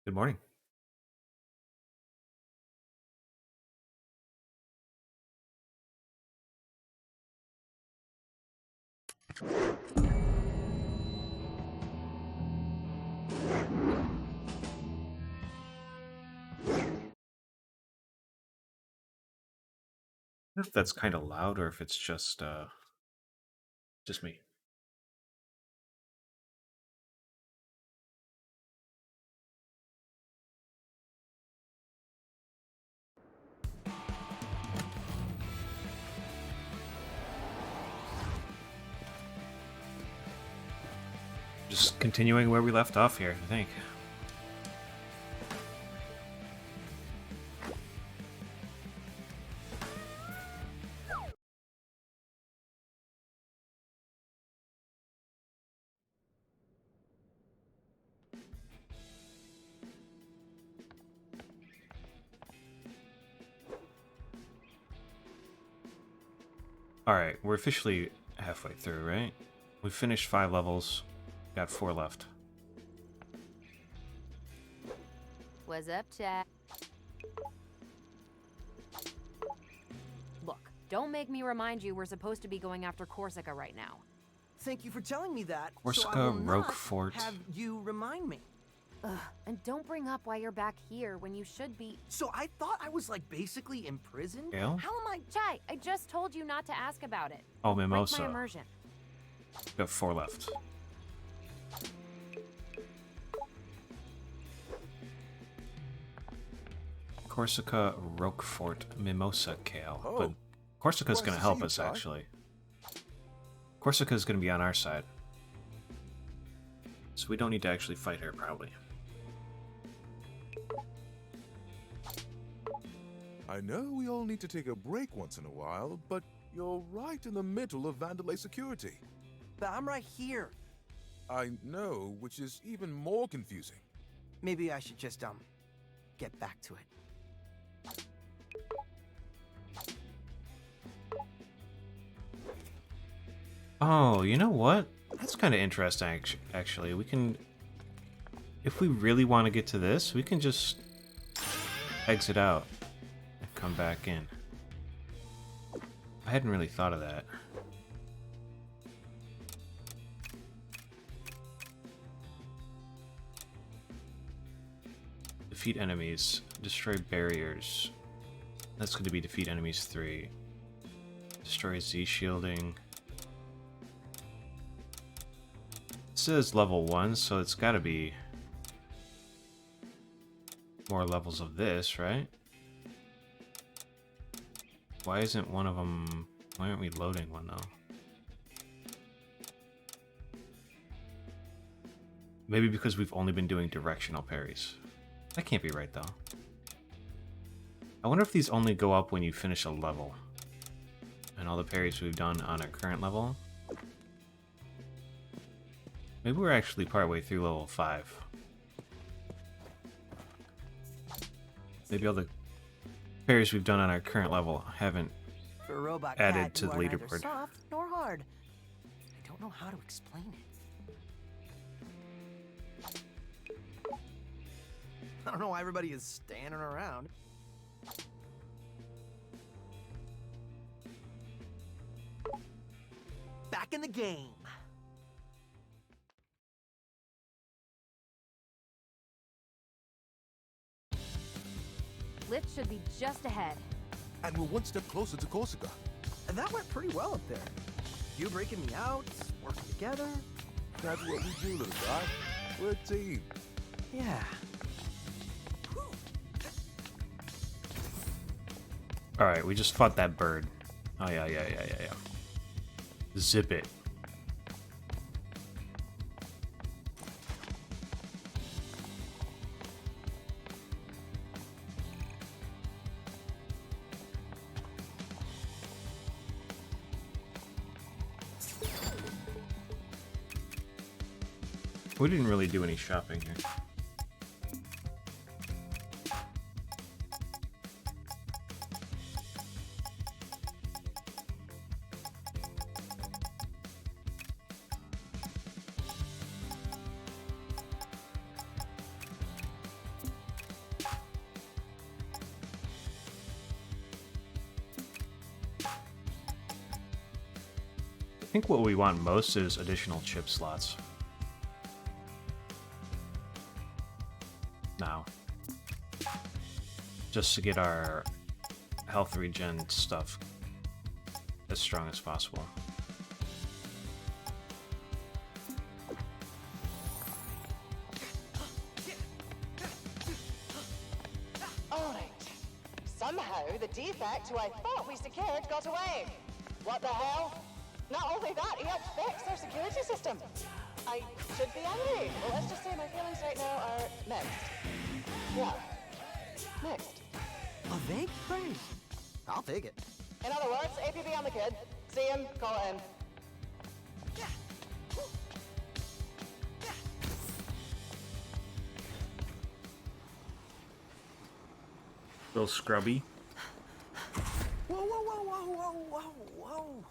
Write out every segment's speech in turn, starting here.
Good morning. I don't know if that's kind of loud or if it's just me. Just continuing where we left off here, I think. All right, we're officially halfway through, right? We finished 5 levels, got 4 left. What's up, chat? Look, don't make me remind you we're supposed to be going after Corsica right now. Thank you for telling me that. So I Corsica, will not Roquefort. have you remind me. Ugh, and don't bring up why you're back here when you should be. So I thought I was like basically imprisoned. Gale? How am I? Chai, I just told you not to ask about it. Oh, Break Mimosa. my immersion. Got 4 left. Corsica, Roquefort, Mimosa, Kale. Oh, But Corsica's nice going to to see help you, us, Chai. actually. Corsica's going to be on our side. So we don't need to actually fight her, probably. I know we all need to take a break once in a while, but you're right in the middle of Vandalay security. But I'm right here. I know, which is even more confusing. Maybe I should just get back to it. Oh, you know what? That's kind of interesting, actually. We can... If we really want to get to this, we can just exit out and come back in. I hadn't really thought of that. Defeat enemies. Destroy barriers. That's going to be defeat enemies 3. Destroy Z shielding. This is level 1, so it's got to be more levels of this, right? Why isn't one of them... Why aren't we loading one, though? Maybe because we've only been doing directional parries. That can't be right, though. I wonder if these only go up when you finish a level. And all the parries we've done on our current level. Maybe we're actually partway through level 5. Maybe all the parries we've done on our current level haven't For a robot added cat, to you the are neither leaderboard. soft nor hard. I don't know how to explain it. I don't know why everybody is standing around. Back in the game. Lift should be just ahead. And we're one step closer to Corsica. And that went pretty well up there. You breaking me out, working together. That's what we do, little guy. We're a team. Yeah. Alright, we just fought that bird. Oh, yeah. Zip it. We didn't really do any shopping here. think what we want most is additional chip slots. Now. Just to get our health regen stuff as strong as possible. Alright. Somehow the defect who I thought we secured got away. What the hell? Not only that, he affects their security system. I should be angry. Well, let's just say my feelings right now are mixed. Yeah. Mixed. A vague praise. I'll take it. In other words, APB on the kid. See him, call it in. Little scrubby. Whoa, whoa, whoa, whoa, whoa, whoa, whoa.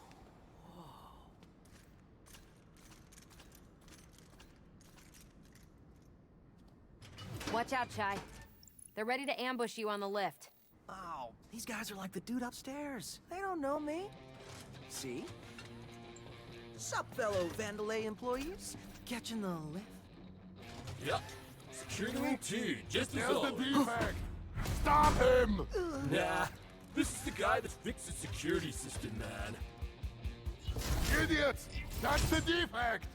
Watch out, Chai. They're ready to ambush you on the lift. Oh, these guys are like the dude upstairs. They don't know me. See? Sup, fellow Vandalay employees? Catching the lift? Yep. Secure the room too, just as There's well. the defect! Stop him! Nah, this is the guy that fixes the security system, man. Idiots! That's the defect!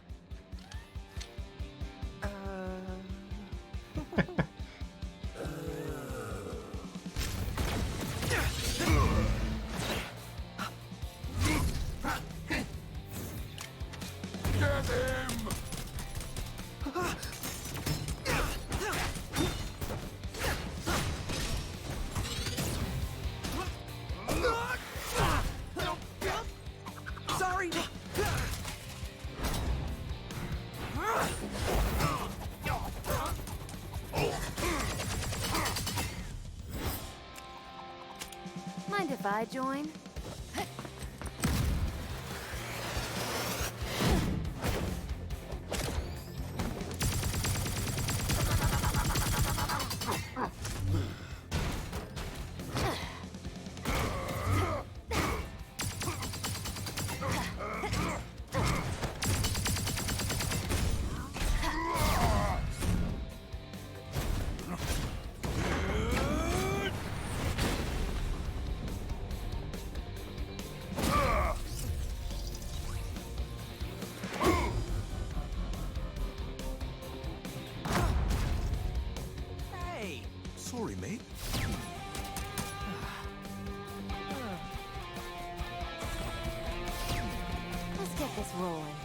Get him! Sorry! Mind if I join? Hey! Sorry, mate. Let's get this rolling.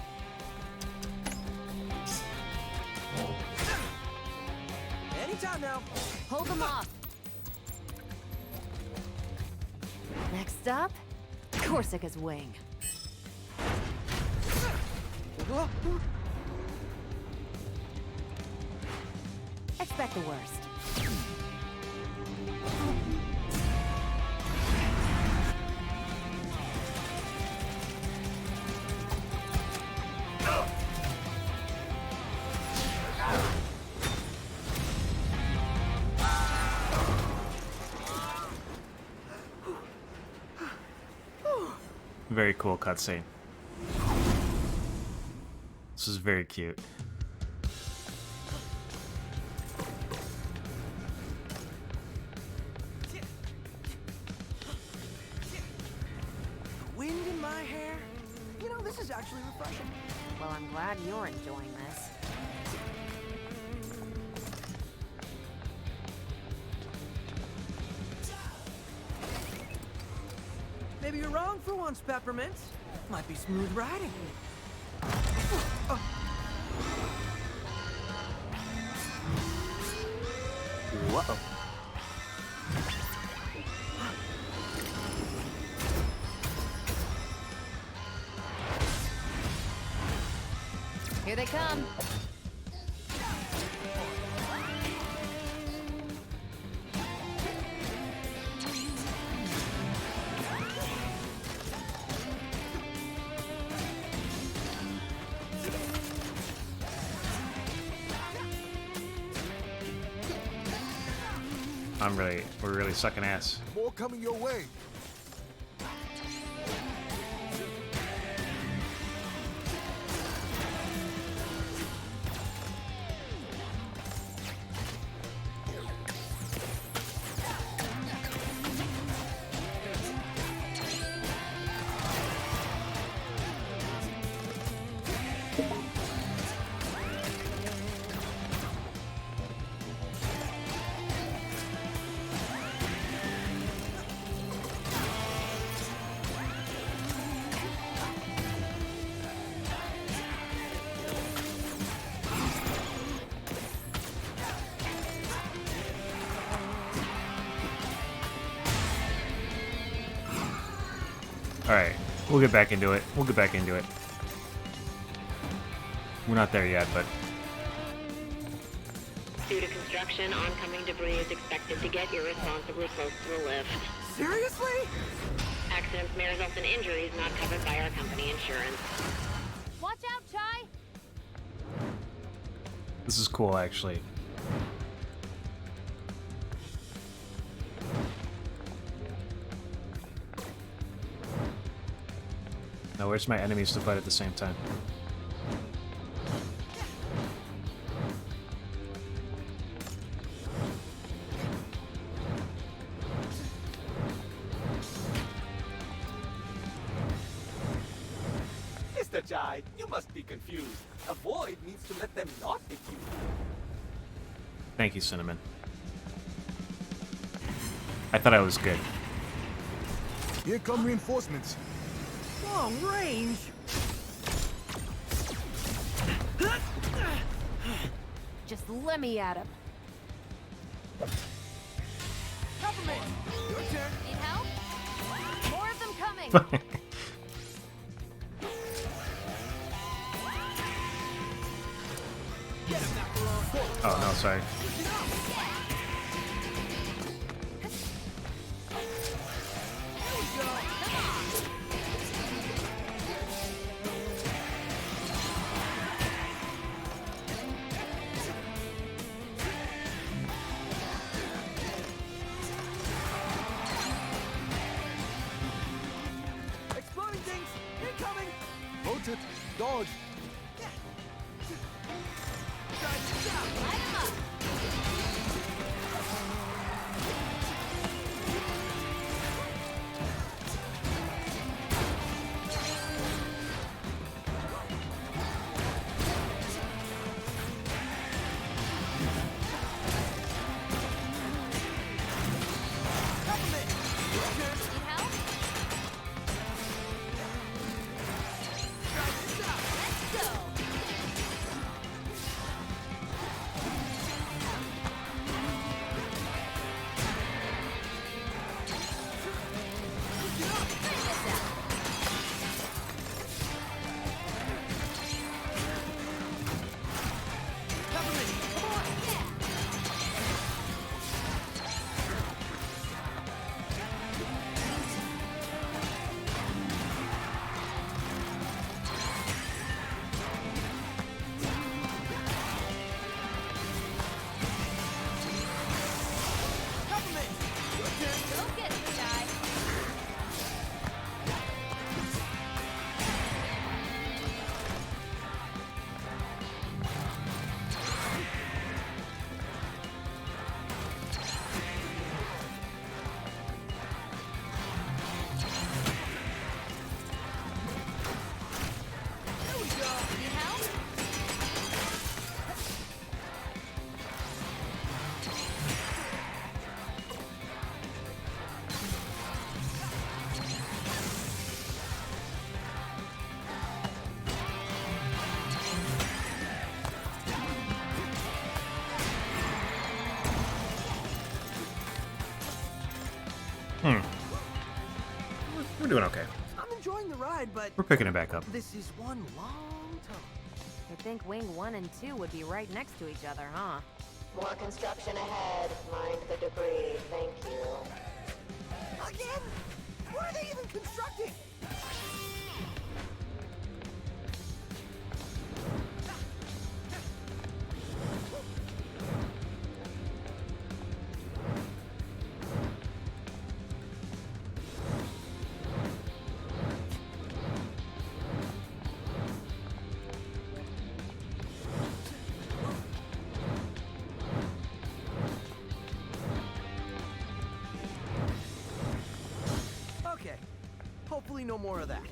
Anytime now. Hold them off. Next up, Corsica's wing. Expect the worst. Very cool cutscene. This is very cute. Wind in my hair? You know, this is actually refreshing. Well, I'm glad you're enjoying this. Maybe you're wrong for once, Peppermint. Might be smooth riding. Whoa. Here they come. We're really sucking ass. More coming your way. Alright, we'll get back into it. We'll get back into it. We're not there yet, but... Due to construction, oncoming debris is expected to get irresponsibly close to the lift. Seriously? Accidents may result in injuries not covered by our company insurance. Watch out, Chai! This is cool, actually. Now, where's my enemies to fight at the same time? Mr. Chai, you must be confused. A void needs to let them not hit you. Thank you, Cinnamon. I thought I was good. Here come reinforcements. Long range? Just let me at him. Cover me! Your turn. Need help? More of them coming! Oh, no, sorry. Exploding things! Incoming! Rotate, dodge. Need help? Let's go! Go get it, Chai! Need help? We're doing okay. I'm enjoying the ride, but We're picking it back up. this is one long time. You'd think Wing 1 and 2 would be right next to each other, huh? More construction ahead. Mind the debris. Thank you. Again? What are they even constructing? Okay. Hopefully no more of that.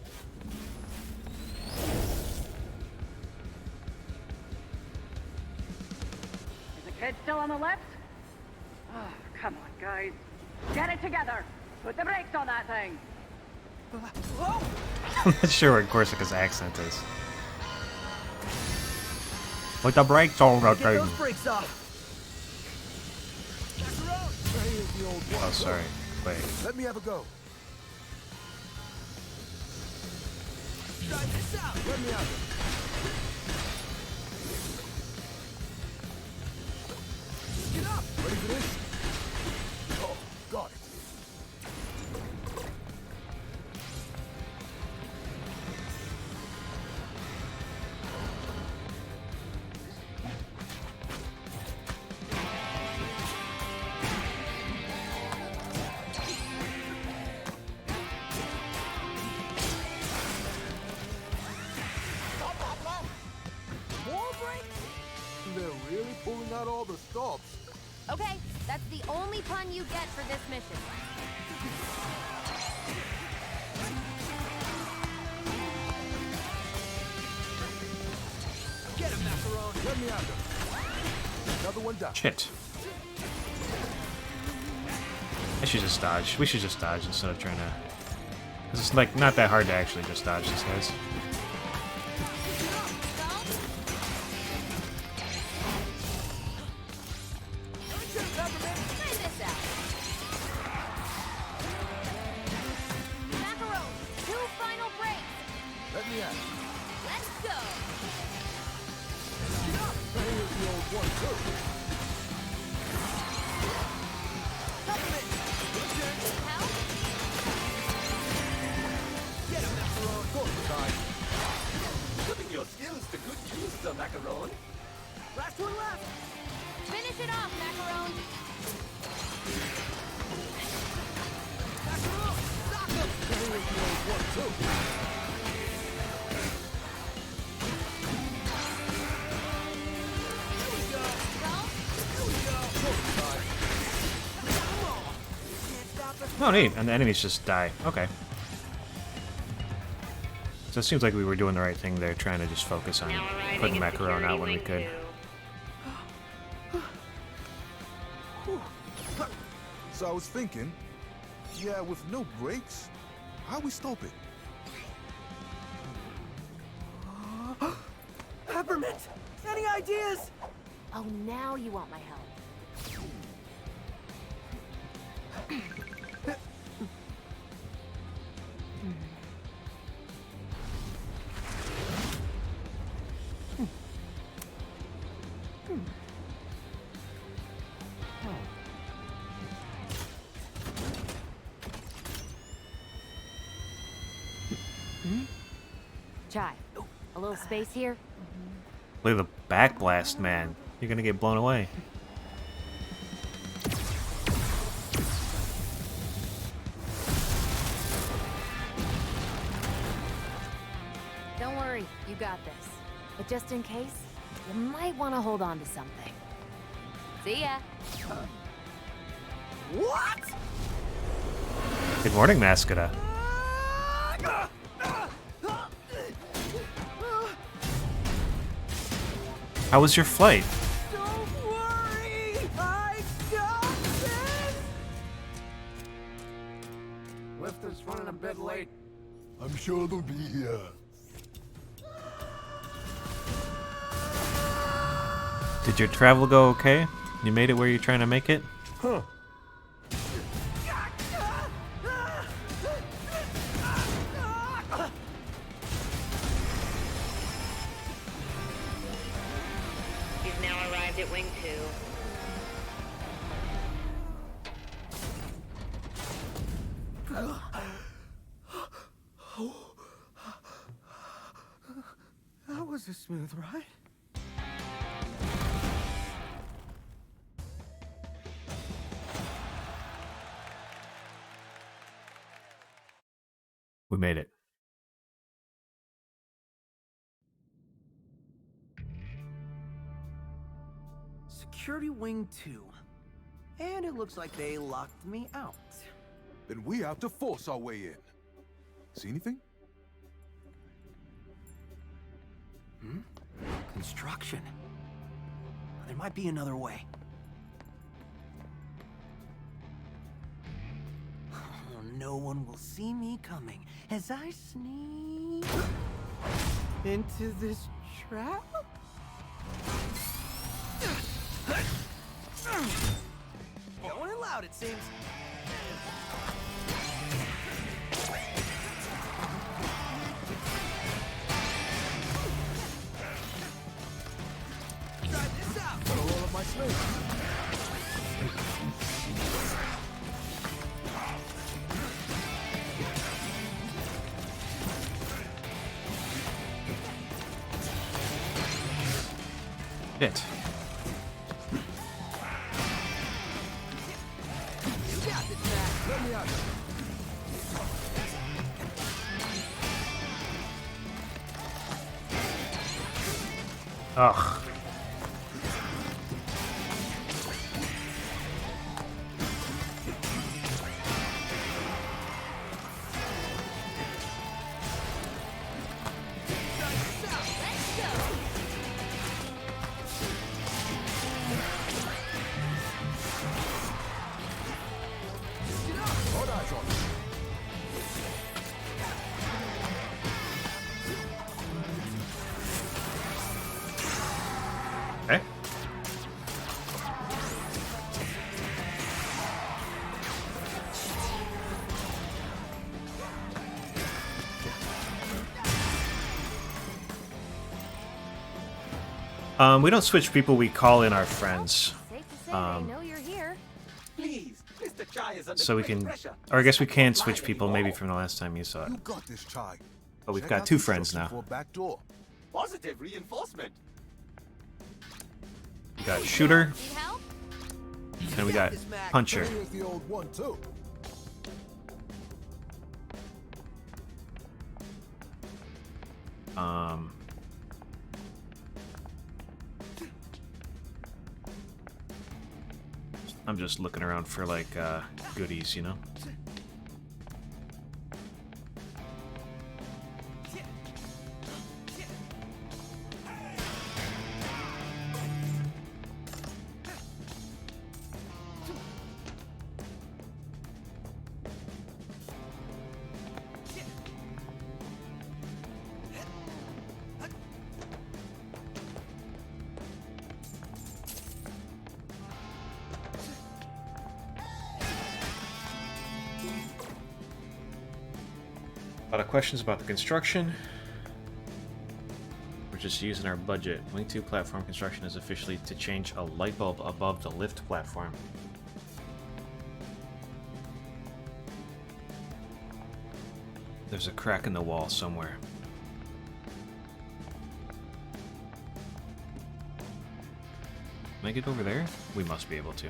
Is the kid still on the left? Oh, come on, guys. Get it together. Put the brakes on that thing. Whoa! I'm not sure what Corsica's accent is. Put the brakes on that Get thing. those brakes off. Where is the old one? Oh, sorry. Wait. Let me have a go. Try this out. Let me out. Get up. Ready for this? Oh, got it. Stop that, man. More brakes? They're really pulling out all the stops. Okay, that's the only pun you get for this mission. Get him, Macaroni. Let me out there. Another one down. Shit. I should just dodge. We should just dodge instead of trying to... Because it's like not that hard to actually just dodge these guys. Try this out. Macaron, 2 final breaks. Let me out. Let's go. Here's the old one, too. Help? Get him, Macaroni. Go inside. Putting your skills to good use, Sir Macaron. Last one left. Finish it off, Macaron. Macaroni, knock him. Here's the old one, too. Here we go. Go. Here we go. Go inside. Come on. Can't stop us. Oh, neat. And the enemies just die. Okay. So it seems like we were doing the right thing there, trying to just focus on Now arriving putting at Macaron out security when we wing could. 2. So I was thinking, yeah, with no brakes, how we stop it? Peppermint. Any ideas? Oh, now you want my help. Chai, a little space here? Look at the back blast, man. You're gonna get blown away. Don't worry, you got this. But just in case, you might want to hold on to something. See ya. What? Good morning, Mascota. How was your flight? Don't worry. I got this. Lifter's running a bit late. I'm sure they'll be here. Did your travel go okay? You made it where you're trying to make it? Huh. You've now arrived at Wing 2. That was a smooth ride. We made it. Security Wing 2. And it looks like they locked me out. Then we have to force our way in. See anything? Construction. There might be another way. Oh, no one will see me coming as I sneak into this trap. Going in loud, it seems. my sling. Shit. Let me out. Ugh. All eyes on me. Okay. We don't switch people, we call in our friends. Safe to say they know you're here. Please, Mr. Chai is under So we great can, pressure. or I guess we He can can't switch lie people maybe anymore. from the last time you saw it. You got this, Chai. But we've Check got out two the friends instructions now. for a back door. Positive reinforcement. We got Shooter, Need help? and we got Puncher. Here's the old one, too. Um, I'm just looking around for like goodies, you know? A lot of questions about the construction. We're just using our budget. Wing 2 platform construction is officially to change a light bulb above the lift platform. There's a crack in the wall somewhere. Can I get over there? We must be able to.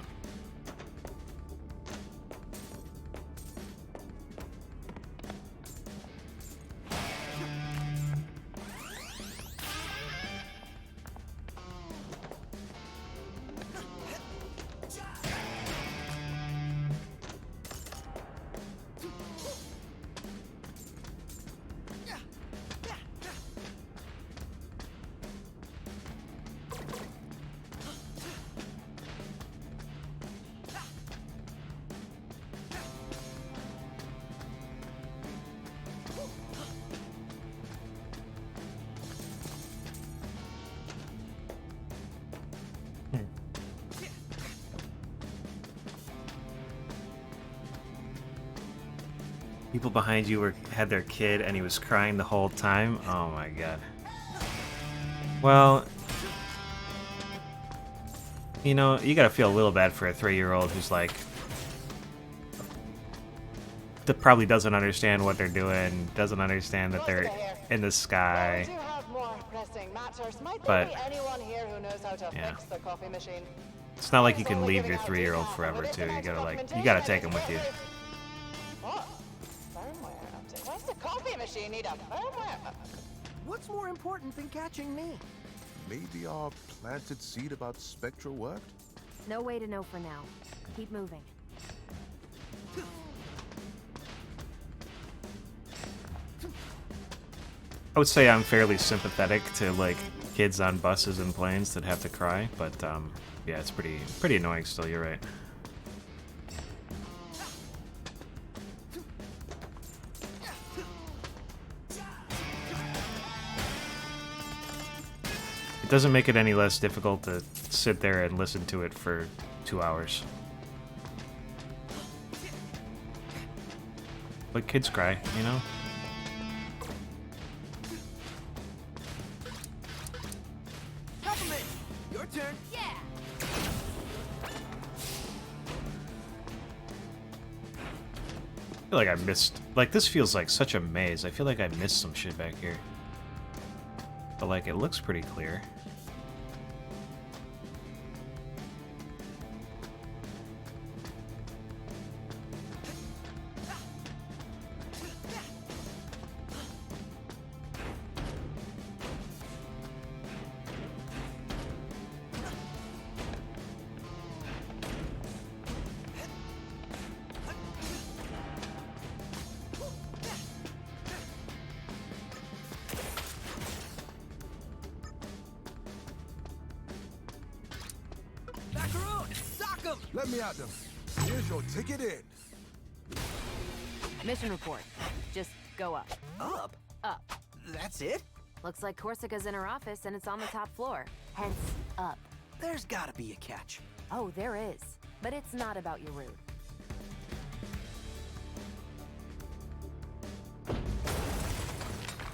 People behind you had their kid and he was crying the whole time. Oh my god. Well, you know, you gotta feel a little bad for a 3-year-old who's like, that probably doesn't understand what they're doing, doesn't understand that they're in the sky. We do have more pressing matters. Might But- there be anyone here who knows how to yeah. fix the coffee machine? It's not like you can leave your 3-year-old forever too. You gotta take him with you. What? Firmware update. Why does the coffee machine need a firmware update? What's more important than catching me? Maybe our planted seed about Spectra worked? No way to know for now. Keep moving. I would say I'm fairly sympathetic to like kids on buses and planes that have to cry, but yeah, it's pretty annoying still. You're right. It doesn't make it any less difficult to sit there and listen to it for 2 hours. But kids cry, you know? Compliment! Your turn. Yeah. I feel like I missed... Like, this feels like such a maze. I feel like I missed some shit back here. But, like, it looks pretty clear. Macaroon! Sock 'em! Let me at them. Here's your ticket in. Mission report. Just go up. Up? Up. That's it? Looks like Corsica's in her office and it's on the top floor. Hence, up. There's gotta be a catch. Oh, there is. But it's not about your route.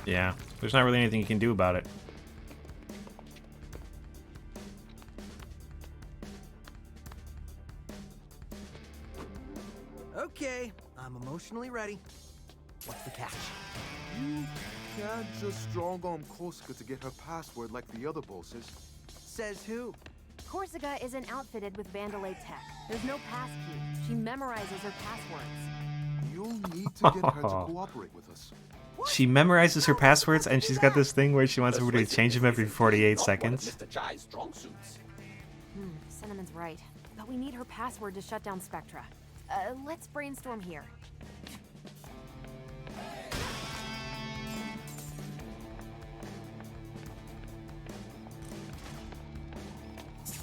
Yeah, there's not really anything you can do about it. Okay, I'm emotionally ready. What's the catch? You can't just strong-arm Corsica to get her password like the other bosses. Says who? Corsica isn't outfitted with Vandalay tech. There's no pass key. She memorizes her passwords. You'll need to get her to cooperate with us. She memorizes her passwords, and she's got this thing where she wants everybody to change them every 48 seconds. Mr. Chai's strong suits. Cinnamon's right. But we need her password to shut down Spectra. Let's brainstorm here.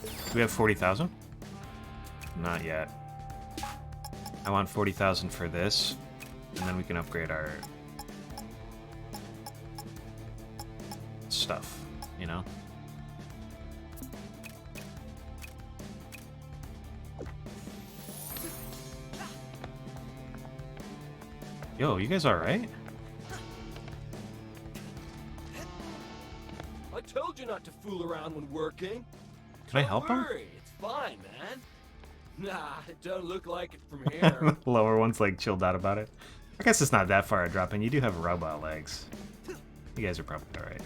Do we have 40,000? Not yet. I want 40,000 for this, and then we can upgrade our stuff, you know? Yo, you guys alright? I told you not to fool around when working. Can I help him? Don't worry, it's fine, man. Nah, it don't look like it from here. The lower one's like chilled out about it. I guess it's not that far a drop in. You do have robot legs. You guys are probably alright.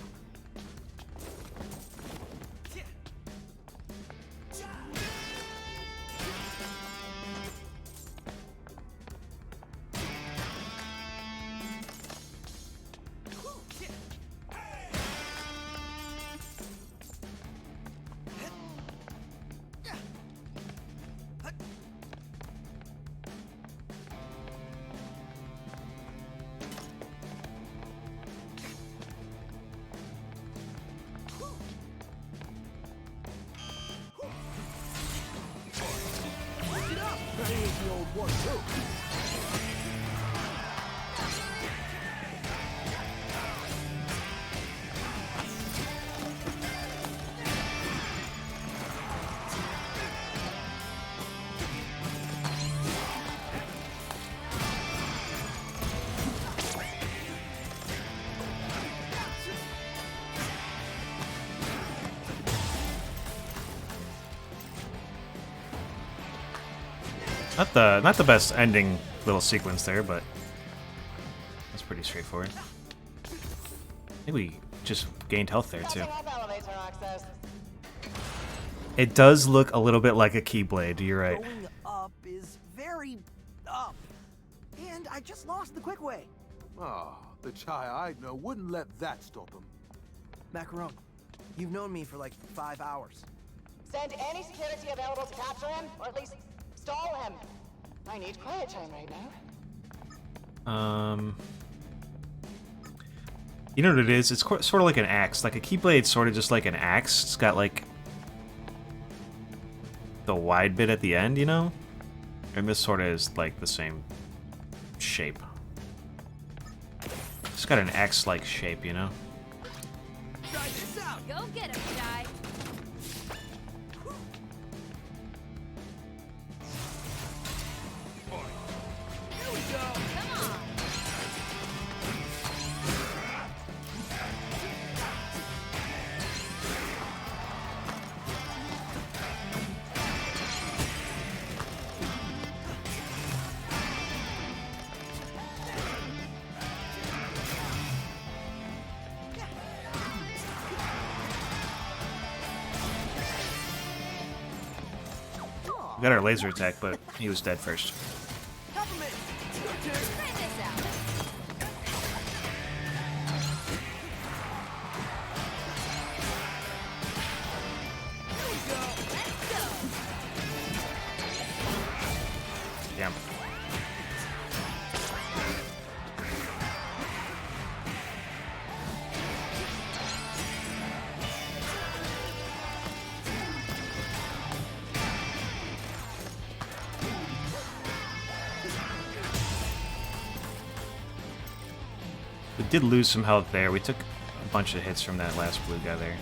Not the best ending little sequence there, but that's pretty straightforward. I think we just gained health there too. Setting up elevator access. It does look a little bit like a Keyblade, you're right. Going up is very up. And I just lost the quick way. Ah, the Chai I know wouldn't let that stop him. Macaron, you've known me for like 5 hours. Send any security available to capture him, or at least stall him. I need quiet time right now. You know what it is? It's sort of like an axe. Like a Keyblade's sort of just like an axe. It's got like the wide bit at the end, you know? And this sort of is like the same shape. It's got an axe-like shape, you know? Try this out. Go get him, Shy. Here we go. Come on. We got our laser attack, but he was dead first. Peppermint, it's your turn. Try this out. Damn. We did lose some health there. We took a bunch of hits from that last blue guy there.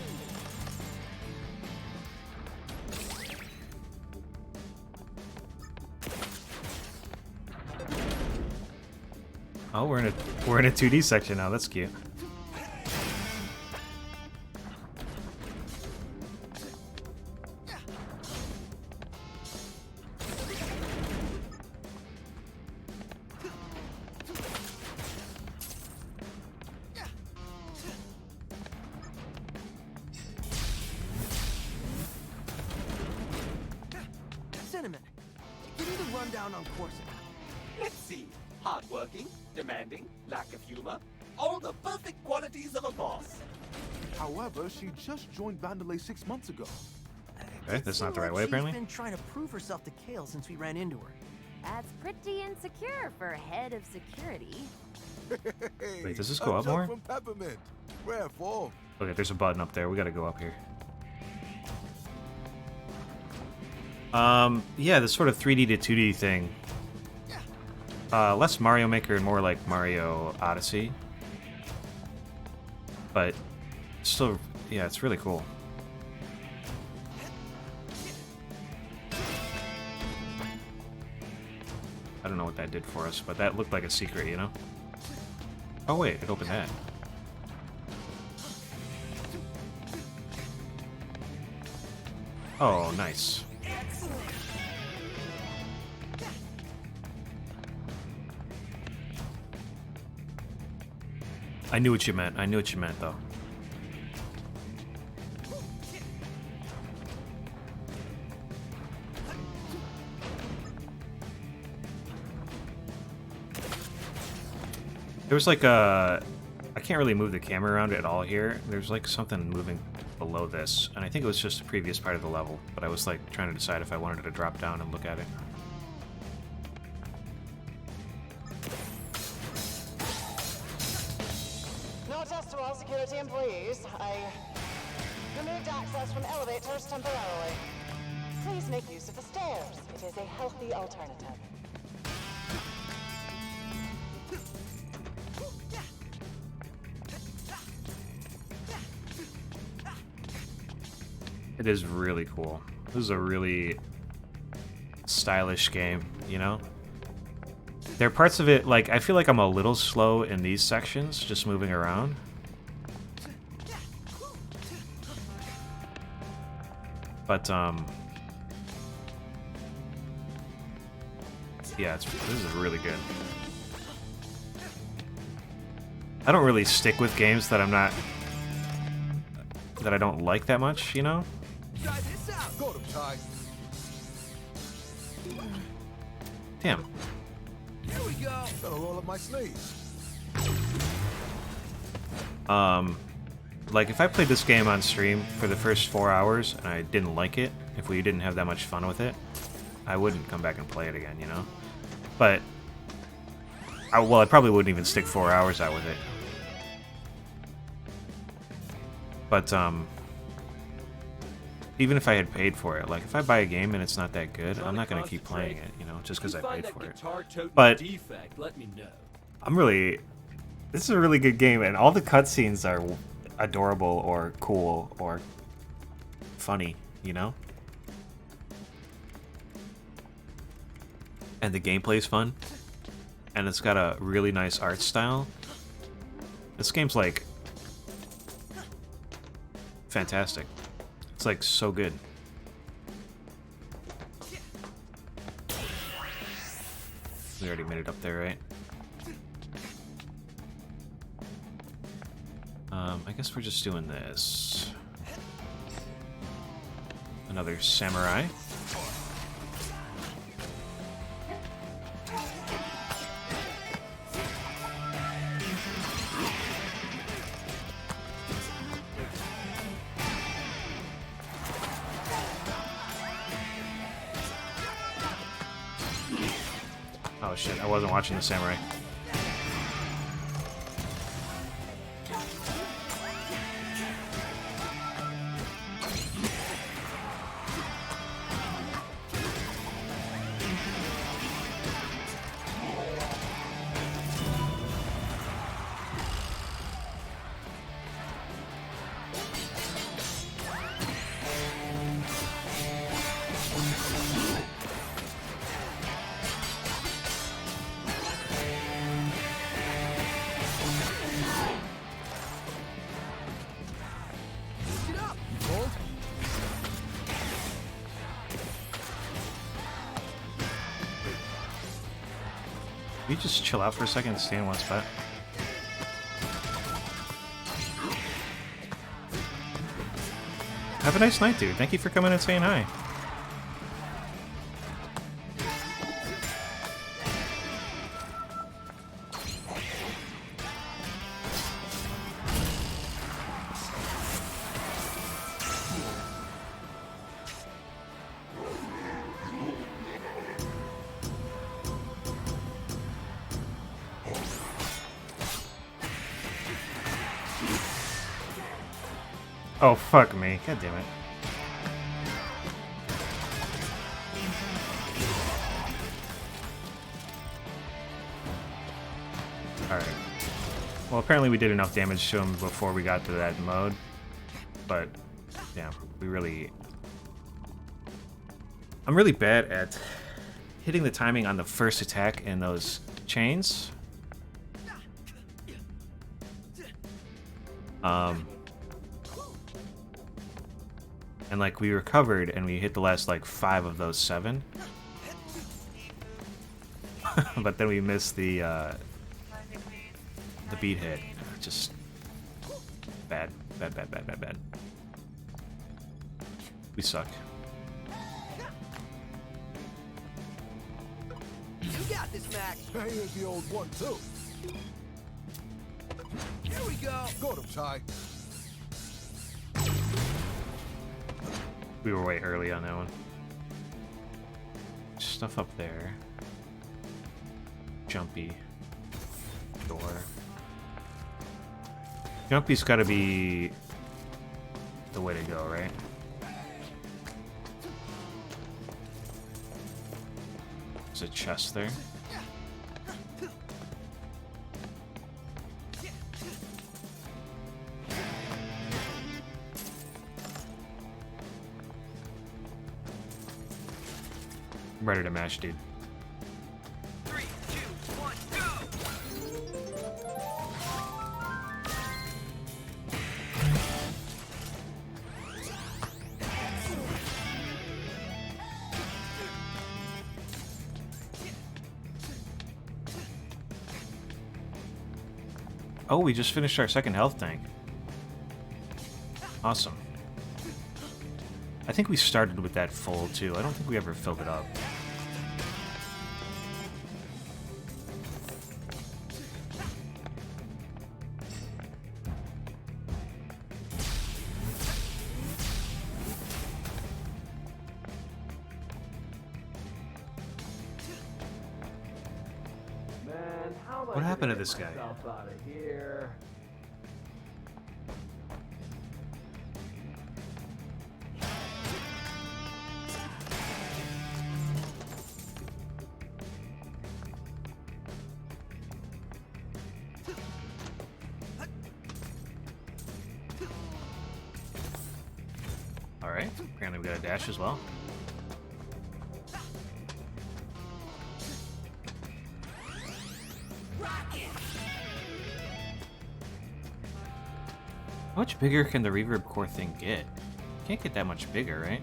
Oh, we're in a 2D section now. That's cute. Cinnamon, give me the rundown on Corsica. Let's see. Hardworking, demanding, lack of humor. All the perfect qualities of a boss. However, she just joined Vandelay 6 months ago. Okay, that's not the right way, apparently. She's been trying to prove herself to Kale since we ran into her. That's pretty insecure for head of security. Hey, Wait, does this a go up joke more? From Peppermint. Where for? Okay, there's a button up there. We gotta go up here. Yeah, this sort of 3D to 2D thing. Less Mario Maker and more like Mario Odyssey. But still, yeah, it's really cool. I don't know what that did for us, but that looked like a secret, you know? Oh wait, it opened that. Oh, nice. I knew what you meant. I knew what you meant, though. There was like a... I can't really move the camera around at all here. There's like something moving below this, and I think it was just a previous part of the level, but I was like trying to decide if I wanted to drop down and look at it. Notice to all security employees, I removed access from elevators temporarily. Please make use of the stairs. It is a healthy alternative. It is really cool. This is a really stylish game, you know? There are parts of it, like, I feel like I'm a little slow in these sections, just moving around. But, yeah, this is really good. I don't really stick with games that I don't like that much, you know? Try this out. Got him, Ty. Damn. Here we go. Gotta roll up my sleeves. Like if I played this game on stream for the first 4 hours and I didn't like it, if we didn't have that much fun with it, I wouldn't come back and play it again, you know? But, I probably wouldn't even stick 4 hours out with it. But, even if I had paid for it, like if I buy a game and it's not that good, I'm not gonna keep playing it, you know, just because I paid for it. But Defect, let me know. This is a really good game, and all the cutscenes are adorable or cool or funny, you know? And the gameplay's fun, and it's got a really nice art style. This game's like fantastic. It's like so good. We already made it up there, right? I guess we're just doing this. Another samurai. Oh shit, I wasn't watching the samurai. Get up, Bolt. Can you just chill out for a second and stay in one spot? Have a nice night, dude. Thank you for coming and saying hi. Oh, fuck me. God damn it. Alright. Well, apparently we did enough damage to him before we got to that mode. But, yeah, we really... I'm really bad at hitting the timing on the first attack in those chains. And like we recovered and we hit the last like 5 of those 7. But then we missed the beat hit. Just bad. We suck. You got this, Mac. Hey, here's the old one, too. Here we go. Got him, Ty. We were way early on that one. Stuff up there. Jumpy. Door. Jumpy's gotta be the way to go, right? There's a chest there. I'm ready to mash, dude. 3, 2, 1, go! Oh, we just finished our second health tank. Awesome. I think we started with that full, too. I don't think we ever filled it up. What happened to this guy? Alright, apparently we got a dash as well. How much bigger can the reverb core thing get? Can't get that much bigger, right?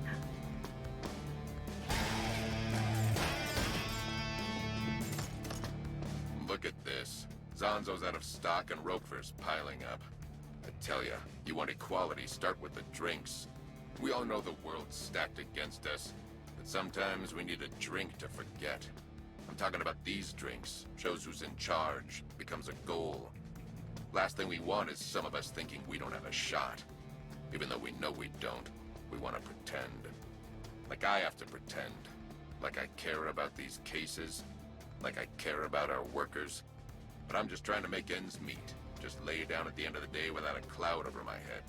Look at this. Zanzo's out of stock and Roquefort's piling up. I tell ya, you want equality, start with the drinks. We all know the world's stacked against us, but sometimes we need a drink to forget. I'm talking about these drinks. Shows who's in charge, becomes a goal. Last thing we want is some of us thinking we don't have a shot. Even though we know we don't, we want to pretend. Like I have to pretend. Like I care about these cases. Like I care about our workers. But I'm just trying to make ends meet. Just lay down at the end of the day without a cloud over my head.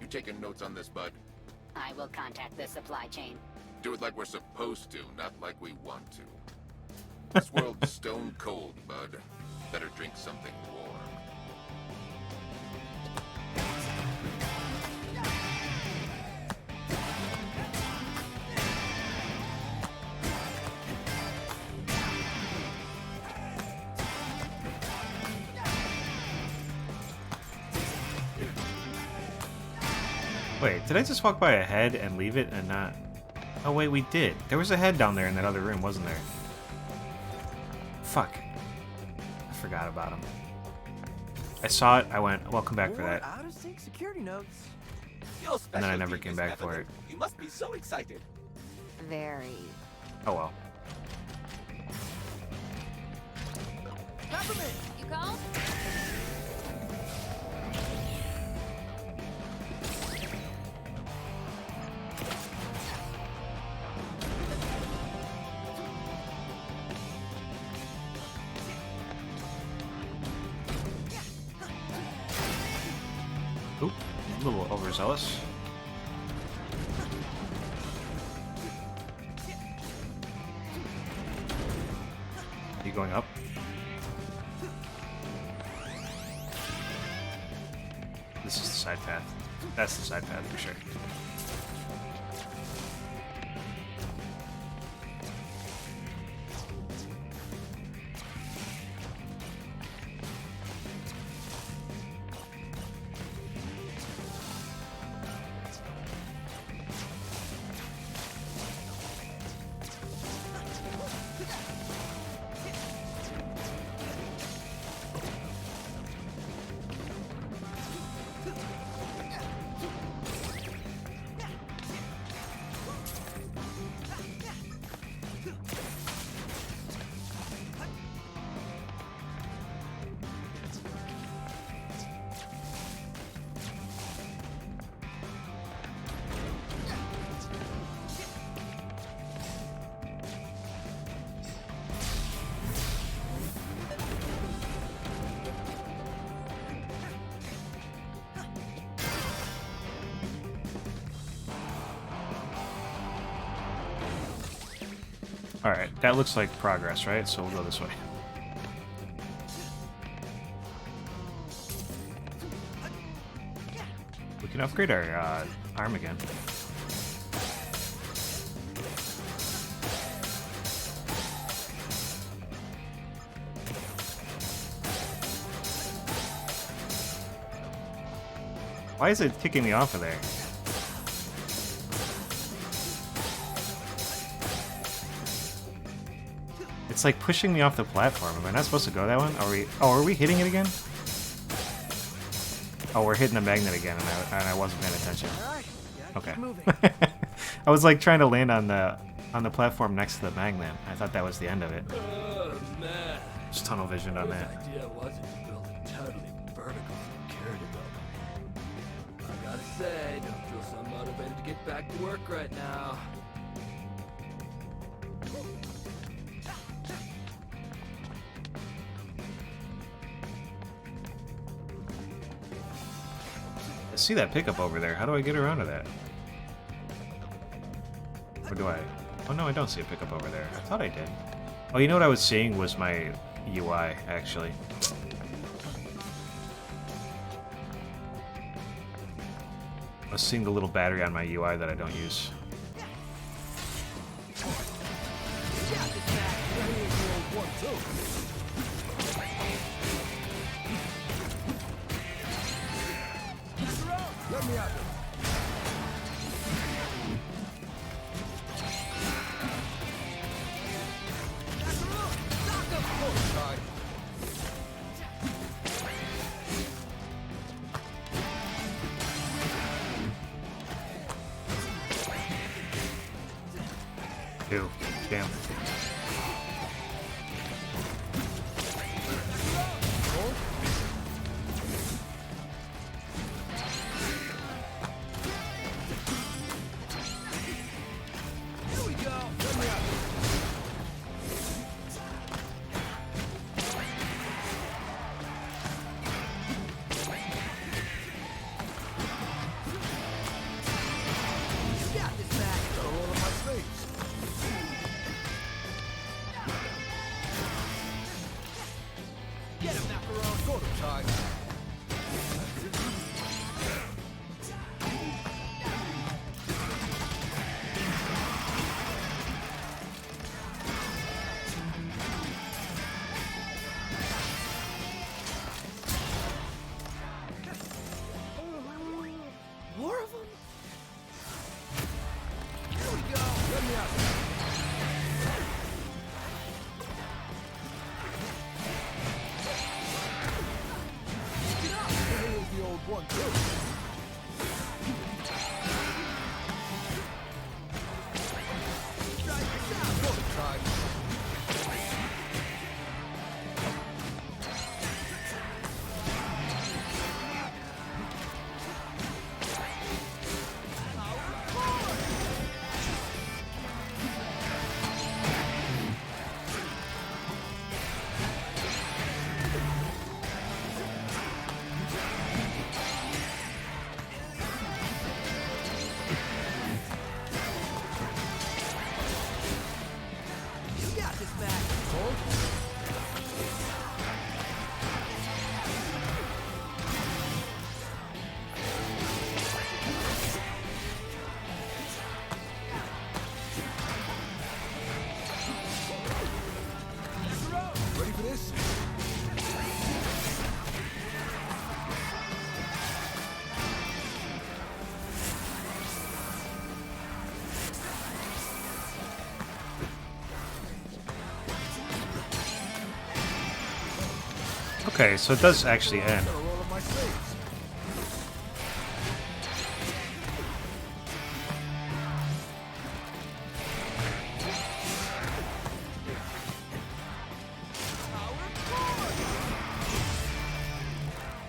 You taking notes on this, bud? I will contact the supply chain. Do it like we're supposed to, not like we want to. This world's stone cold, bud. Better drink something warm. Wait, did I just walk by a head and leave it and not... Oh wait, we did. There was a head down there in that other room, wasn't there? Fuck. I forgot about him. I saw it, I went, well, come back for More that. out-of-sync security notes. Your And then I specialty never came is back for evident. You must be so excited. Very. Oh well. Peppermint! You called? Oop, a little overzealous. Are you going up? This is the side path. That's the side path for sure. Alright, that looks like progress, right? So we'll go this way. We can upgrade our arm again. Why is it kicking me off of there? It's like pushing me off the platform. Am I not supposed to go that one? Are we? Oh, are we hitting it again? Oh, we're hitting the magnet again, and I wasn't paying attention. All right, Okay. keep moving. I was like trying to land on the platform next to the magnet. I thought that was the end of it. Oh man. Just tunnel vision on that. The idea wasn't to build a totally vertical security building. I gotta say, don't feel so motivated to get back to work right now. I see that pickup over there. How do I get around to that? Or do I? Oh no, I don't see a pickup over there. I thought I did. Oh, you know what I was seeing was my UI, actually. I was seeing the little battery on my UI that I don't use. Let me out. Ew, damn. time. More of them? Here we go. Let me out. Here's the old one, too. You got this, Mac. Ready for this? Okay, so it does actually end. Gotta roll up my sleeves.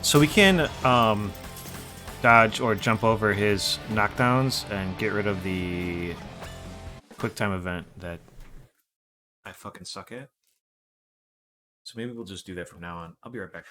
So we can dodge or jump over his knockdowns and get rid of the quick time event that I fucking suck at. So maybe we'll just do that from now on. I'll be right back.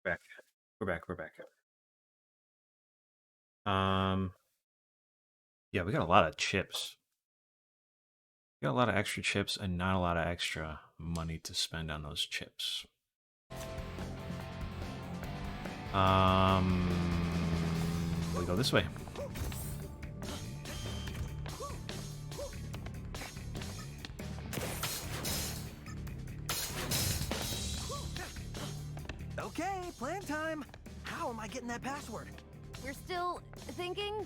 Back. We're back. We're back. Yeah, we got a lot of chips. We got a lot of extra chips and not a lot of extra money to spend on those chips. We go this way. Okay, plan time. How am I getting that password? We're still thinking?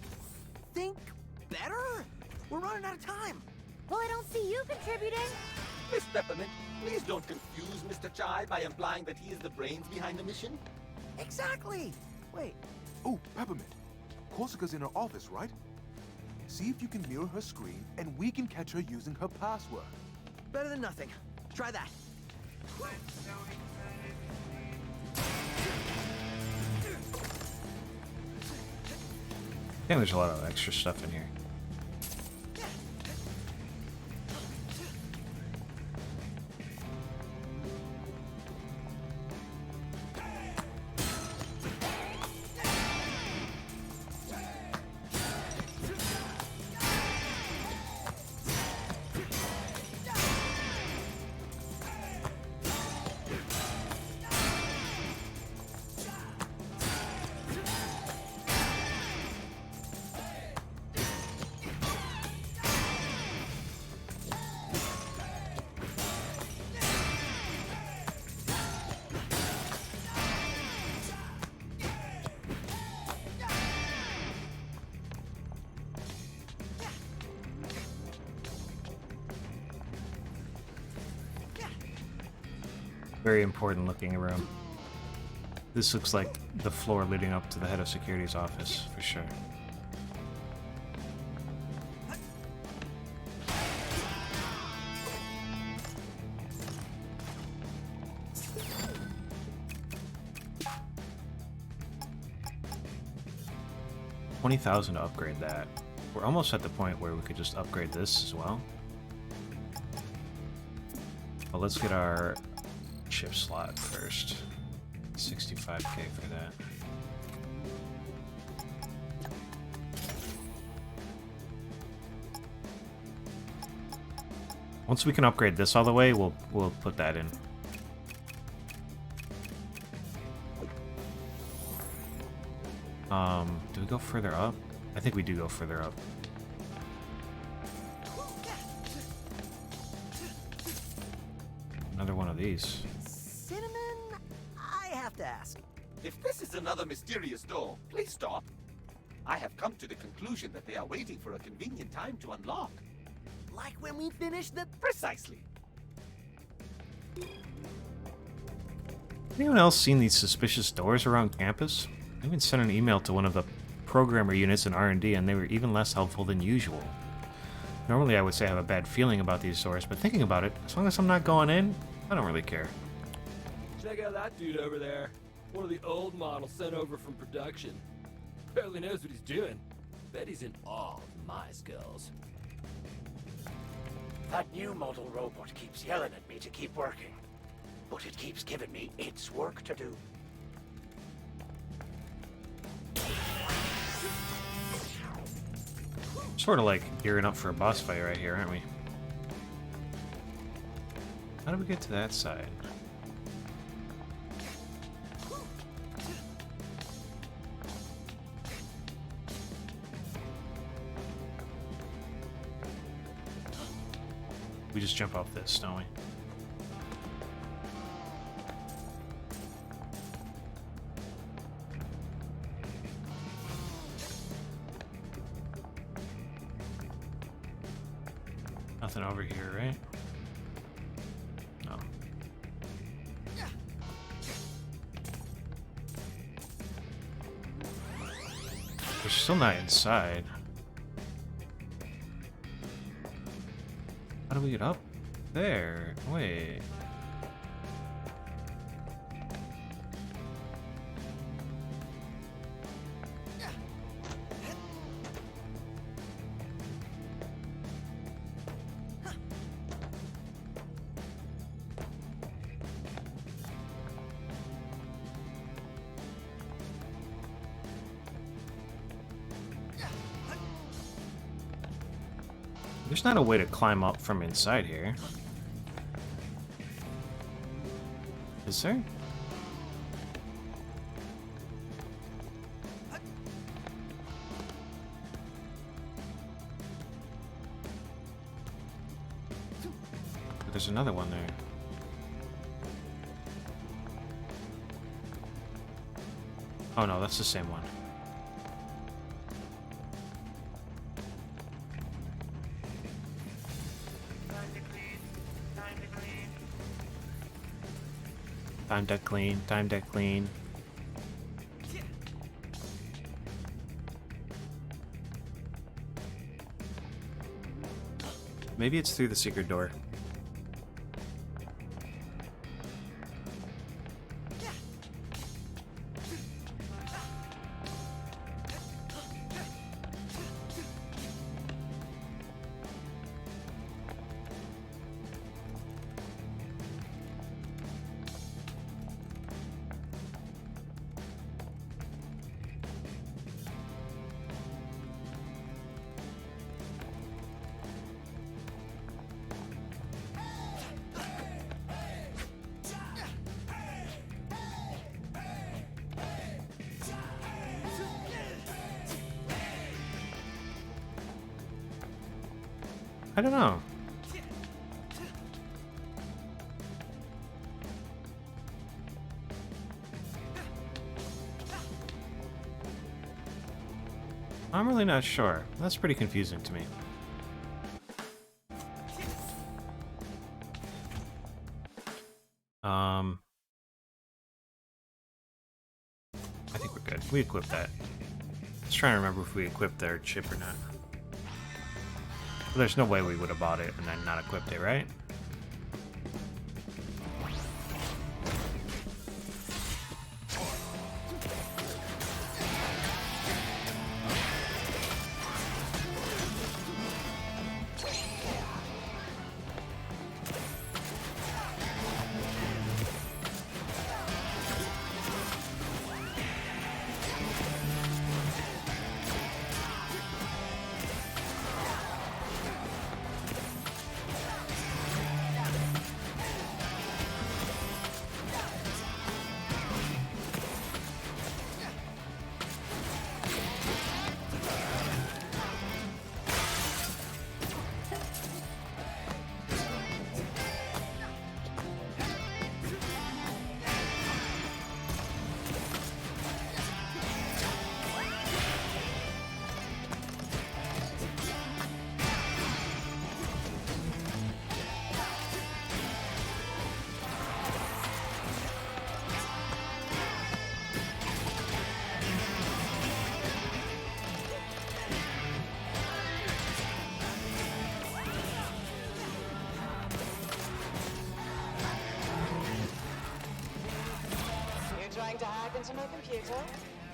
Think better? We're running out of time. Well, I don't see you contributing. Miss Peppermint, please don't confuse Mr. Chai by implying that he is the brains behind the mission. Exactly. Wait. Oh, Peppermint. Korsica's in her office, right? See if you can mirror her screen, and we can catch her using her password. Better than nothing. Try that. Yeah, there's a lot of extra stuff in here. Very important looking room. This looks like the floor leading up to the head of security's office, for sure. $20,000 to upgrade that. We're almost at the point where we could just upgrade this as well. But let's get our chip slot first. 65k for that. Once we can upgrade this all the way, we'll put that in. Do we go further up? I think we do go further up. Another one of these. Cinnamon? I have to ask. If this is another mysterious door, please stop. I have come to the conclusion that they are waiting for a convenient time to unlock. Like when we finish the... Precisely. Anyone else seen these suspicious doors around campus? I even sent an email to one of the programmer units in R&D, and they were even less helpful than usual. Normally I would say I have a bad feeling about these doors, but thinking about it, as long as I'm not going in, I don't really care. Check out that dude over there. One of the old models sent over from production. Barely knows what he's doing. Bet he's in awe of my skills. That new model robot keeps yelling at me to keep working, but it keeps giving me its work to do. Sort of like gearing up for a boss fight right here, aren't we? How do we get to that side? We just jump off this, don't we? Nothing over here, right? No. We're still not inside. How do we get up there? Wait. There's not a way to climb up from inside here. Is there? There's another one there. Oh no, that's the same one. Time to clean, time to clean. Maybe it's through the secret door. I don't know. I'm really not sure. That's pretty confusing to me. I think we're good. We equipped that. Just trying to remember if we equipped their chip or not. Well, there's no way we would have bought it and then not equipped it, right? To hack into my computer.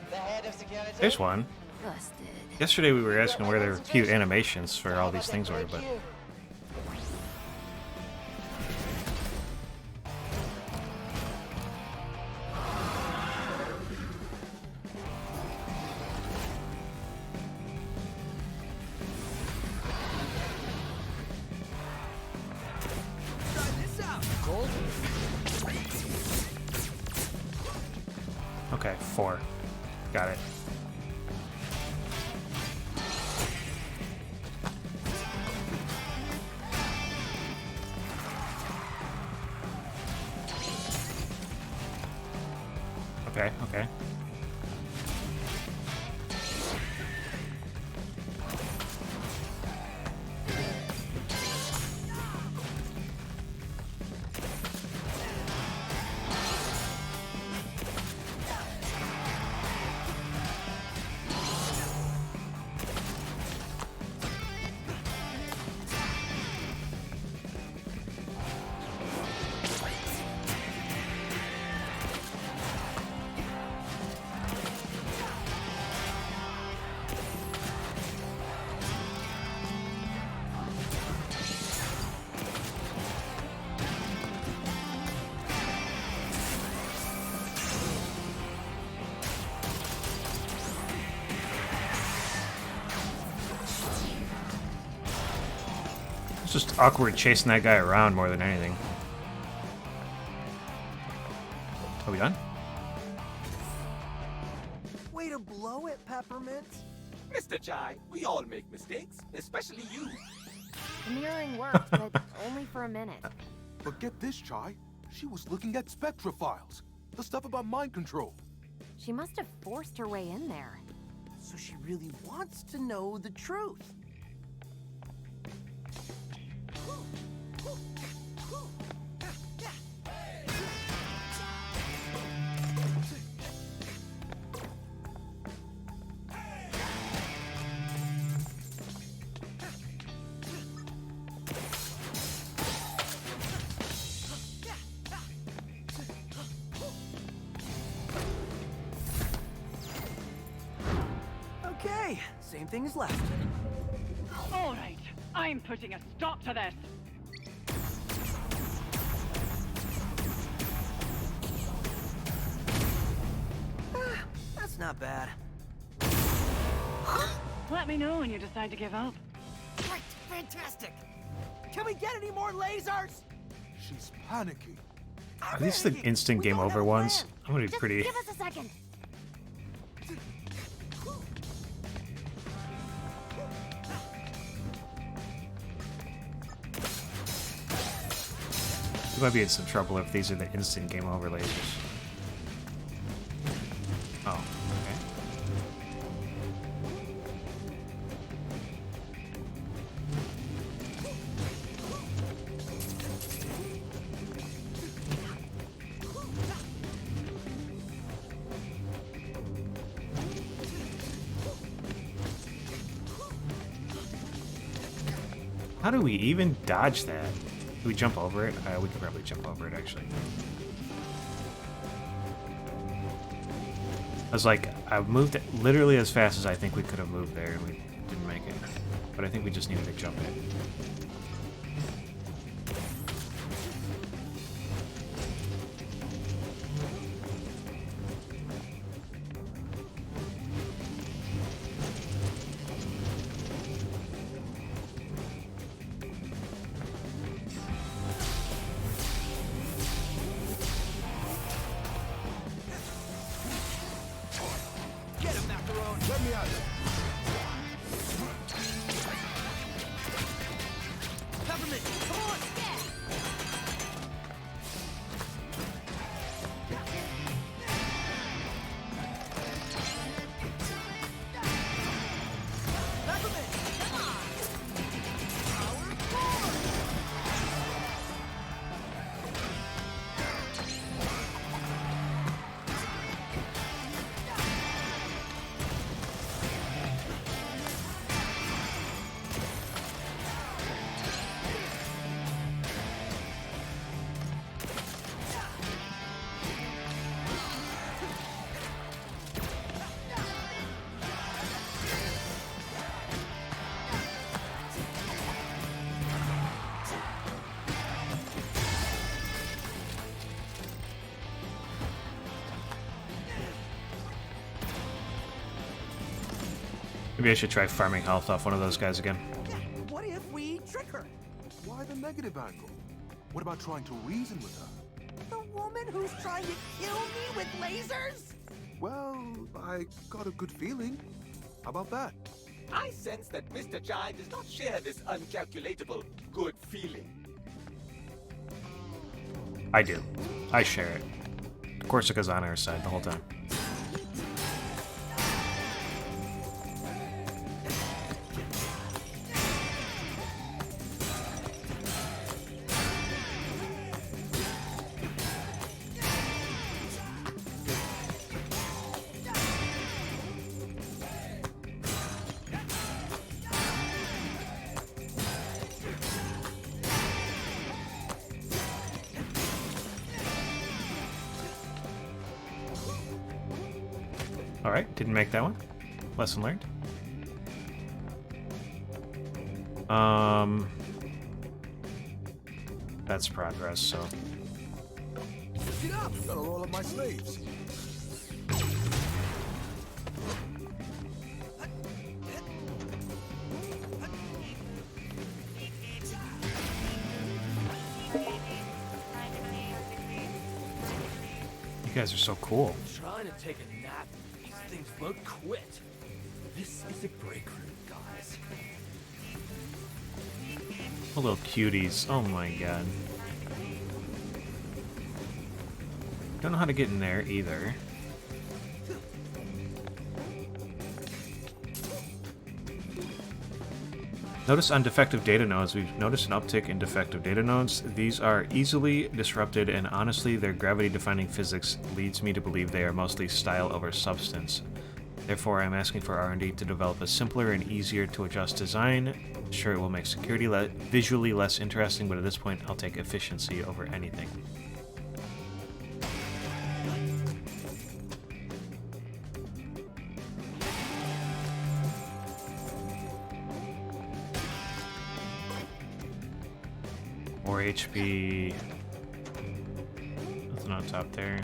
The head of security. There's one. Busted. Yesterday we were asking where their cute animations for all these things were, but... Okay, 4. Got it. Okay, okay. Just awkward chasing that guy around more than anything. Are we done? Way to blow it, Peppermint. Mr. Chai, we all make mistakes, especially you. The mirroring worked, but only for a minute. But get this, Chai. She was looking at Spectra files. The stuff about mind control. She must have forced her way in there. So she really wants to know the truth. Okay, same thing as last time. All right, I'm putting a stop to this. That's not bad. Let me know when you decide to give up. Great, fantastic. Can we get any more lasers? She's panicking. Are these the instant game over ones? I'm gonna be Just pretty. give us a second. We might be in some trouble if these are the instant game over lasers. Oh, okay. How do we even dodge that? Do we jump over it? We could probably jump over it, actually. I was like, I moved it literally as fast as I think we could have moved there, and we didn't make it. But I think we just needed to jump it. Maybe I should try farming health off one of those guys again. What if we trick her? Why the negative angle? What about trying to reason with her? The woman who's trying to kill me with lasers? Well, I got a good feeling. How about that? I sense that Mr. Chai does not share this uncalculatable good feeling. I do. I share it. Corsica's on our side the whole time. Alright, didn't make that one. Lesson learned. That's progress, so. Get up! Gotta roll up my sleeves. guys are so cool. Trying to take a nap. These things won't quit. This is a break room, guys. Oh, little cuties. Oh my god. Don't know how to get in there either. Notice on defective data nodes, we've noticed an uptick in defective data nodes. These are easily disrupted, and honestly, their gravity-defying physics leads me to believe they are mostly style over substance. Therefore, I'm asking for R&D to develop a simpler and easier to adjust design. Sure, it will make security visually less interesting, but at this point, I'll take efficiency over anything. More HP. Nothing on top there.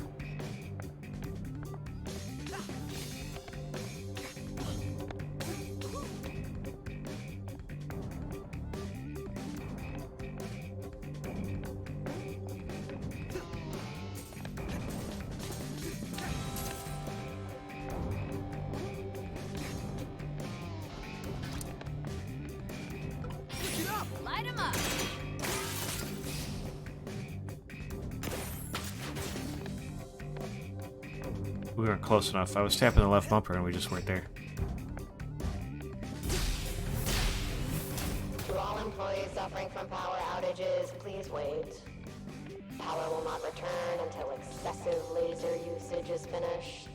Light 'em up. We weren't close enough. I was tapping the left bumper and we just weren't there. To all employees suffering from power outages, please wait. Power will not return until excessive laser usage is finished.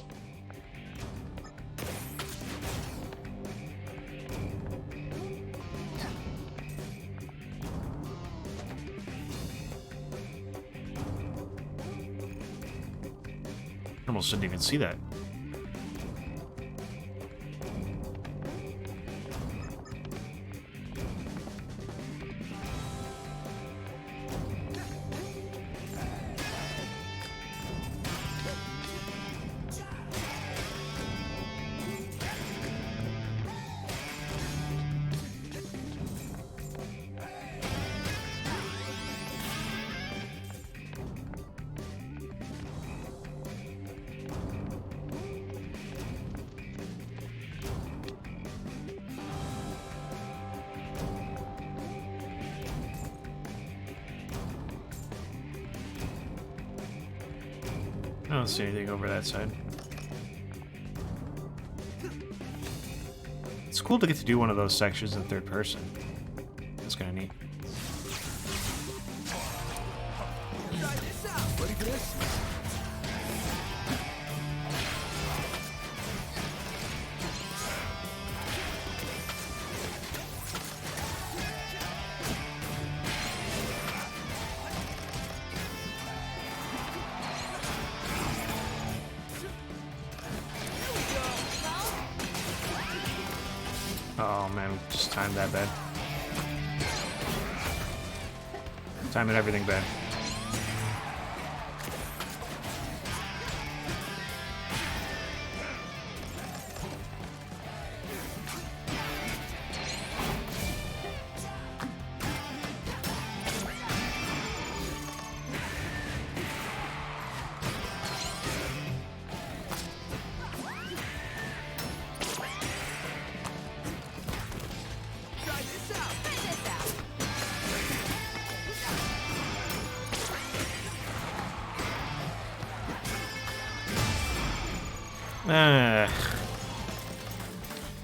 Almost didn't even see that. I don't see anything over that side. It's cool to get to do one of those sections in third person. That's kind of neat. Ready for this? Oh man, we just timed that bad. Timing everything bad.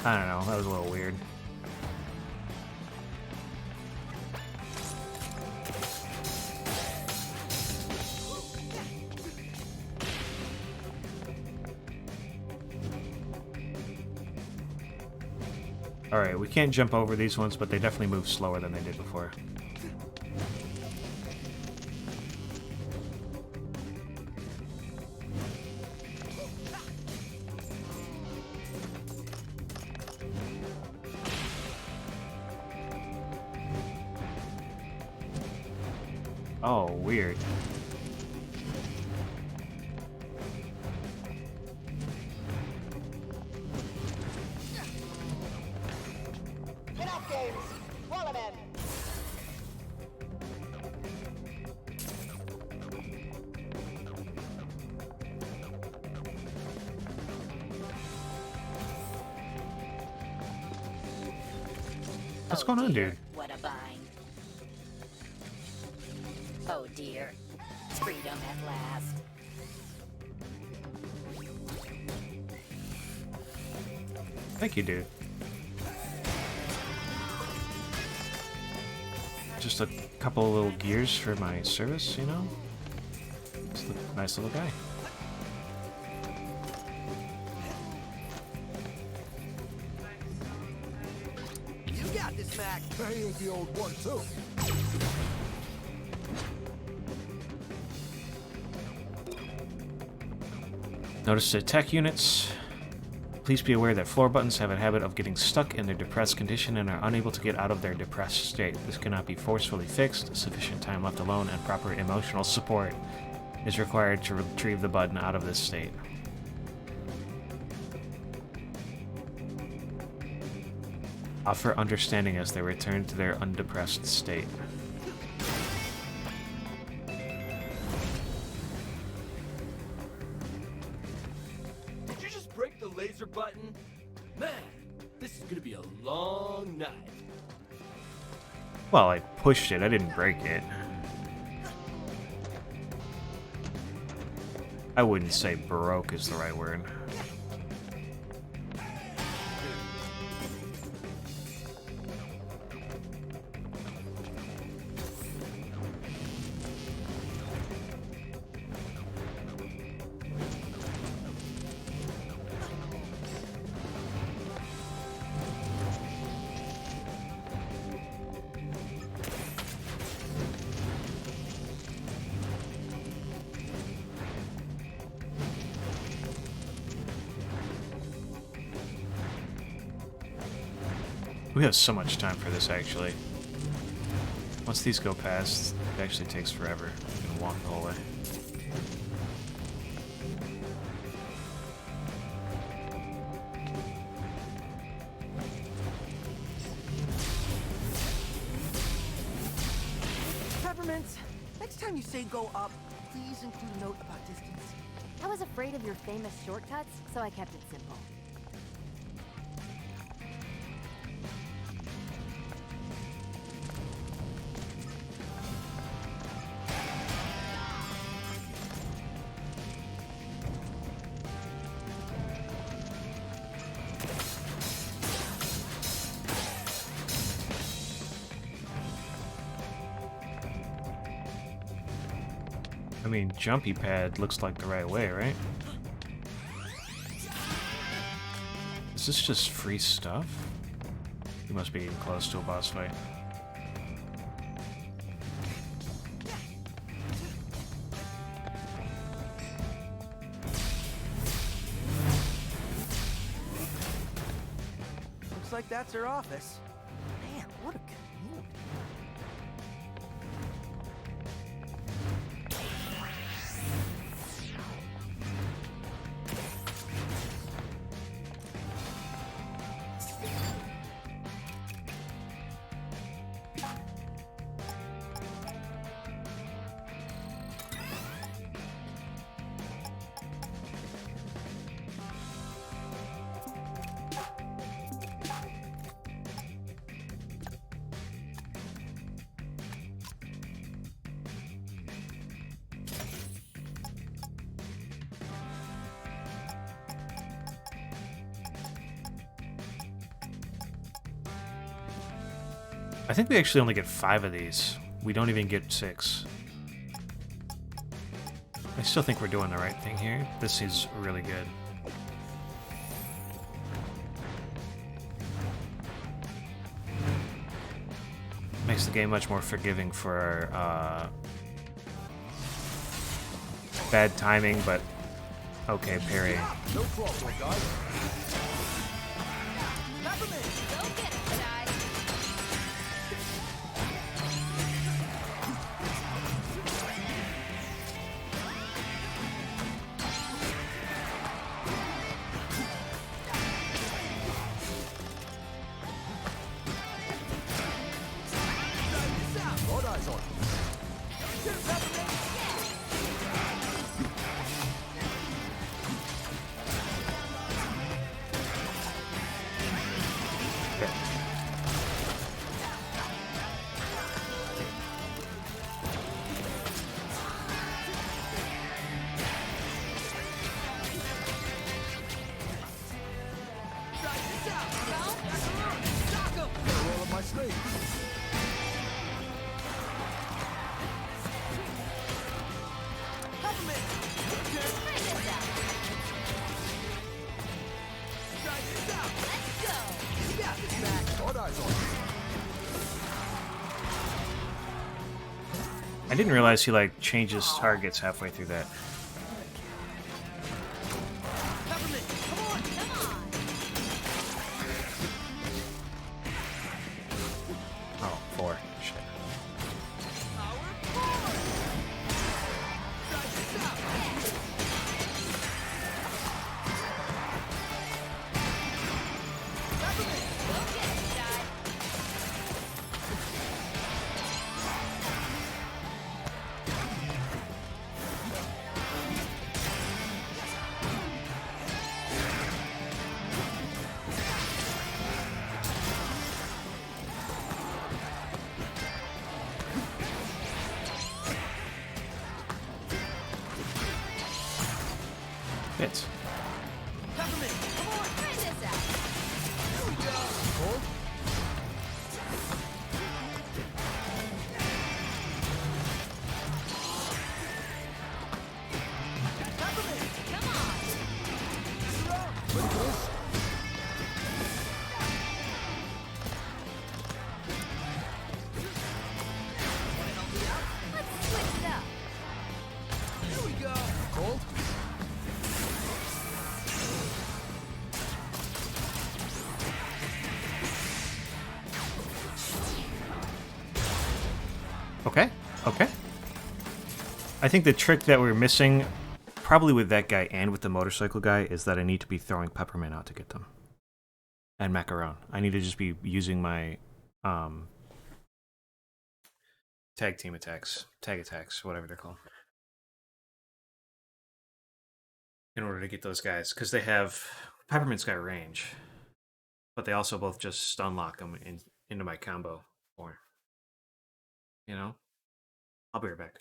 I don't know, that was a little weird. Alright, we can't jump over these ones, but they definitely move slower than they did before. Oh, weird. Enough games. Roll 'em in. What's going on, dude? What a bind. Oh dear. Freedom at last. Thank you, dude. Just a couple of little gears for my service, you know? Just a nice little guy. You got this, Mac. Hey, ain't the old one, too. Notice the tech units. Please be aware that floor buttons have a habit of getting stuck in their depressed condition and are unable to get out of their depressed state. This cannot be forcefully fixed. Sufficient time left alone and proper emotional support is required to retrieve the button out of this state. Offer understanding as they return to their undepressed state. Did you just break the laser button? Man, this is gonna be a long night. Well, I pushed it, I didn't break it. I wouldn't say broke is the right word. We have so much time for this, actually. Once these go past, it actually takes forever. I'm gonna walk the whole way. Peppermint, next time you say go up, please include a note about distance. I was afraid of your famous shortcuts, so I kept it simple. I mean, jumpy pad looks like the right way, right? Is this just free stuff? You must be getting close to a boss fight. Looks like that's her office. Man, what a commute. I think we actually only get 5 of these. We don't even get 6. I still think we're doing the right thing here. This is really good. Makes the game much more forgiving for bad timing, but okay parrying. No problem, guys. Go get it, Dad. All eyes on it. I didn't realize he like changes targets halfway through that. Oh, 4. Shit. Hits. Okay, okay. I think the trick that we're missing, probably with that guy and with the motorcycle guy, is that I need to be throwing Peppermint out to get them. And Macaron. I need to just be using my tag team attacks, tag attacks, whatever they're called, in order to get those guys, because they have Peppermint's got range, but they also both just stun lock them into my combo form. You know, I'll be right back.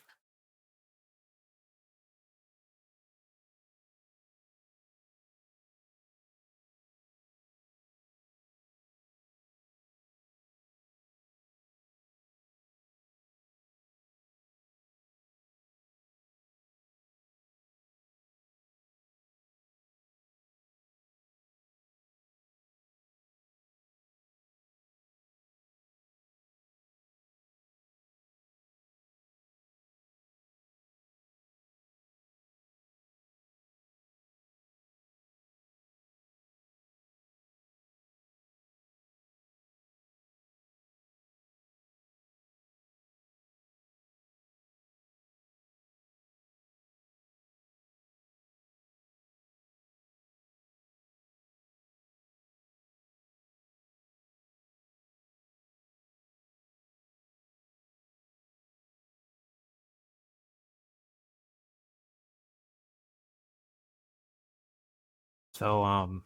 So,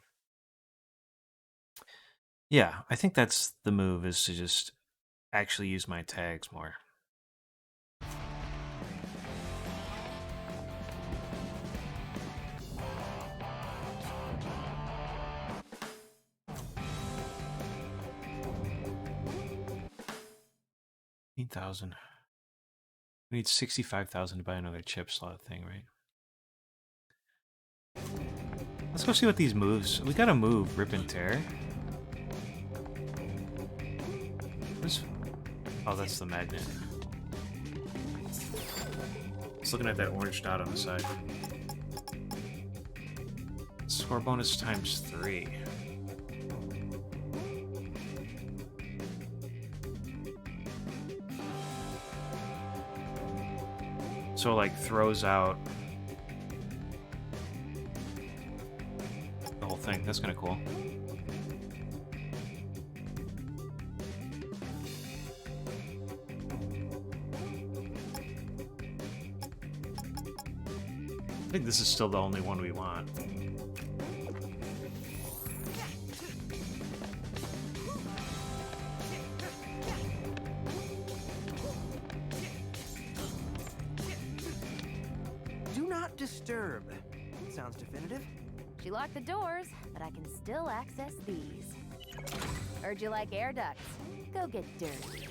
yeah, I think that's the move, is to just actually use my tags more. $8,000. We need 65,000 to buy another chip slot thing, right? Let's go see what these moves. We gotta move Rip and Tear. Oh, that's the magnet. Just looking at that orange dot on the side. Score bonus times 3. So it, like, throws out the whole thing. That's kind of cool. I think this is still the only one we want. Do not disturb. Sounds definitive. She locked the doors, but I can still access these. Heard you like air ducts. Go get dirty.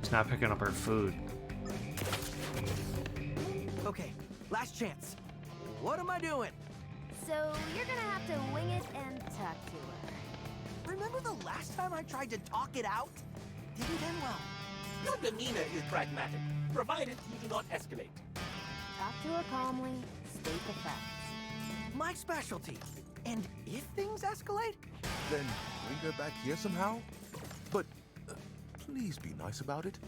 It's not picking up our food. Okay, last chance. What am I doing? So you're gonna have to wing it and talk to her. Remember the last time I tried to talk it out? Didn't end well. Your demeanor is pragmatic, provided you do not escalate. Talk to her calmly, state the facts. My specialty. And if things escalate? Then bring her back here somehow? But please be nice about it.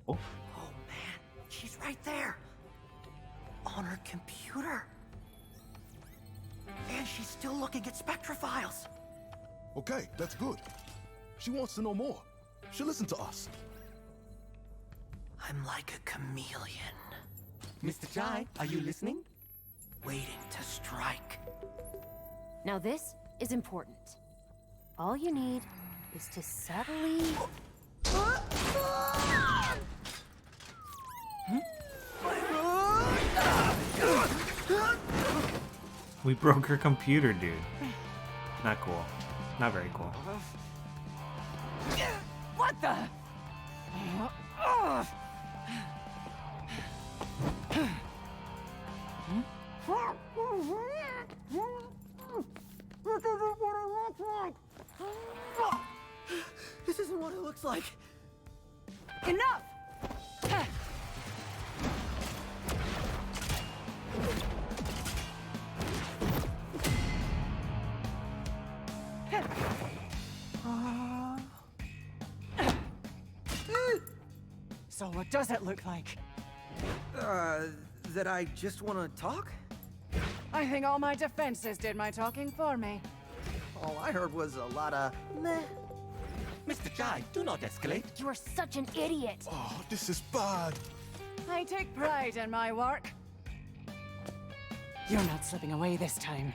Oh man, she's right there. On her computer. And she's still looking at Spectra files. Okay, that's good. She wants to know more. She'll listen to us. I'm like a chameleon. Mr. Chai, are you listening? Waiting to strike. Now this is important. All you need is to subtly... We broke her computer, dude. Not cool. Not very cool. What the? This isn't what it looks like. Enough! So what does it look like? That I just want to talk? I think all my defenses did my talking for me. All I heard was a lot of meh. Mr. Chai, do not escalate. You are such an idiot. Oh, this is bad. I take pride in my work. You're not slipping away this time.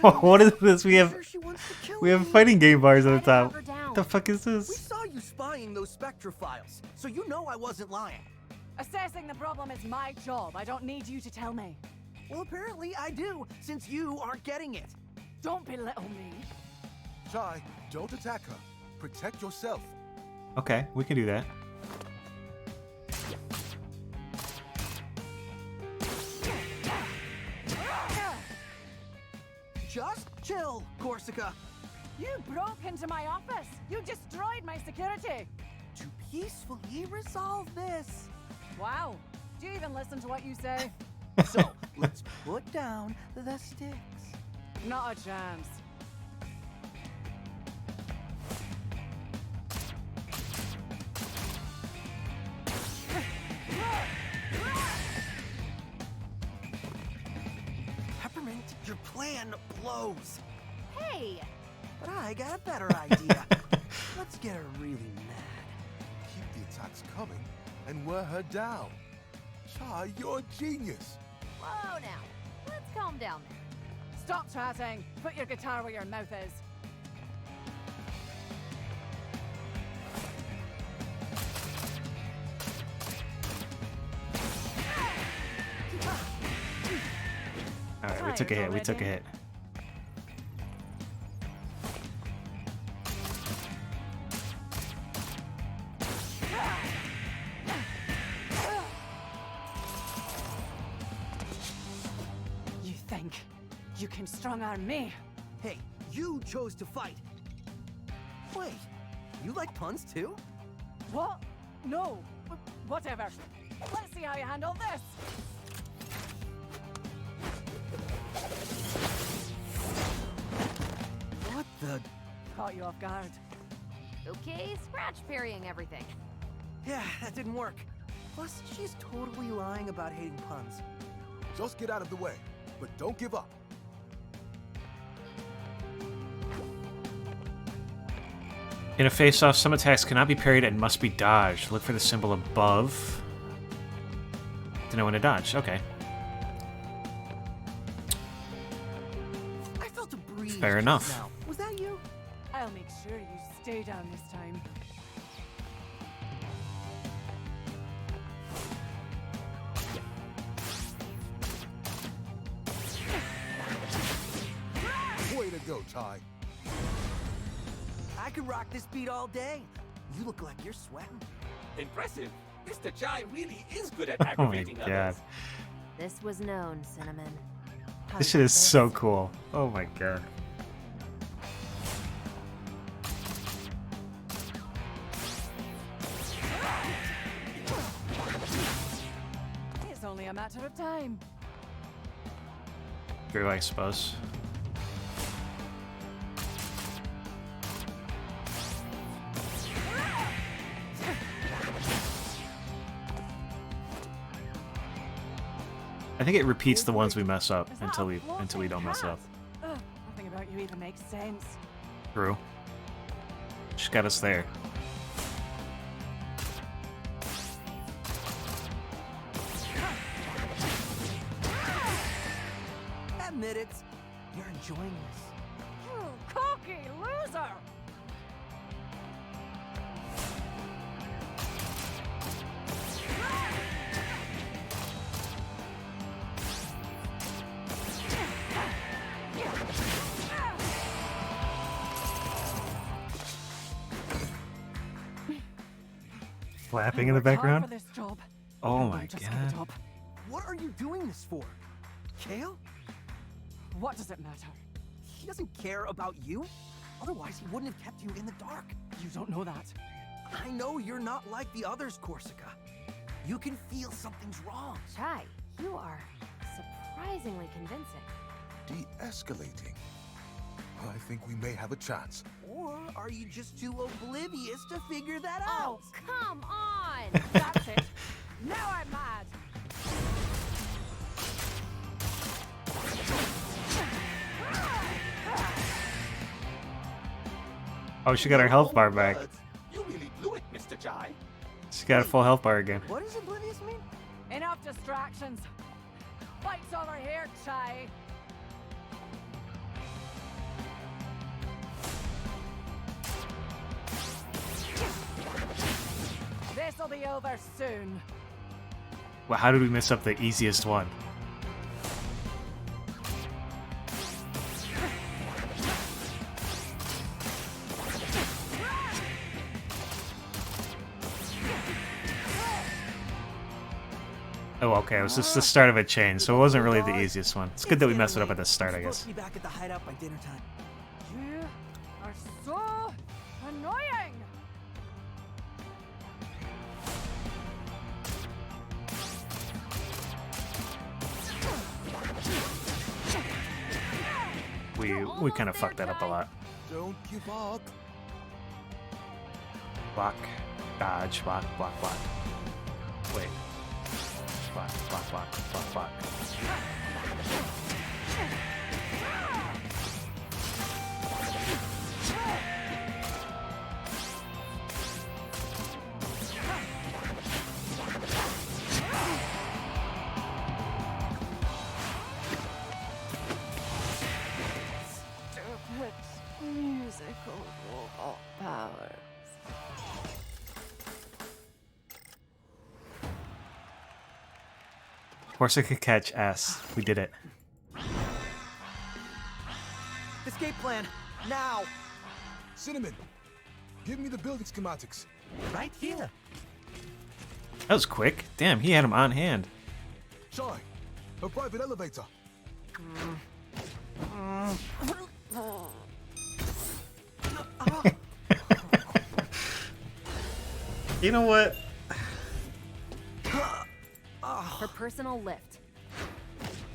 What is this? We have Sure she wants to kill we have me? fighting game bars on the Try to top. knock her down. What the fuck is We this? saw you spying those Spectra files, so you know I wasn't lying. Assessing the problem is my job. I don't need you to tell me. Well, apparently I do, since you aren't getting it. Don't belittle me. Chai, don't attack her. Protect yourself. Okay, we can do that. Just chill, Corsica. You broke into my office. You destroyed my security. To peacefully resolve this. Wow. Do you even listen to what you say? So, let's put down the sticks. Not a chance. Peppermint, your plan blows. Hey! But I got a better idea. Let's get her really mad. Keep the attacks coming and wear her down. Chai, you're a genius. Whoa now. Let's calm down there. Stop chatting. Put your guitar where your mouth is. Alright, we took a hit. We took a hit. You think you can strong-arm me? Hey, you chose to fight. Wait, you like puns too? What? No. Whatever. Let's see how you handle this. What the? Caught you off guard. Okay, scratch parrying everything. Yeah, that didn't work. Plus, she's totally lying about hating puns. Just get out of the way, but don't give up. In a face-off, some attacks cannot be parried and must be dodged. Look for the symbol above. To know when to dodge. Okay. I felt a breeze. Fair just enough. now. Was that you? I'll make sure you stay down this time. Way to go, Ty. I could rock this beat all day. You look like you're sweating. Impressive. Mr. Chai really is good at Oh my aggravating god. others. This was known, Cinnamon. How This about shit is so cool. Oh my god. It's only a matter of time. True, I suppose. I think it repeats the ones we mess up until we don't mess up. Ugh, nothing about you even makes sense. True. Just got us there. Admit it. You're enjoying this. You cocky loser! Flapping in the Worked hard background. for this job. Oh Now my just give it god. up. What are you doing this for? Kale? What does it matter? He doesn't care about you. Otherwise, he wouldn't have kept you in the dark. You don't know that. I know you're not like the others, Corsica. You can feel something's wrong. Chai, you are surprisingly convincing. De-escalating. I think we may have a chance. Or are you just too oblivious to figure that Oh, out? come on! That's it. Now I'm mad. Oh, she got her health bar back. You really blew it, Mr. Chai. She got a full health bar again. What does oblivious mean? Enough distractions. Fight's over here, Chai. This'll be over soon. Well, how did we mess up the easiest one? Oh, okay. It was just the start of a chain, so it wasn't really the easiest one. It's good that we messed it up at the start, I You're supposed guess. to be back at the hideout by dinner time. You are so annoying. We kind of fucked that up a lot. Don't give up. Block, dodge, block, block, block. Wait. Block, block, block, block, block. Stupid musical robot powers. Corsica catch S. We did it. Escape plan, now! Cinnamon, give me the building schematics. Right here. That was quick. Damn, he had him on hand. Chai, a private elevator. You know what? Her personal lift.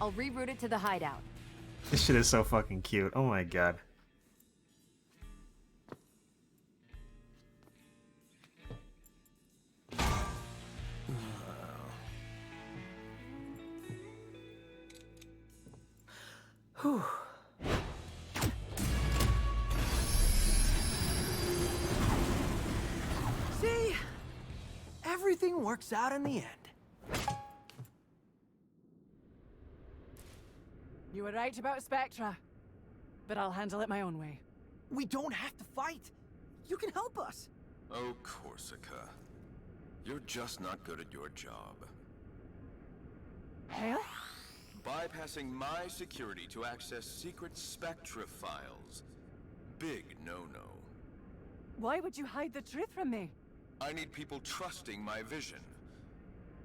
I'll reroute it to the hideout. This shit is so fucking cute. Oh my god. Whew. See? Everything works out in the end. You were right about Spectra. But I'll handle it my own way. We don't have to fight. You can help us. Oh, Korsica. You're just not good at your job. Hale? Bypassing my security to access secret Spectra files. Big no-no. Why would you hide the truth from me? I need people trusting my vision.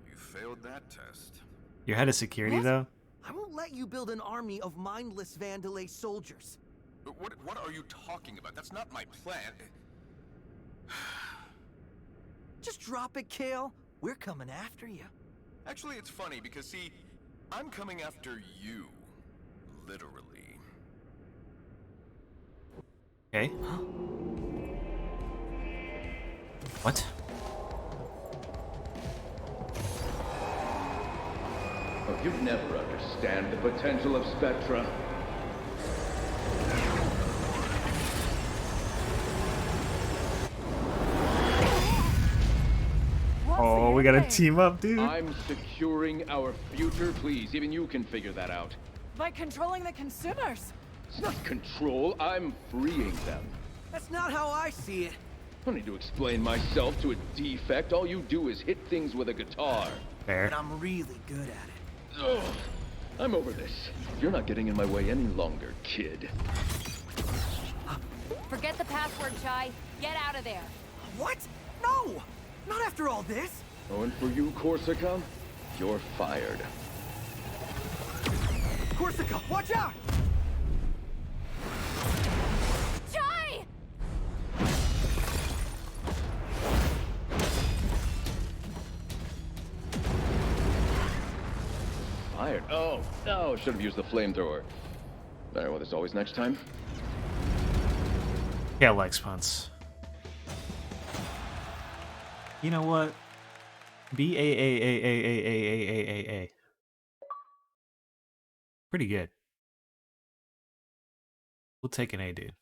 You failed that test. Your head of security, What? though? I won't let you build an army of mindless Vandalay soldiers. What are you talking about? That's not my plan. Just drop it, Kale. We're coming after you. Actually, it's funny because, see, I'm coming after you. Literally. Okay. What? Oh, you'd never understand the potential of Spectra. Oh, we gotta team up, dude. I'm securing our future. Please, even you can figure that out. By controlling the consumers. It's not control, I'm freeing them. That's not how I see it. I don't need to explain myself to a defect. All you do is hit things with a guitar. Fair. But I'm really good at it. Ugh. I'm over this. You're not getting in my way any longer, kid. Forget the password, Chai. Get out of there. What? No! Not after all this! Oh, and for you, Korsica, you're fired. Korsica, watch out! Chai! Fired? Oh, no, should have used the flamethrower. Alright, well, there's always next time. Yeah, likes punts. You know what? B-A-A-A-A-A-A-A-A-A. Pretty good. We'll take an A, dude.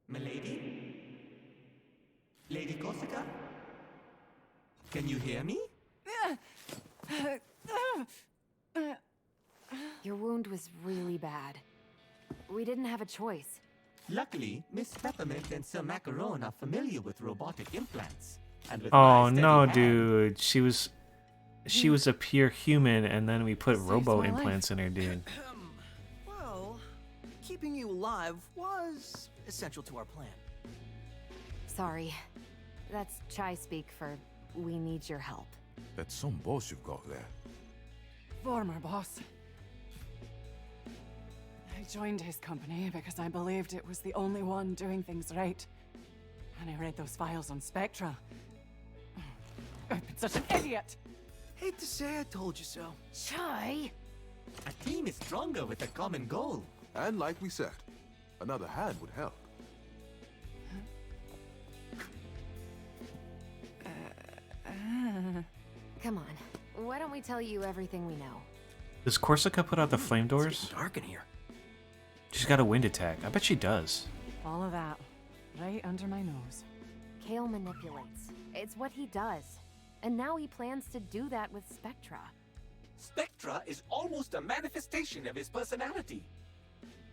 Milady? Lady Korsica? Can you hear me? Your wound was really bad. We didn't have a choice. Luckily, Miss Peppermint and Sir Macaron are familiar with robotic implants. And with Oh my steady no, hand- dude. She was a pure human, and then we put robo my life. implants in her, dude. Well, keeping you alive was essential to our plan. Sorry. That's Chai speak for we need your help. That's some boss you've got there. Former boss. I joined his company because I believed it was the only one doing things right. And I read those files on Spectra. I've been such an idiot! Hate to say I told you so. Chai? A team is stronger with a common goal. And like we said, another hand would help. Come on. Why don't we tell you everything we know? Does Korsica put out the flame It's doors? getting dark in here. She's got a wind attack. I bet she does. All of that. Right under my nose. Kale manipulates. It's what he does. And now he plans to do that with Spectra. Spectra is almost a manifestation of his personality.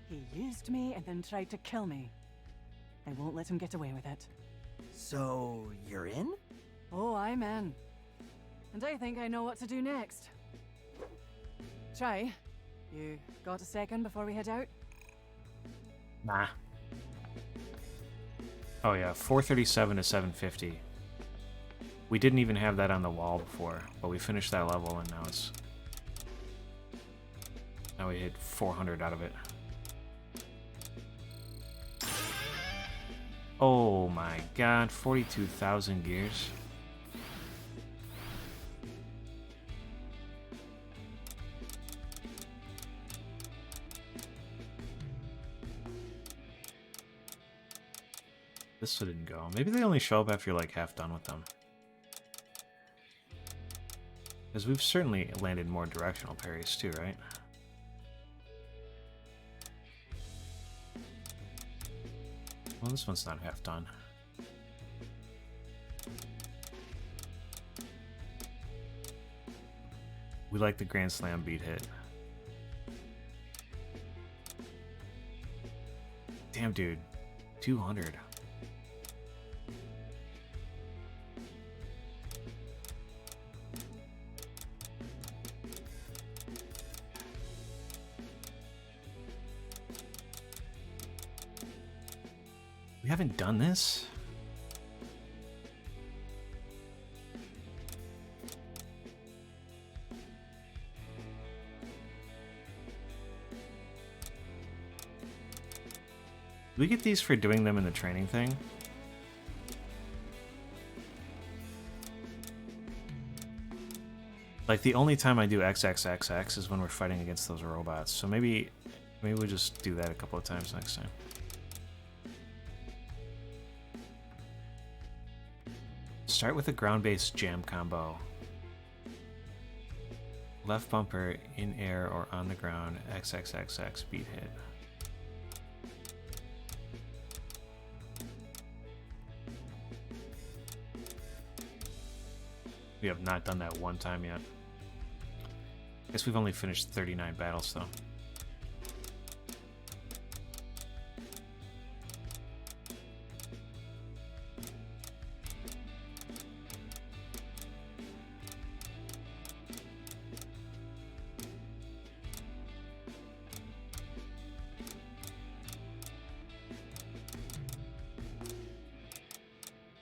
He used me and then tried to kill me. I won't let him get away with it. So, you're in? Oh, I'm in. And I think I know what to do next. Chai, you got a second before we head out? Nah. Oh yeah, 437 to 750. We didn't even have that on the wall before, but we finished that level and now we hit 400 out of it. Oh my god, 42,000 gears. This didn't go. Maybe they only show up after you're like half done with them. Because we've certainly landed more directional parries too, right? Well, this one's not half done. We like the Grand Slam beat hit. Damn, dude. 200. We haven't done this? Do we get these for doing them in the training thing? Like, the only time I do XXXX is when we're fighting against those robots. So maybe we'll just do that a couple of times next time. Start with a ground-based jam combo. Left bumper, in air or on the ground, XXXX beat hit. We have not done that one time yet. Guess we've only finished 39 battles though.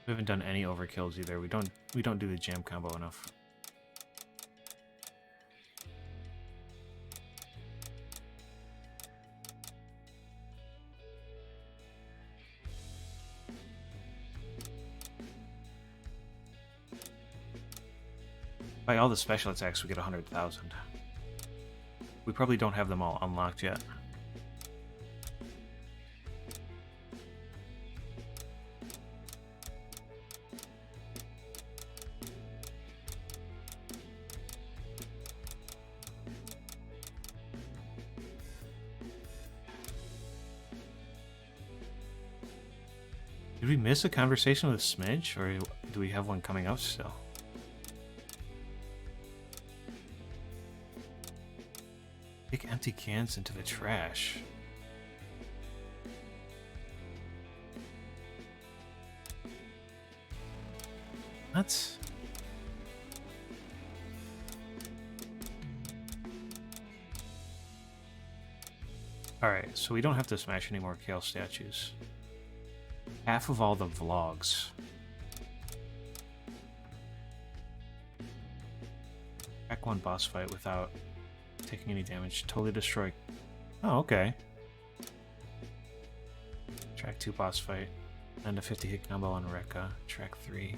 We haven't done any overkills either. We don't do the jam combo enough. By all the special attacks, we get 100,000. We probably don't have them all unlocked yet. Did we miss a conversation with Smidge, or do we have one coming up still? Take empty cans into the trash. What? Alright, so we don't have to smash any more Kale statues. Half of all the vlogs. Track 1 boss fight without taking any damage. Totally destroy. Oh, okay. Track 2 boss fight. And a 50 hit combo on Rekka. Track 3.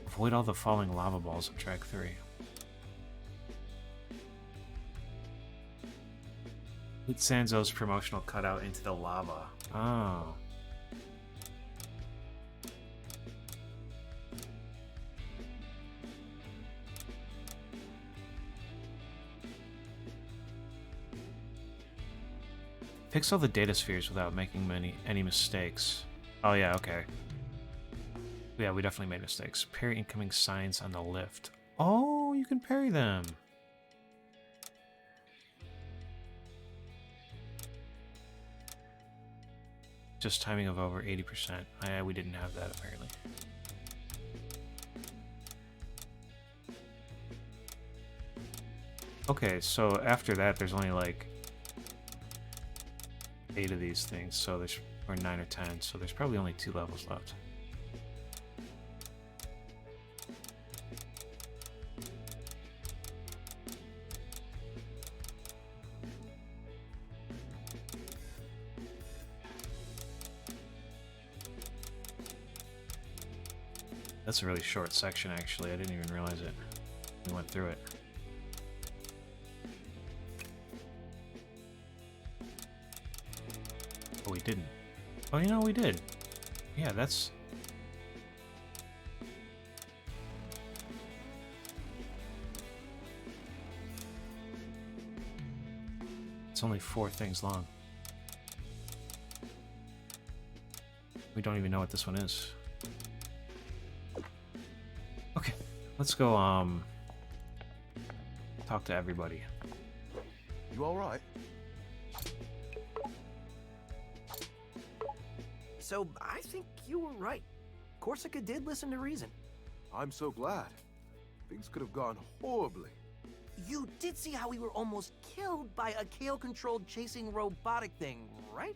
Avoid all the falling lava balls of track 3. Put Sanzo's promotional cutout into the lava. Oh. Fix all the data spheres without making any mistakes. Oh yeah, okay. Yeah, we definitely made mistakes. Parry incoming signs on the lift. Oh, you can parry them. Just timing of over 80%. Yeah, we didn't have that apparently. Okay, so after that, there's only like 8 of these things, so there's, or 9 or 10, so there's probably only 2 levels left. That's a really short section, actually. I didn't even realize it. We went through it. Oh, we didn't. Oh, you know, we did. Yeah, that's... It's only 4 things long. We don't even know what this one is. Okay, let's go, talk to everybody. You all right? So, I think you were right. Corsica did listen to reason. I'm so glad. Things could have gone horribly. You did see how we were almost killed by a Kale-controlled chasing robotic thing, right?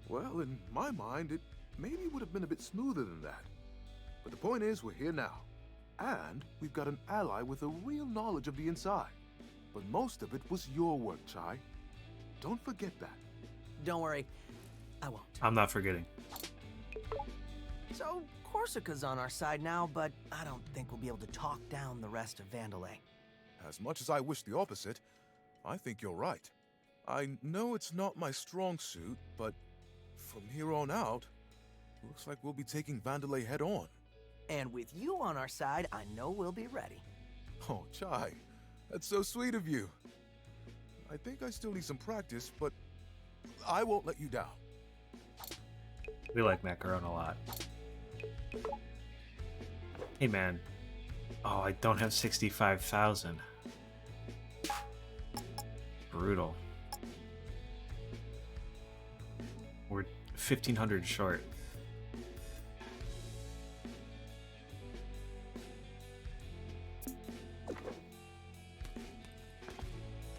Well, in my mind, it maybe would have been a bit smoother than that. But the point is, we're here now. And we've got an ally with a real knowledge of the inside. But most of it was your work, Chai. Don't forget that. Don't worry, I won't. I'm not forgetting. So, Corsica's on our side now, but I don't think we'll be able to talk down the rest of Vandalay. As much as I wish the opposite, I think you're right. I know it's not my strong suit, but from here on out, looks like we'll be taking Vandalay head on. And with you on our side, I know we'll be ready. Oh, Chai, that's so sweet of you. I think I still need some practice, but I won't let you down. We like Macaron a lot. Hey man. Oh, I don't have 65,000. Brutal. We're 1,500 short.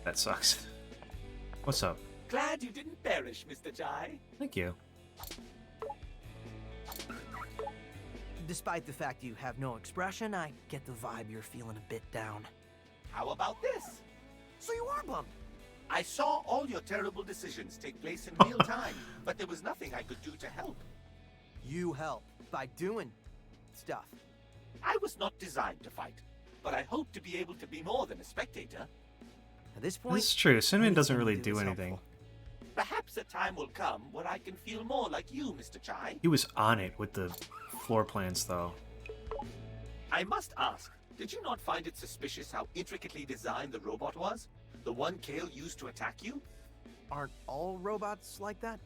That sucks. What's up? Glad you didn't perish, Mr. Chai. Thank you. Despite the fact you have no expression, I get the vibe you're feeling a bit down. How about this? So you are bummed? I saw all your terrible decisions take place in real time, but there was nothing I could do to help. You help by doing stuff. I was not designed to fight, but I hope to be able to be more than a spectator. At this point, This is true. Cinnamon doesn't really do anything. Perhaps a time will come where I can feel more like you, Mr. Chai. He was on it with the floor plans, though. I must ask, did you not find it suspicious how intricately designed the robot was? The one Kale used to attack you? Aren't all robots like that?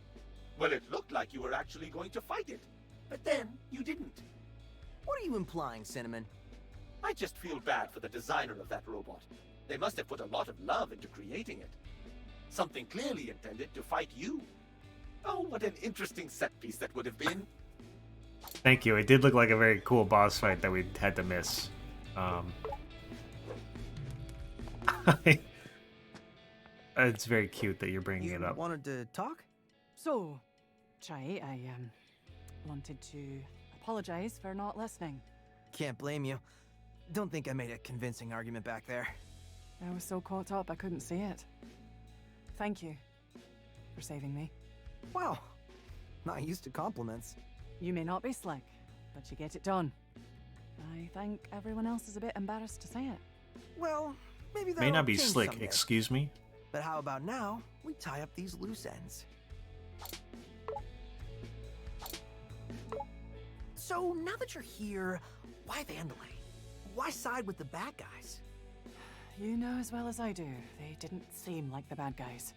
Well, it looked like you were actually going to fight it. But then, you didn't. What are you implying, Cinnamon? I just feel bad for the designer of that robot. They must have put a lot of love into creating it. Something clearly intended to fight you. Oh, what an interesting set piece that would have been. Thank you. It did look like a very cool boss fight that we had to miss. It's very cute that you're bringing it up. Wanted to talk? So, Chai, I wanted to apologize for not listening. Can't blame you. Don't think I made a convincing argument back there. I was so caught up I couldn't see it. Thank you for saving me. Wow, not used to compliments. You may not be slick, but you get it done. I think everyone else is a bit embarrassed to say it. Well, maybe that May not be slick, excuse me. But how about now, we tie up these loose ends. So, now that you're here, why Vandalay? Why side with the bad guys? You know as well as I do, they didn't seem like the bad guys.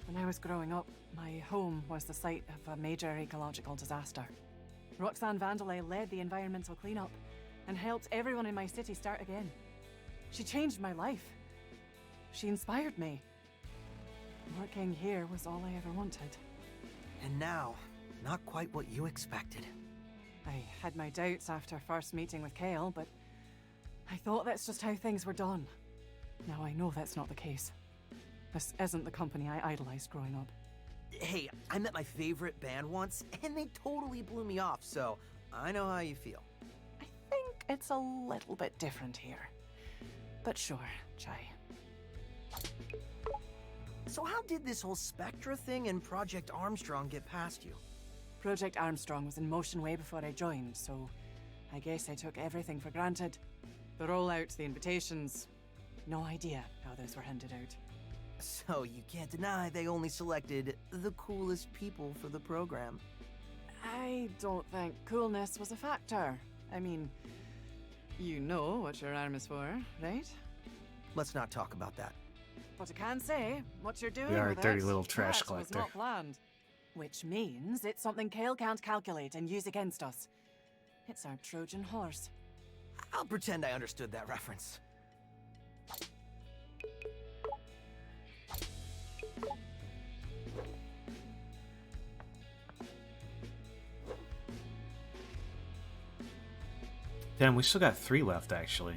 When I was growing up, my home was the site of a major ecological disaster. Roxanne Vandalay led the environmental cleanup and helped everyone in my city start again. She changed my life. She inspired me. Working here was all I ever wanted. And now, not quite what you expected. I had my doubts after first meeting with Kale, but I thought that's just how things were done. Now I know that's not the case. This isn't the company I idolized growing up. Hey, I met my favorite band once, and they totally blew me off, so I know how you feel. I think it's a little bit different here. But sure, Chai. So how did this whole Spectra thing and Project Armstrong get past you? Project Armstrong was in motion way before I joined, so I guess I took everything for granted. The rollout, the invitations, no idea how those were handed out. So you can't deny they only selected the coolest people for the program. I don't think coolness was a factor. I mean, you know what your arm is for, right? Let's not talk about that. But I can say, what you're doing We are a with dirty it, little trash that collector. was not planned. Which means it's something Kale can't calculate and use against us. It's our Trojan horse. I'll pretend I understood that reference. Damn, we still got 3 left, actually.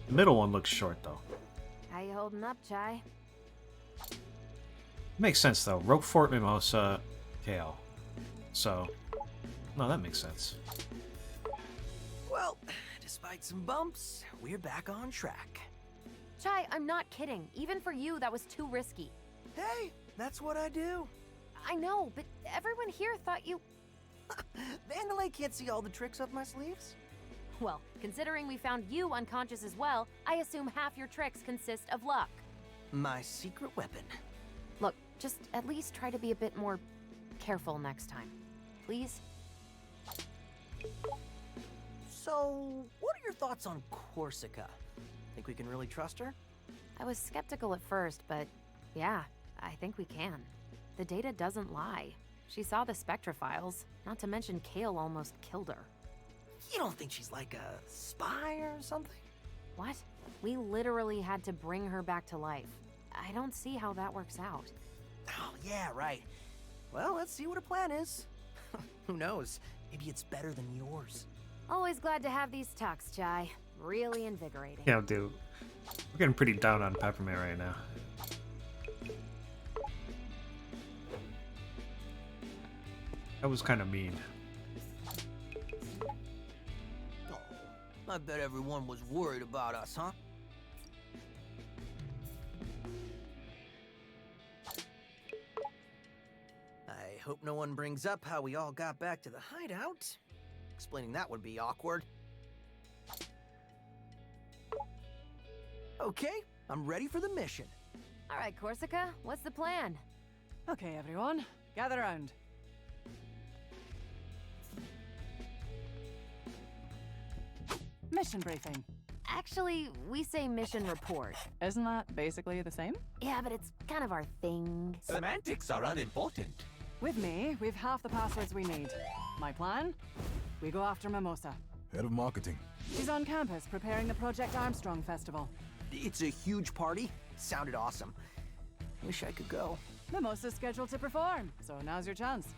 The middle one looks short, though. How you holding up, Chai? Makes sense, though. Roquefort, Mimosa, Kale. So, no, that makes sense. Well, despite some bumps, we're back on track. Chai, I'm not kidding. Even for you, that was too risky. Hey, that's what I do. I know, but everyone here thought you... Vandalay can't see all the tricks up my sleeves. Well, considering we found you unconscious as well, I assume half your tricks consist of luck. My secret weapon. Look, just at least try to be a bit more careful next time. Please? So, what are your thoughts on Korsica? Think we can really trust her? I was skeptical at first, but yeah, I think we can. The data doesn't lie. She saw the Spectra files, not to mention Kale almost killed her. You don't think she's like a spy or something? What? We literally had to bring her back to life. I don't see how that works out. Oh, yeah, right. Well, let's see what her plan is. Who knows? Maybe it's better than yours. Always glad to have these talks, Chai. Really invigorating. Yeah, dude. We're getting pretty down on Peppermint right now. That was kind of mean. Oh, I bet everyone was worried about us, huh? I hope no one brings up how we all got back to the hideout. Explaining that would be awkward. Okay, I'm ready for the mission. All right, Korsica, what's the plan? Okay, everyone, gather round. Mission briefing. Actually, we say mission report. Isn't that basically the same? Yeah, but it's kind of our thing. Semantics are unimportant. With me, we've half the passwords we need. My plan? We go after Mimosa. Head of marketing. She's on campus preparing the Project Armstrong Festival. It's a huge party. Sounded awesome. Wish I could go. Mimosa's scheduled to perform, so now's your chance.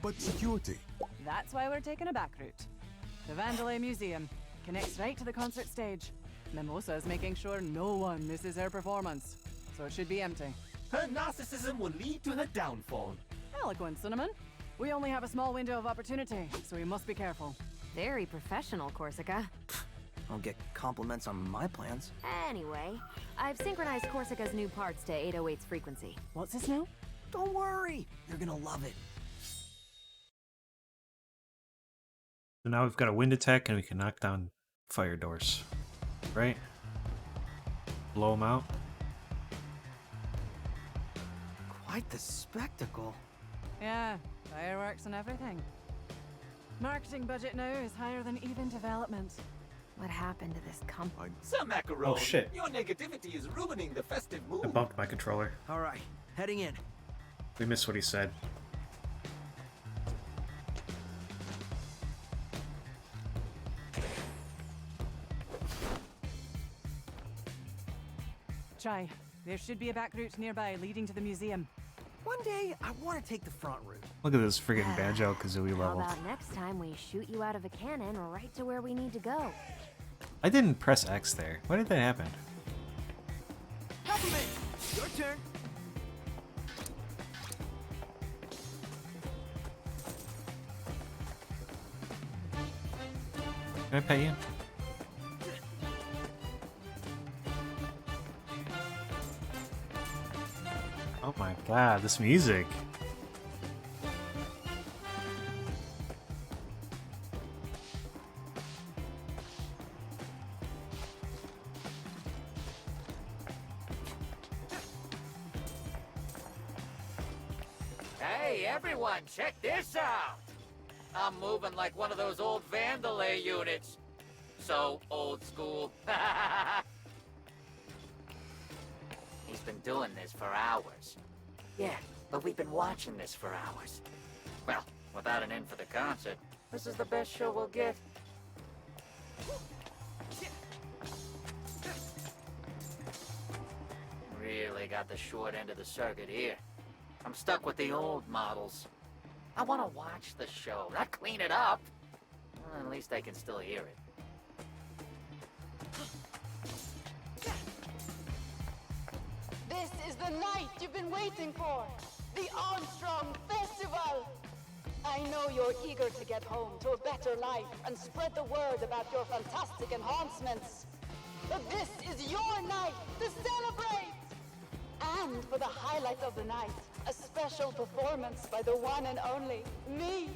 But security. That's why we're taking a back route. The Vandalay Museum connects right to the concert stage. Mimosa's making sure no one misses her performance, so it should be empty. Her narcissism will lead to her downfall. Eloquent, Cinnamon. We only have a small window of opportunity, so we must be careful. Very professional, Korsica. I'll get compliments on my plans. Anyway, I've synchronized Korsica's new parts to 808's frequency. What's this now? Don't worry, you're gonna love it. So now we've got a wind attack and we can knock down fire doors. Right? Blow them out. Quite the spectacle. Yeah, fireworks and everything. Marketing budget now is higher than even development. What happened to this company? Sir Macaron, Oh, shit. your negativity is ruining the festive mood. I bumped my controller. All right, heading in. We missed what he said. Chai, there should be a back route nearby leading to the museum. One day, I want to take the front route. Look at this friggin' Banjo-Kazooie How level. about next time we shoot you out of a cannon right to where we need to go? I didn't press X there. Why did that happen? Peppermint, your turn. Can I pay you? Oh my god, this music. Hey, everyone, check this out! I'm moving like one of those old Vandalay units. So old school. He's been doing this for hours. Yeah, but we've been watching this for hours. Well, without an in for the concert, this is the best show we'll get. Really got the short end of the circuit here. I'm stuck with the old models. I want to watch the show, not clean it up. Well, at least I can still hear it. This is the night you've been waiting for. The Armstrong Festival. I know you're eager to get home to a better life and spread the word about your fantastic enhancements. But this is your night to celebrate! And for the highlight of the night, a special performance by the one and only me.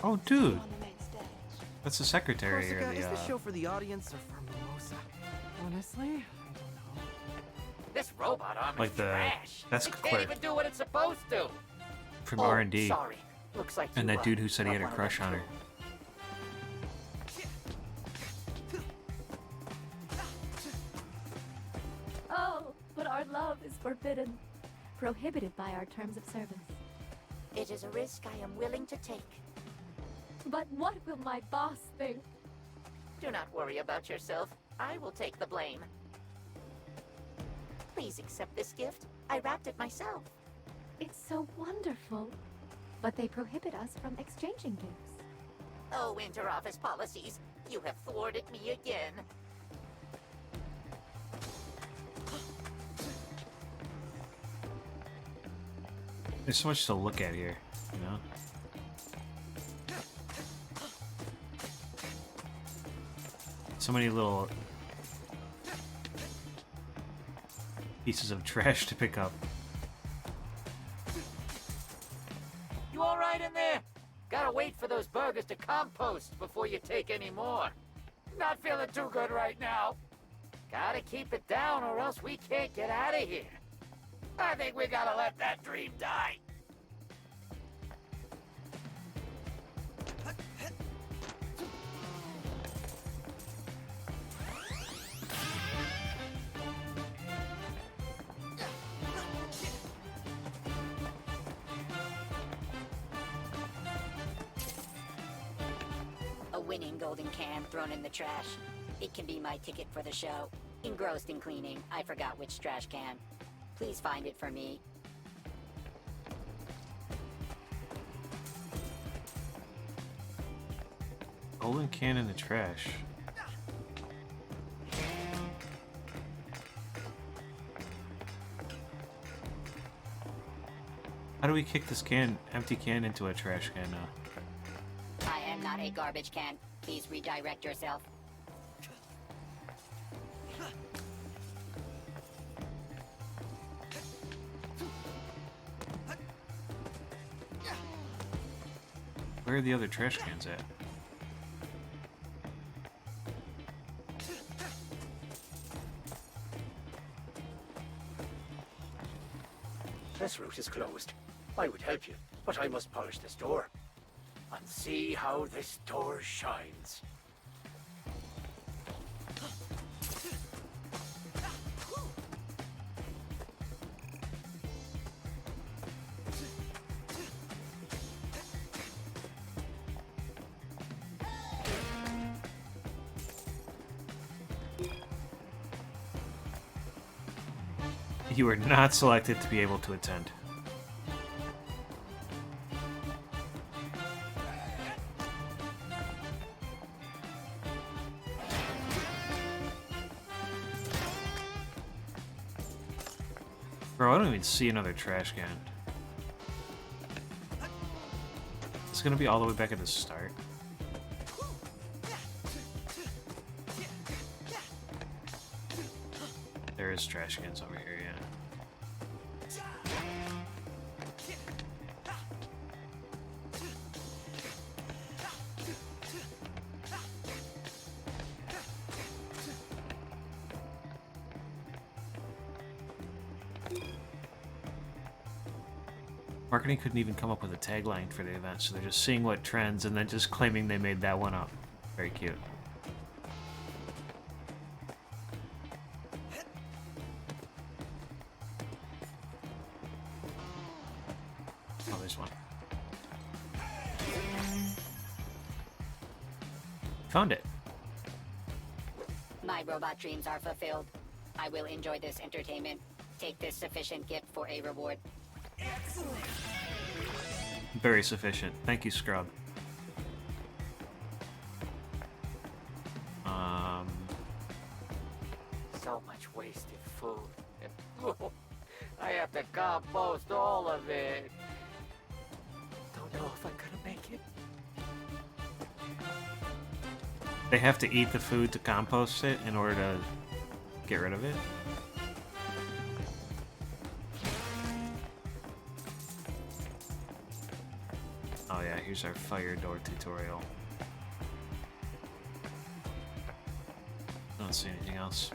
Oh, dude. On the main stage. That's the secretary or Corsica, the, is this show for the audience or for Mimosa? Honestly, This robot arm Like is the- trash. that's It Clerk. can't even do what it's supposed to. from Oh, R&D. sorry. Looks like And you, that dude who said he got had a one of crush them on her. too. Oh, but our love is forbidden. Prohibited by our terms of service. It is a risk I am willing to take. But what will my boss think? Do not worry about yourself. I will take the blame. Please accept this gift. I wrapped it myself. It's so wonderful. But they prohibit us from exchanging gifts. Oh, inter-office policies. You have thwarted me again. There's so much to look at here, you know? So many little pieces of trash to pick up. You all right in there? Gotta wait for those burgers to compost before you take any more. Not feeling too good right now. Gotta keep it down or else we can't get out of here. I think we gotta let that dream die. A winning golden can thrown in the trash. It can be my ticket for the show. Engrossed in cleaning, I forgot which trash can. Please find it for me. Golden can in the trash. How do we kick this empty can into a trash can now? I am not a garbage can. Please redirect yourself. Where are the other trash cans at? This route is closed. I would help you, but I must polish this door. And see how this door shines. You were not selected to be able to attend. Bro, I don't even see another trash can. It's gonna be all the way back at the start. There is trash cans over here, yeah. Marketing couldn't even come up with a tagline for the event, so they're just seeing what trends and then just claiming they made that one up. Very cute. Oh, there's one. Found it. My robot dreams are fulfilled. I will enjoy this entertainment. Take this sufficient gift for a reward. Very sufficient. Thank you, Scrub. So much wasted food. I have to compost all of it. Don't know if I'm gonna make it. They have to eat the food to compost it in order to get rid of it? Oh yeah, here's our fire door tutorial. I don't see anything else.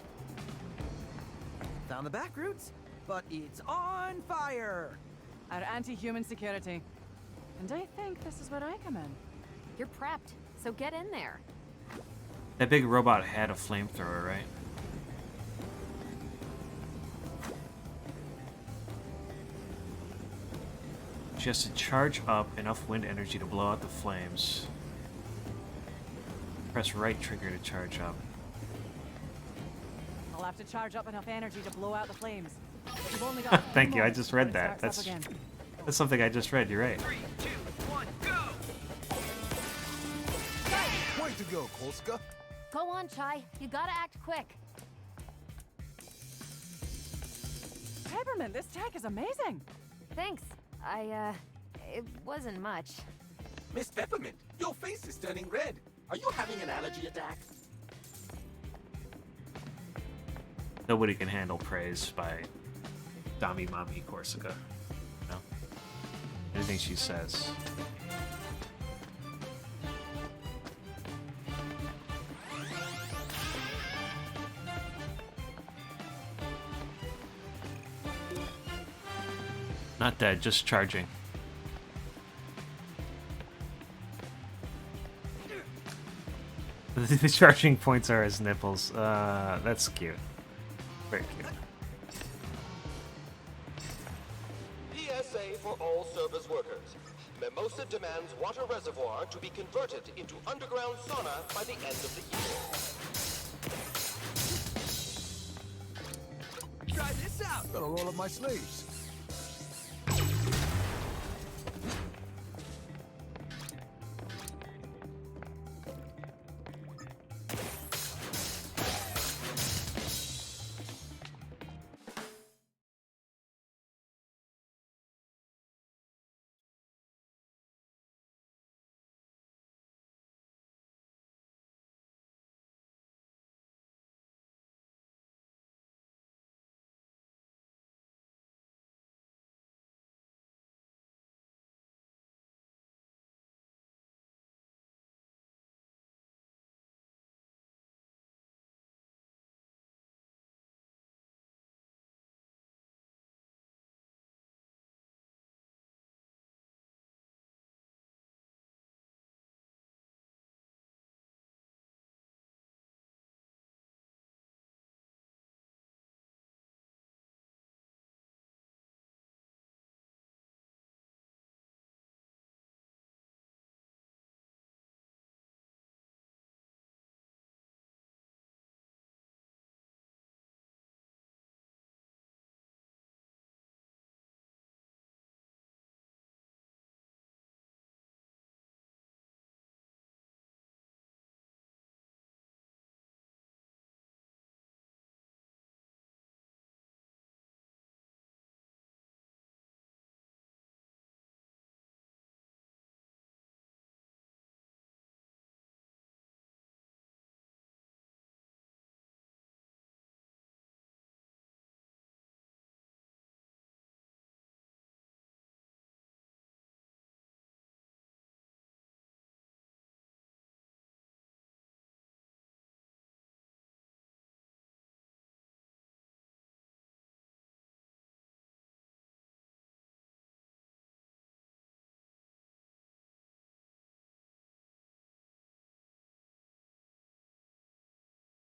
Found the back routes, but it's on fire! Our anti-human security. And I think this is where I come in. You're prepped, so get in there. That big robot had a flamethrower, right? She has to charge up enough wind energy to blow out the flames. Press right trigger to charge up. I'll have to charge up enough energy to blow out the flames. But you've only got Thank you, I moments just read before it that. starts up That's something I just read, you're right. 3, 2, 1, go! Way to go, Kolska. Go on, Chai. You gotta act quick. Peppermint, this tech is amazing. Thanks. It wasn't much. Miss Peppermint, your face is turning red. Are you having an allergy attack? Nobody can handle praise by Dami Mami Corsica. No? Anything she says. Not dead, just charging. The charging points are his nipples. That's cute. Very cute. PSA for all service workers. Mimosa demands water reservoir to be converted into underground sauna by the end of the year. Try this out! Gotta roll up my sleeves.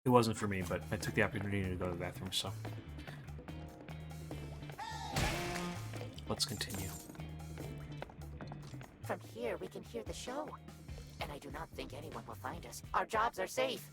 It wasn't for me, but I took the opportunity to go to the bathroom, so. Let's continue. From here, we can hear the show. And I do not think anyone will find us. Our jobs are safe.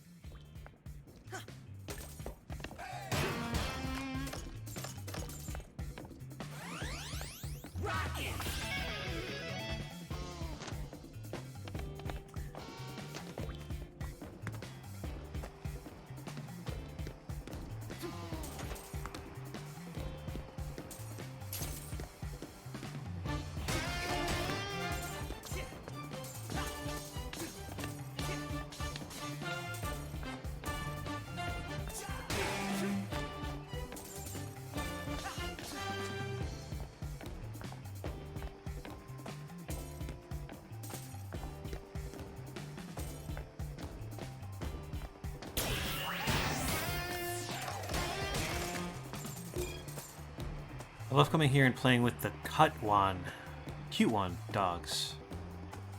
love coming here and playing with the cute one dogs.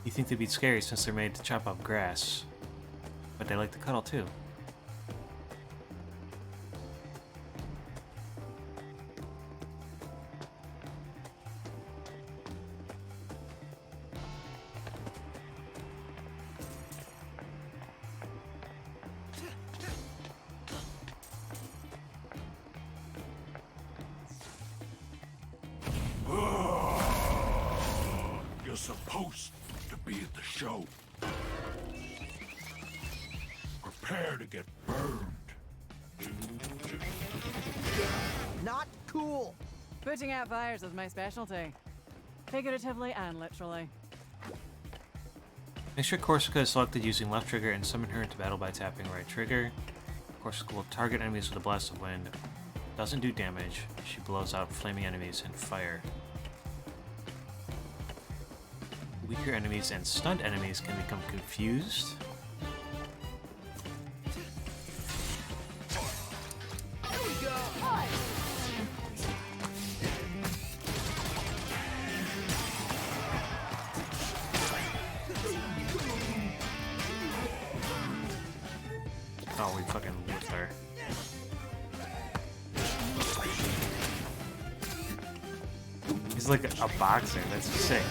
You think they'd be scary since they're made to chop up grass, but they like to cuddle too. You're supposed to be at the show. Prepare to get burned. Not cool. Putting out fires is my specialty. Figuratively and literally. Make sure Corsica is selected using left trigger and summon her into battle by tapping right trigger. Corsica will target enemies with a blast of wind. Doesn't do damage. She blows out flaming enemies and fire. Weaker enemies and stunned enemies can become confused. Oh, we fucking whipped her. He's like a boxer, that's sick.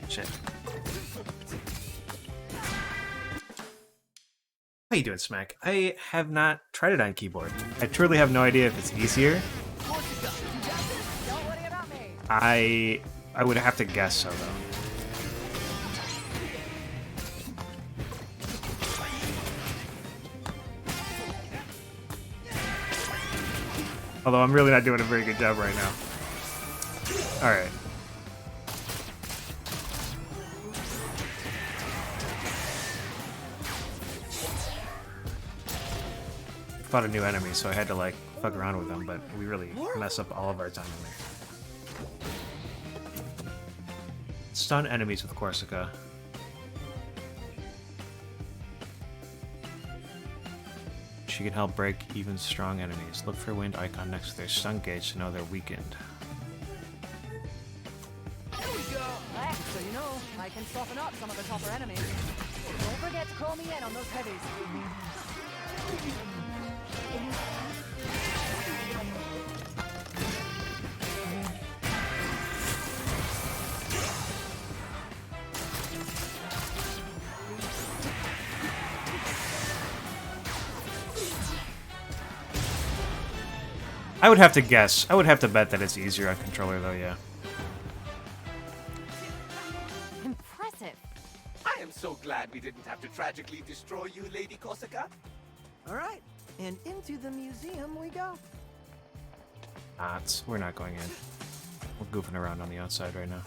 Shit. How you doing, Smack? I have not tried it on keyboard. I truly have no idea if it's easier. I would have to guess so, though. Although I'm really not doing a very good job right now. Alright. Fought a new enemy, so I had to like fuck around with them, but we really mess up all of our time in there. Stun enemies with Corsica. She can help break even strong enemies. Look for a wind icon next to their stun gauge to know they're weakened. So you know, I can soften up some of the tougher enemies. Don't forget to call me in on those heavies. I would have to guess. I would have to bet that it's easier on controller, though, yeah. Impressive. I am so glad we didn't have to tragically destroy you, Lady Corsica. All right, and into the museum we go. We're not going in. We're goofing around on the outside right now.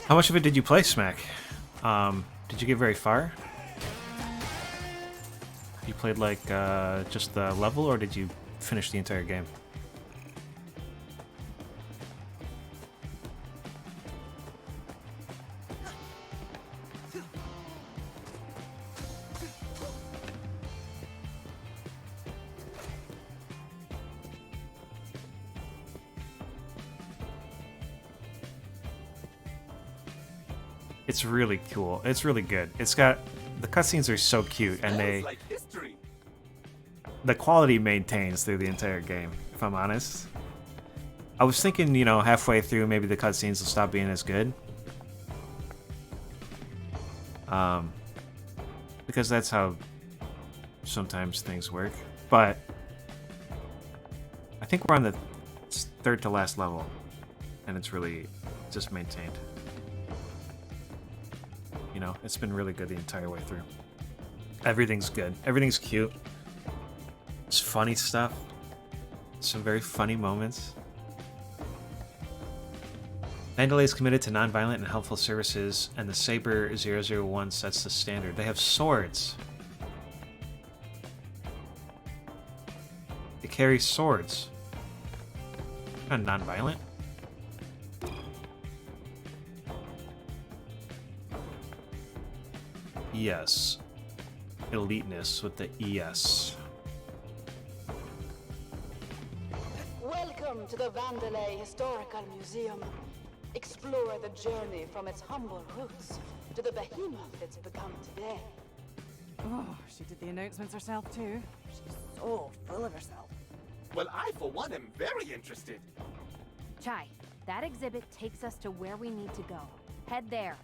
How much of it did you play, Smack? Did you get very far? You played like just the level, or did you finish the entire game? It's really cool. It's really good. It's got the cutscenes are so cute, and the quality maintains through the entire game. If I'm honest. I was thinking, you know, halfway through, maybe the cutscenes will stop being as good. Because that's how sometimes things work. But I think we're on the third to last level, and it's really just maintained. You know, it's been really good the entire way through. Everything's good. Everything's cute. It's funny stuff. Some very funny moments. Vandelay is committed to non-violent and helpful services, and the Saber 001 sets the standard. They have swords. They carry swords. Not non-violent. Yes. Eliteness with the ES. Welcome to the Vandelay Historical Museum. Explore the journey from its humble roots to the behemoth it's become today. Oh, she did the announcements herself too. She's so full of herself. Well, I, for one, am very interested. Chai, that exhibit takes us to where we need to go. Head there.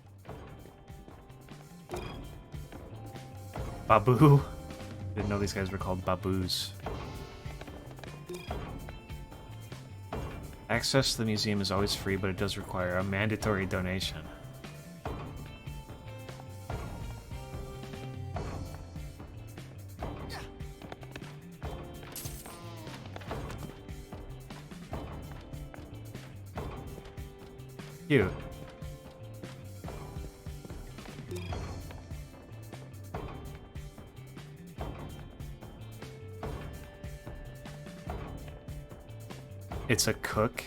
Babu. Didn't know these guys were called Babus. Access to the museum is always free, but it does require a mandatory donation. Cute. It's a cook.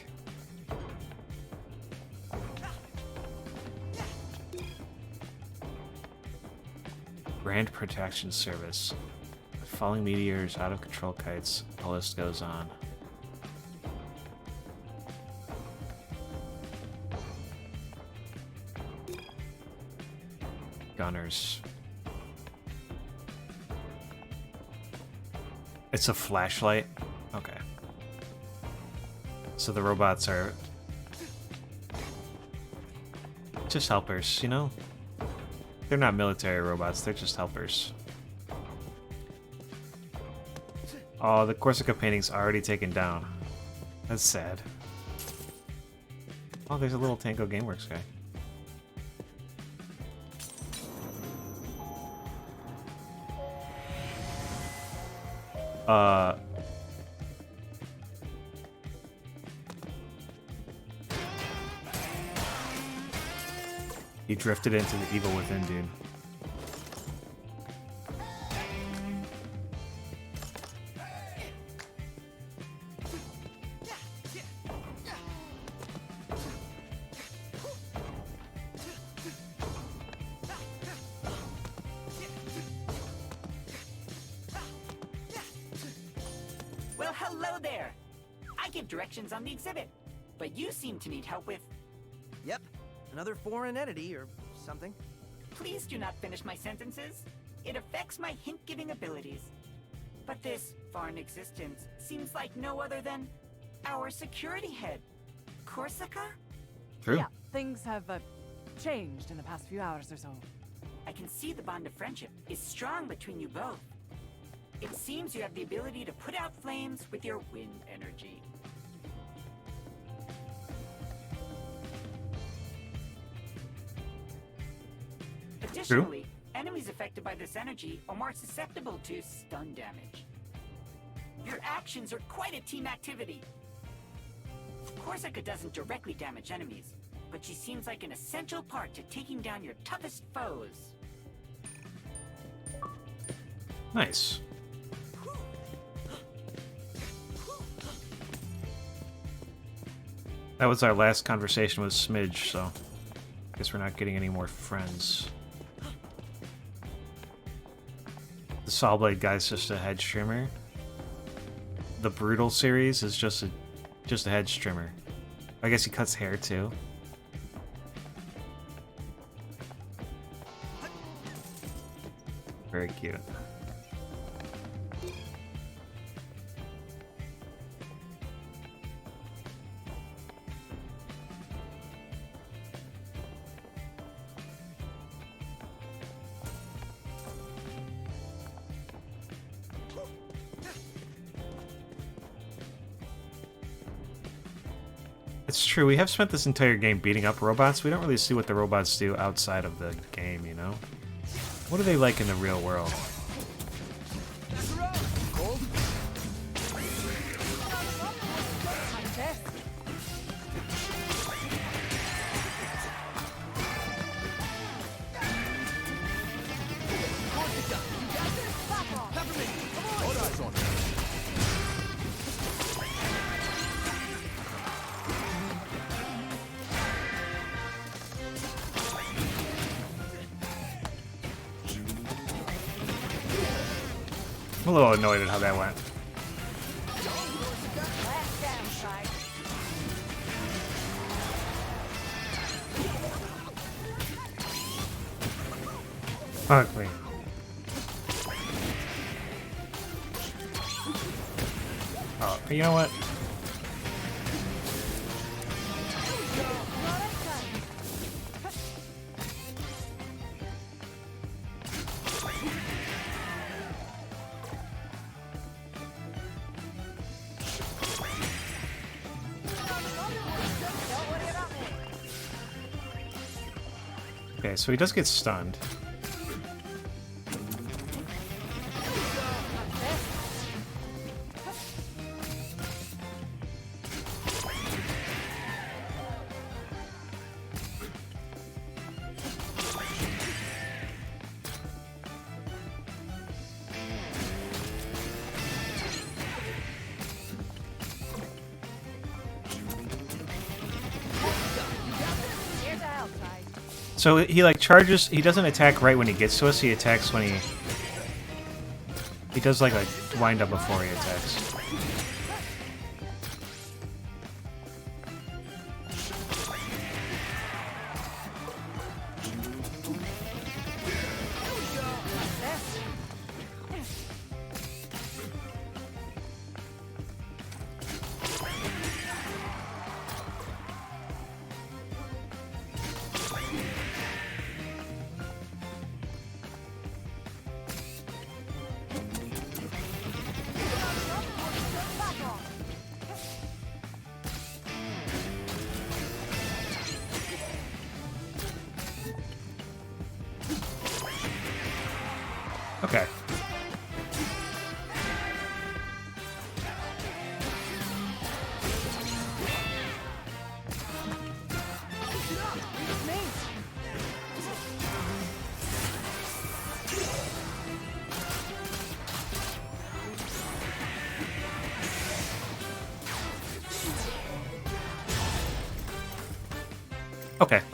Brand Protection Service. Falling meteors, out of control kites, the list goes on. Gunners. It's a flashlight? Okay. So the robots are just helpers, you know? They're not military robots, they're just helpers. Oh, the Corsica painting's already taken down. That's sad. Oh, there's a little Tango Gameworks guy. He drifted into the evil within, dude. Well, hello there. I give directions on the exhibit, but you seem to need help with... Yep, another foreign entity or something. Please do not finish my sentences. It affects my hint-giving abilities. But this foreign existence seems like no other than our security head, Corsica? True. Yeah, things have changed in the past few hours or so. I can see the bond of friendship is strong between you both. It seems you have the ability to put out flames with your wind energy. Additionally, enemies affected by this energy are more susceptible to stun damage. Your actions are quite a team activity. Corsica doesn't directly damage enemies, but she seems like an essential part to taking down your toughest foes. Nice. That was our last conversation with Smidge, so I guess we're not getting any more friends. The Sawblade guy's just a head trimmer. The Brutal series is just a head trimmer. I guess he cuts hair too. Very cute. It's true, we have spent this entire game beating up robots. We don't really see what the robots do outside of the game, you know? What are they like in the real world? I'm a little annoyed at how that went. Fuck me. Oh, you know what? Okay, so he does get stunned. So he like charges, he doesn't attack right when he gets to us, he attacks when he does like a wind up before he attacks.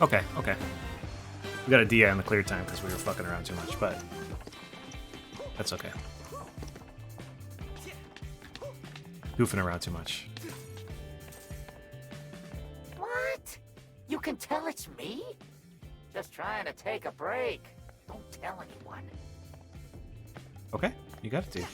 Okay. Okay. We got a DI in the clear time because we were fucking around too much, but that's okay. Goofing around too much. What? You can tell it's me? Just trying to take a break. Don't tell anyone. Okay, you got it, dude.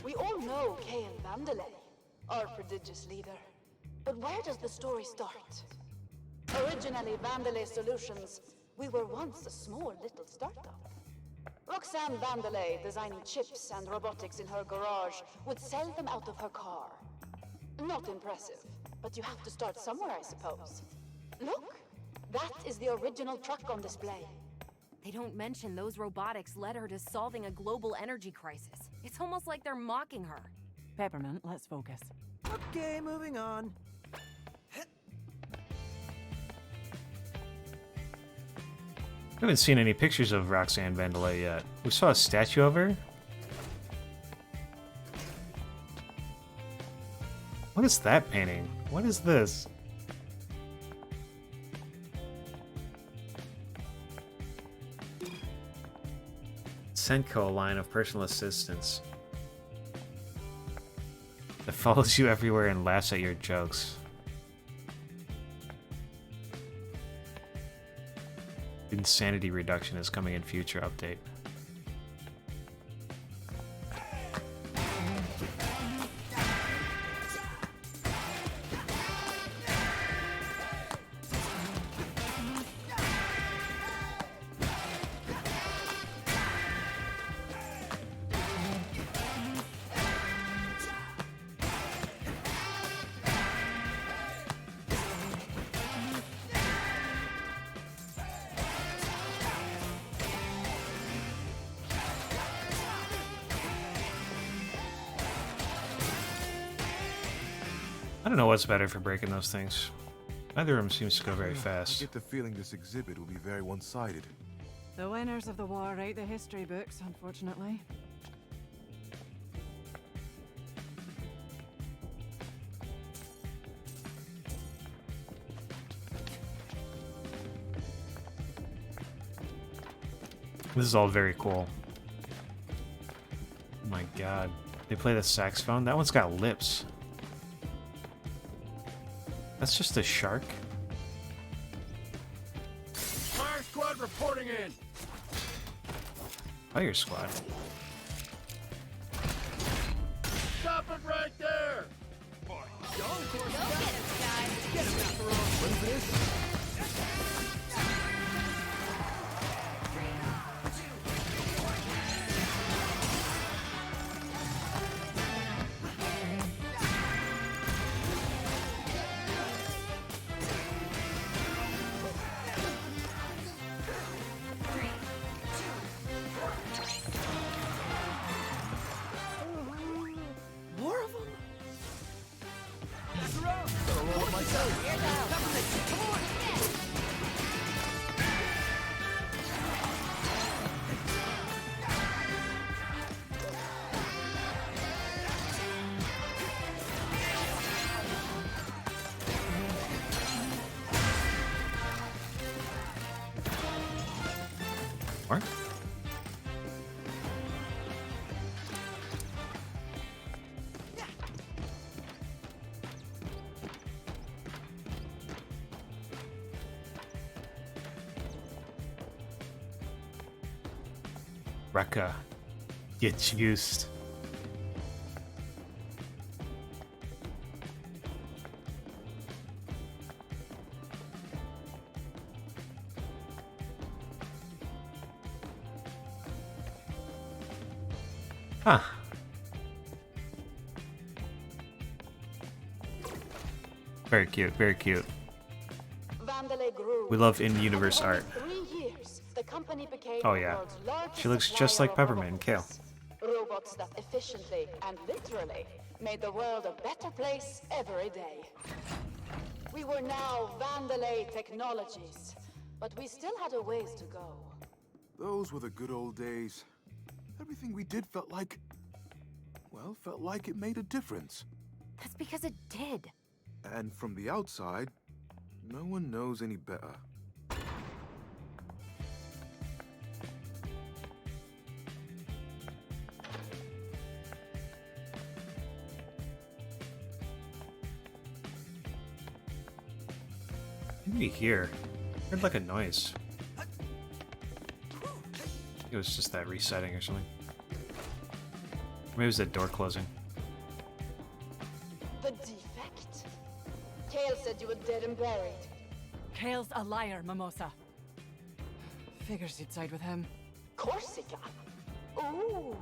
We all know Cain Vandelay, our prodigious leader. But where does the story start? Originally Vandelay Solutions, we were once a small little startup. Roxanne Vandelay, designing chips and robotics in her garage, would sell them out of her car. Not impressive, but you have to start somewhere, I suppose. Look, that is the original truck on display. They don't mention those robotics led her to solving a global energy crisis. It's almost like they're mocking her. Peppermint, let's focus. Okay, moving on. I haven't seen any pictures of Roxanne Vandelay yet. We saw a statue of her. What is that painting? What is this? Senko line of personal assistants that follows you everywhere and laughs at your jokes. Insanity reduction is coming in future update. I don't know what's better for breaking those things. Neither of them seems to go very I fast. get the feeling this exhibit will be very one-sided. The winners of the war write the history books, unfortunately. This is all very cool. Oh my god. They play the saxophone? That one's got lips. That's just a shark? Fire squad reporting in! Fire squad? Stop it right there! Go get him, guys! Get him after all! Ready for this? More of them? More? Rekka, get juiced. Huh. Very cute, very cute. Vandalay grew. We love in-universe art. In 3 years, the company became Oh the yeah. world's largest She looks just supplier like of Peppermint and Kale. robots that efficiently and literally made the world a better place every day. We were now Vandalay Technologies, but we still had a ways to go. Those were the good old days. Everything we did felt like it made a difference. That's because it did. And from the outside, no one knows any better. Maybe here. Heard like a noise. It was just that resetting or something. Maybe it was that door closing. The defect? Kale said you were dead and buried. Kale's a liar, Mimosa. Figures you'd side with him. Corsica? Ooh,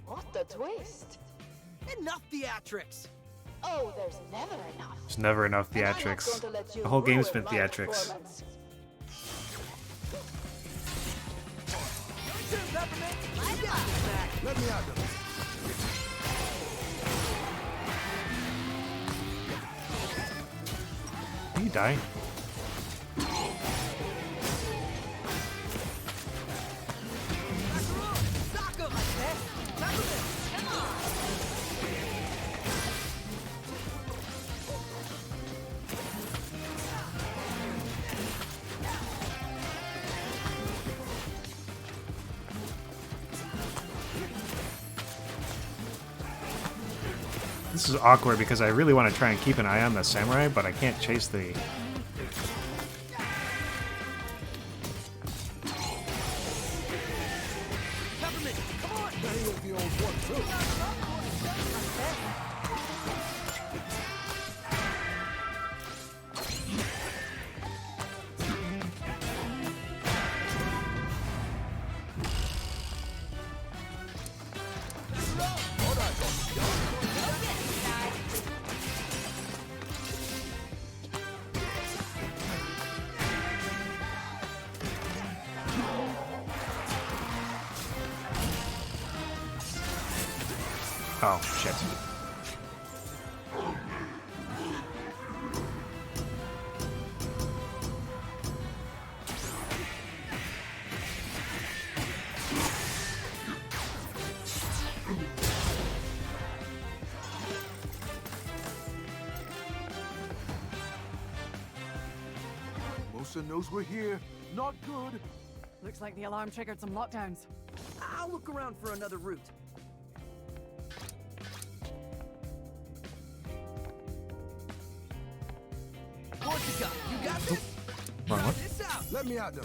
what a twist. Enough theatrics! Oh, there's never enough. There's never enough And I'm not theatrics. going to let you The whole game's ruin been my theatrics. performance. Let me out of this. Are you dying? This is awkward because I really want to try and keep an eye on the samurai, but I can't chase the... Oh, shit. Mimosa knows we're here. Not good. Looks like the alarm triggered some lockdowns. I'll look around for another route. What you got? You got this? Wrong one. This out. Let me out, though.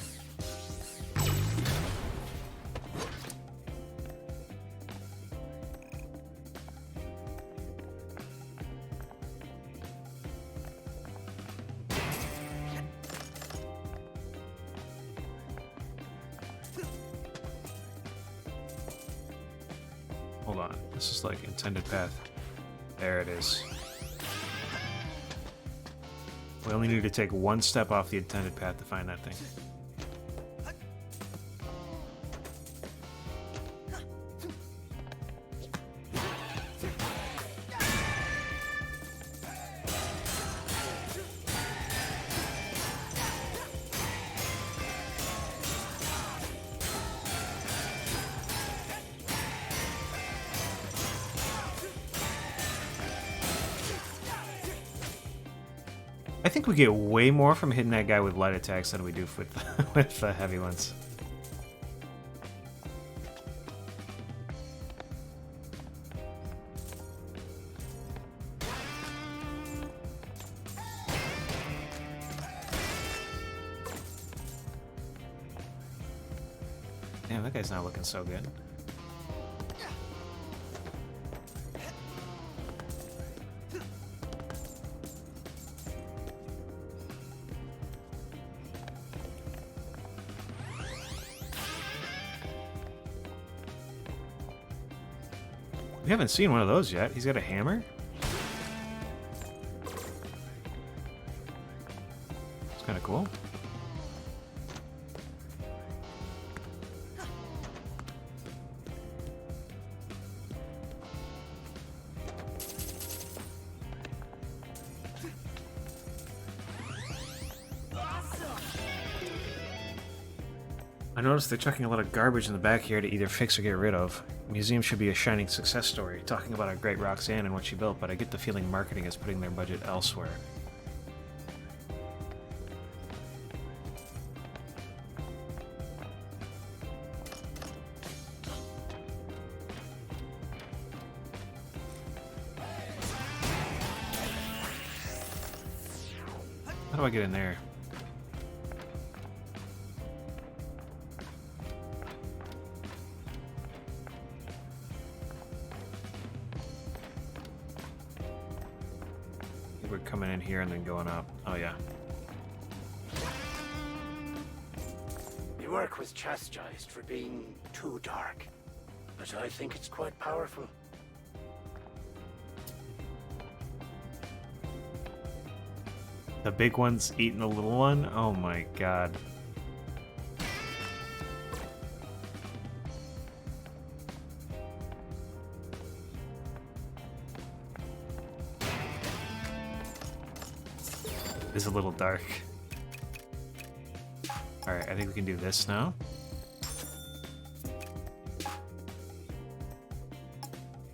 Hold on. This is like intended path. There it is. We only need to take one step off the intended path to find that thing. I think we get way more from hitting that guy with light attacks than we do with the heavy ones. Damn, that guy's not looking so good. We haven't seen one of those yet. He's got a hammer? It's kind of cool. I noticed they're chucking a lot of garbage in the back here to either fix or get rid of. The museum should be a shining success story, talking about our great Roxanne and what she built, but I get the feeling marketing is putting their budget elsewhere. How do I get in there? We're coming in here and then going up. Oh yeah. The work was chastised for being too dark, but I think it's quite powerful. The big one's eating the little one? Oh my god. Is a little dark. Alright, I think we can do this now.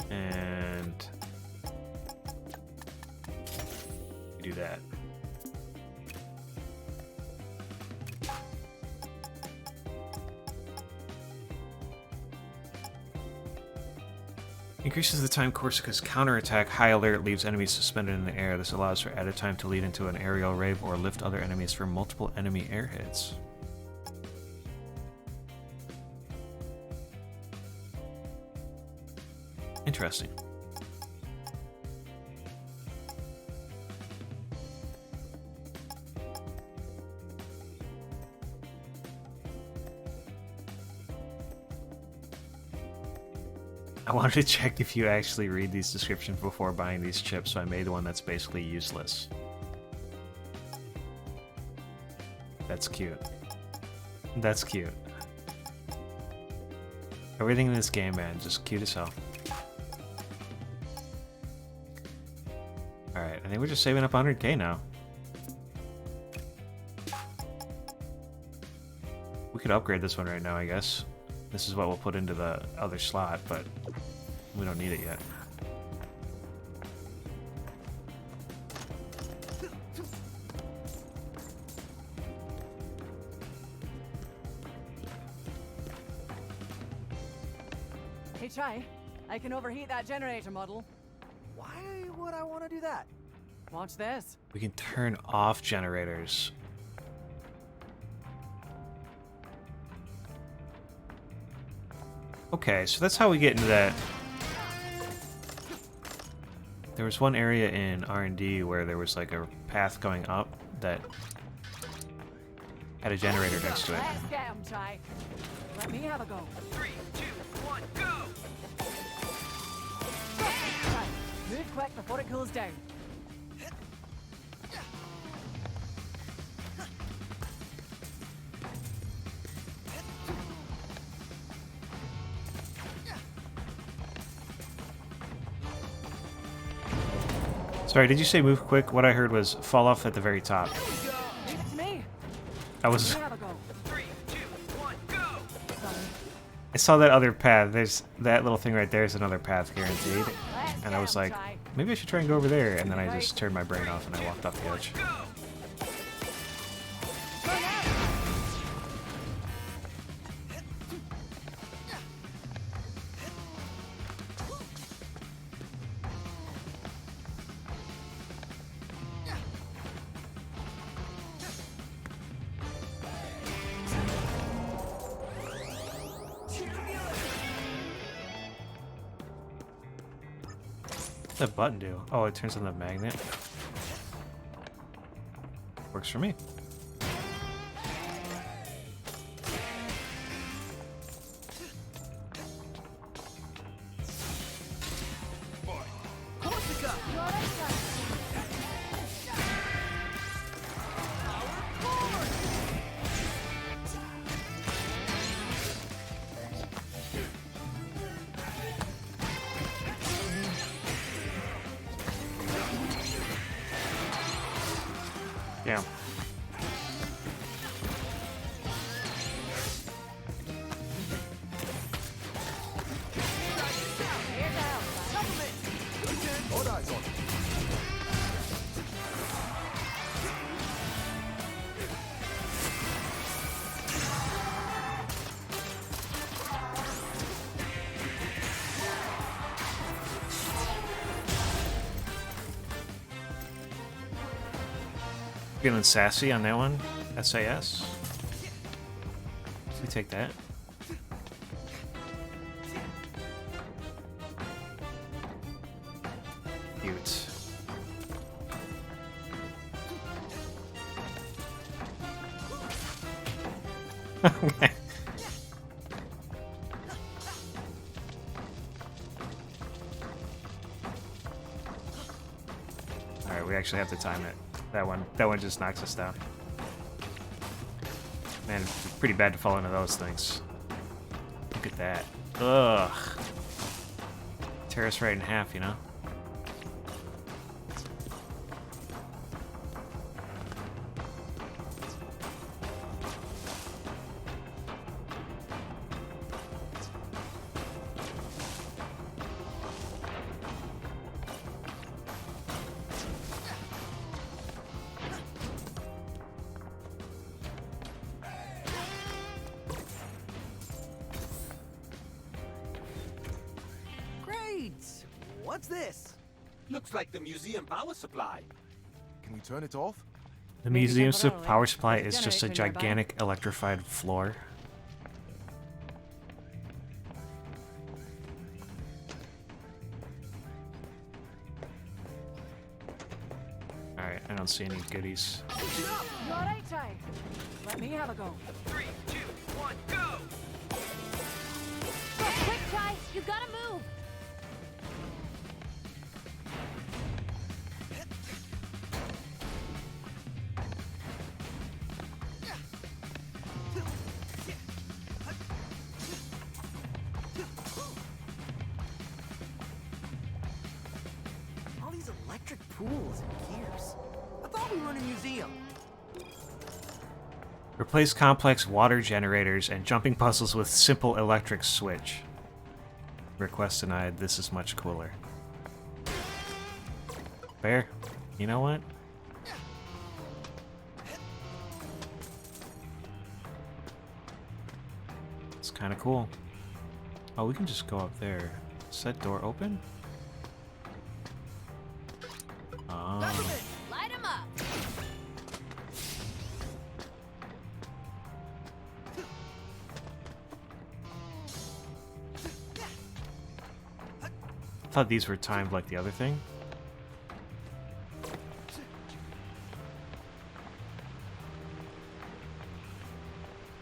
And we do that. Increases the time Corsica's counterattack. High alert leaves enemies suspended in the air. This allows for added time to lead into an aerial rave or lift other enemies for multiple enemy air hits. Interesting. I wanted to check if you actually read these descriptions before buying these chips, so I made one that's basically useless. That's cute. That's cute. Everything in this game, man, just cute as hell. Alright, I think we're just saving up 100k now. We could upgrade this one right now, I guess. This is what we'll put into the other slot, but we don't need it yet. Hey, Chai. I can overheat that generator model. Why would I want to do that? Watch this. We can turn off generators. Okay, so that's how we get into that. There was one area in R&D where there was like a path going up that had a generator next to it. Let's get him, Chai. Let me have a go. 3, 2, 1, go! Chai, move quick before it cools down. Sorry, did you say move quick? What I heard was fall off at the very top. Leave it to me. I was. Let me have a go. 3, 2, 1, go! I saw that other path. There's that little thing right there is another path guaranteed. And I was like, maybe I should try and go over there. And then I just turned my brain off and I walked off the edge. What's that button do? Oh, it turns on the magnet. Works for me. Yeah. All eyes on it. Feeling sassy on that one? SAS? We take that. Cute. Okay. Alright, we actually have to time it. That one just knocks us down. Man, it's pretty bad to fall into those things. Look at that. Ugh. Tear us right in half, you know? What's this? Looks like the museum power supply. Can we turn it off? The museum's power supply is just a gigantic electrified floor. Alright, I don't see any goodies. You alright, Chai? Let me have a go. 3, 2, 1, go! Quick, Chai! You gotta move! All these electric pools and gears. I thought we were in a museum. Replace complex water generators and jumping puzzles with simple electric switch. Request denied. This is much cooler. Bear, you know what? It's kind of cool. Oh, we can just go up there. Set door open? Oh. Light 'em up. I thought these were timed like the other thing.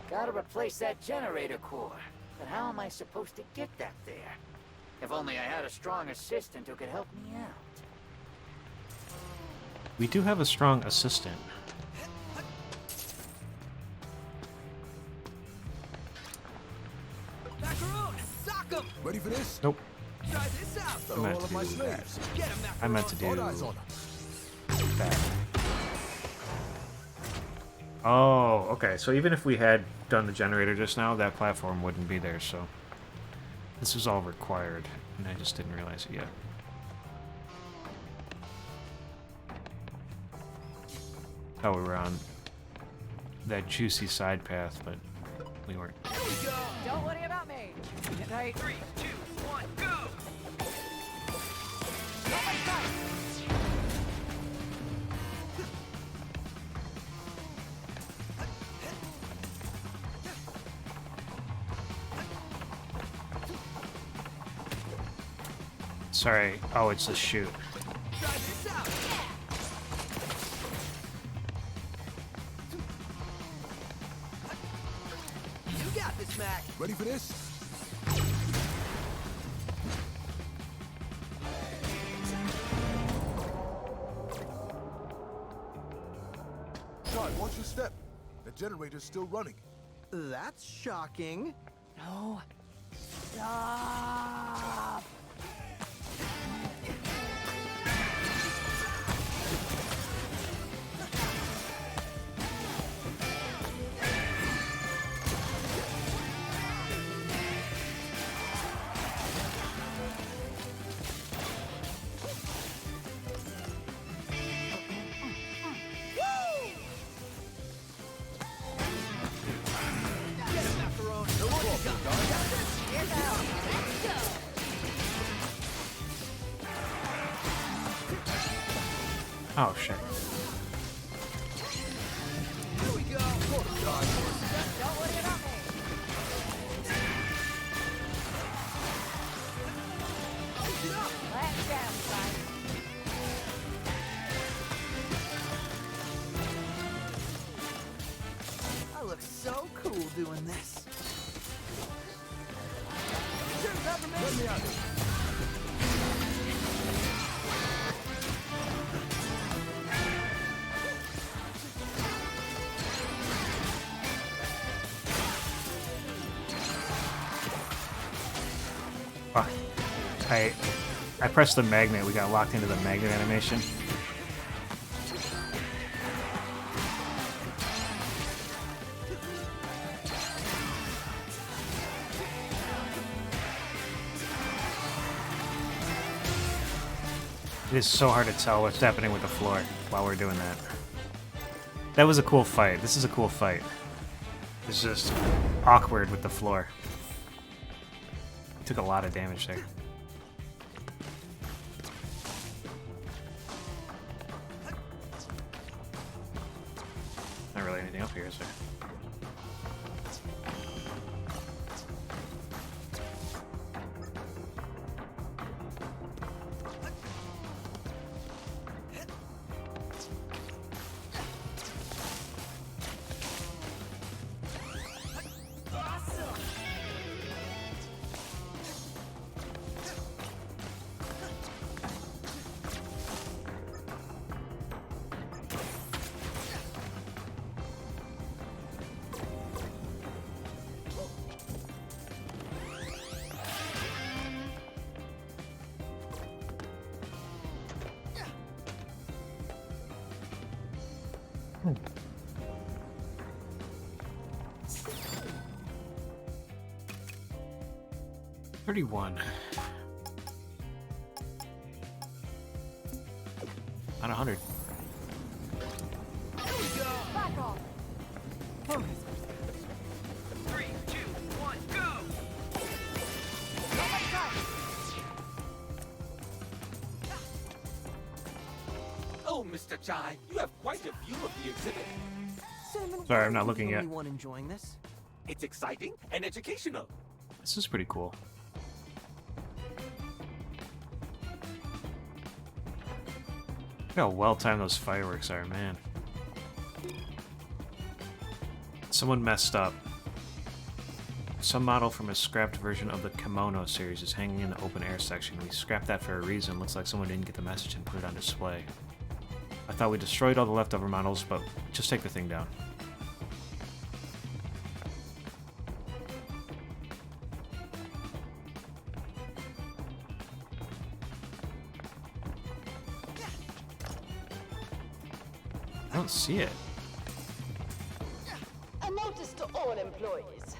Gotta replace that generator core. But how am I supposed to get that there? If only I had a strong assistant who could help me out. We do have a strong assistant. Macaron, sock 'em! Ready for this? Nope. Try this out. I meant to do that. Get 'em, I meant to do that. Oh, okay. So even if we had done the generator just now, that platform wouldn't be there, so... This was all required, and I just didn't realize it yet. Oh, we were on that juicy side path, but we weren't. Here we go. Don't worry about me. Get right. 3, 2, 1, go! Not my time. Sorry. Oh, it's a shoot. Try this out. You got this, Mac. Ready for this? Sean, watch your step. The generator's still running. That's shocking. No. Stop. Oh, shit. Here we go. Don't worry about me. Let's down, son. I look so cool doing this. Let me out. Fuck. I pressed the magnet. We got locked into the magnet animation. It is so hard to tell what's happening with the floor while we're doing that. That was a cool fight. This is a cool fight. It's just awkward with the floor. Took a lot of damage there. Not really anything up here, is there? Hmm. 31. Not 100. Back off. Focus. 3, 2, 1, go! Chai, you have quite a view of the exhibit. Cinnamon, Sorry, why I'm not are you looking the yet. only one enjoying this? It's exciting and educational. This is pretty cool. Look how well timed those fireworks are, man. Someone messed up. Some model from a scrapped version of the Kimono series is hanging in the open air section. We scrapped that for a reason. Looks like someone didn't get the message and put it on display. I thought we destroyed all the leftover models, but just take the thing down. I don't see it. A notice to all employees.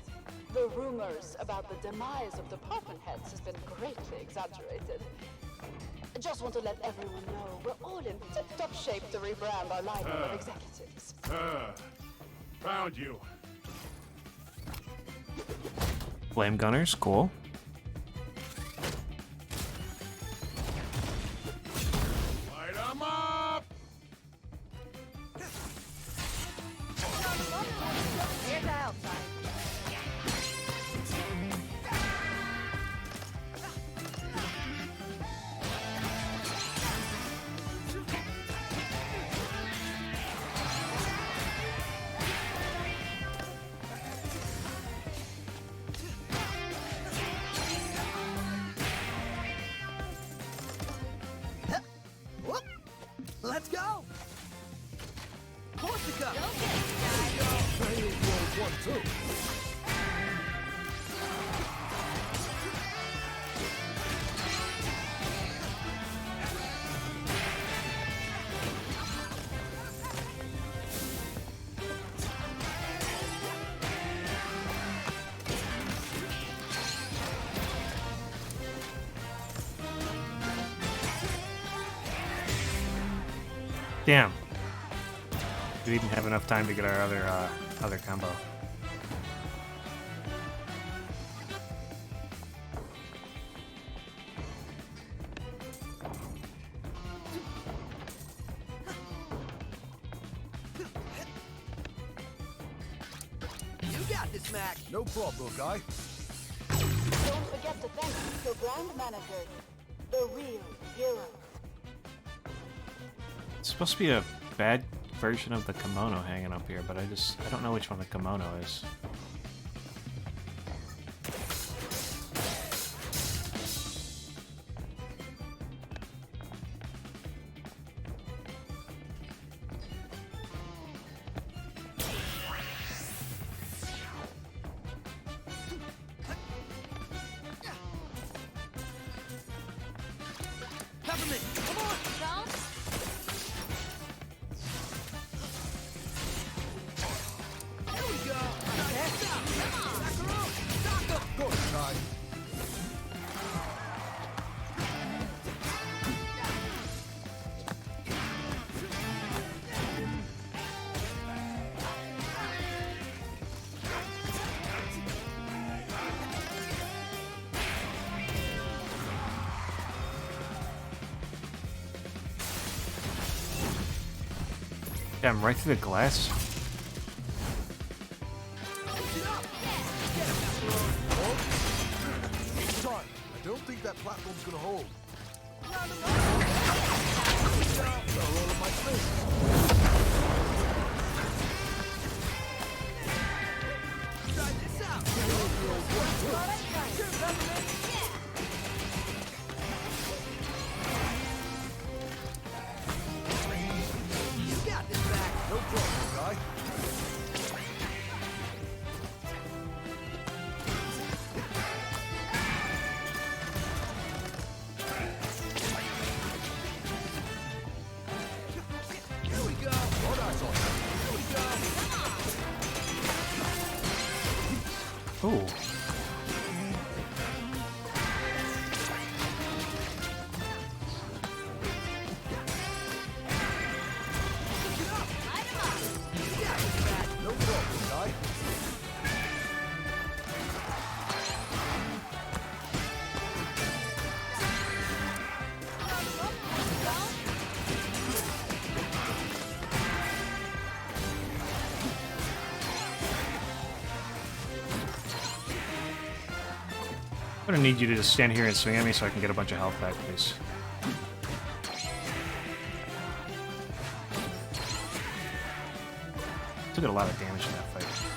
The rumors about the demise of department heads has been greatly exaggerated. Just want to let everyone know we're all in tip-top shape to rebrand our line of executives. Found you. Flame gunners, cool. Light 'em up! Here's the outside. Whoop! Let's go! Corsica! One, two. Damn. We didn't have enough time to get our other combo. You got this, Mac. No problem, guy. Don't forget to thank your brand manager, the real hero. It's supposed to be a bad version of the kimono hanging up here, but I don't know which one the kimono is. Peppermint, come on! Here we go! Go inside. Damn, right through the glass. Sorry, I don't think that platform's gonna hold. Gotta roll up my face. Try this out! Sure, Peppermint! You got this, Mac. No problem, guy. Here we go! All eyes on you. Here we go! Ooh. No problem, guy. I'm gonna need you to just stand here and swing at me so I can get a bunch of health back, please. Took a lot of damage in that fight.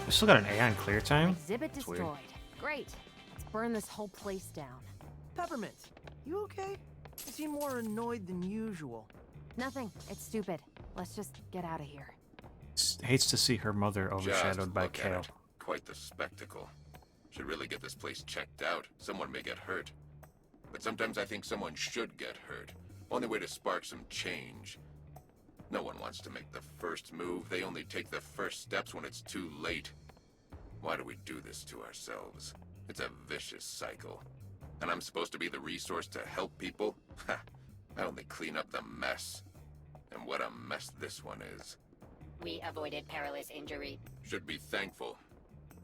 We still got an A on clear time? Exhibit That's weird. destroyed. Great. Let's burn this whole place down. Peppermint, you okay? You seem more annoyed than usual. Nothing. It's stupid. Let's just get out of here. Hates to see her mother overshadowed Just by look at Kale. it. Quite the spectacle. Should really get this place checked out. Someone may get hurt. But sometimes I think someone should get hurt. Only way to spark some change. No one wants to make the first move. They only take the first steps when it's too late. Why do we do this to ourselves? It's a vicious cycle. And I'm supposed to be the resource to help people? Ha! I only clean up the mess. And what a mess this one is. We avoided perilous injury. Should be thankful.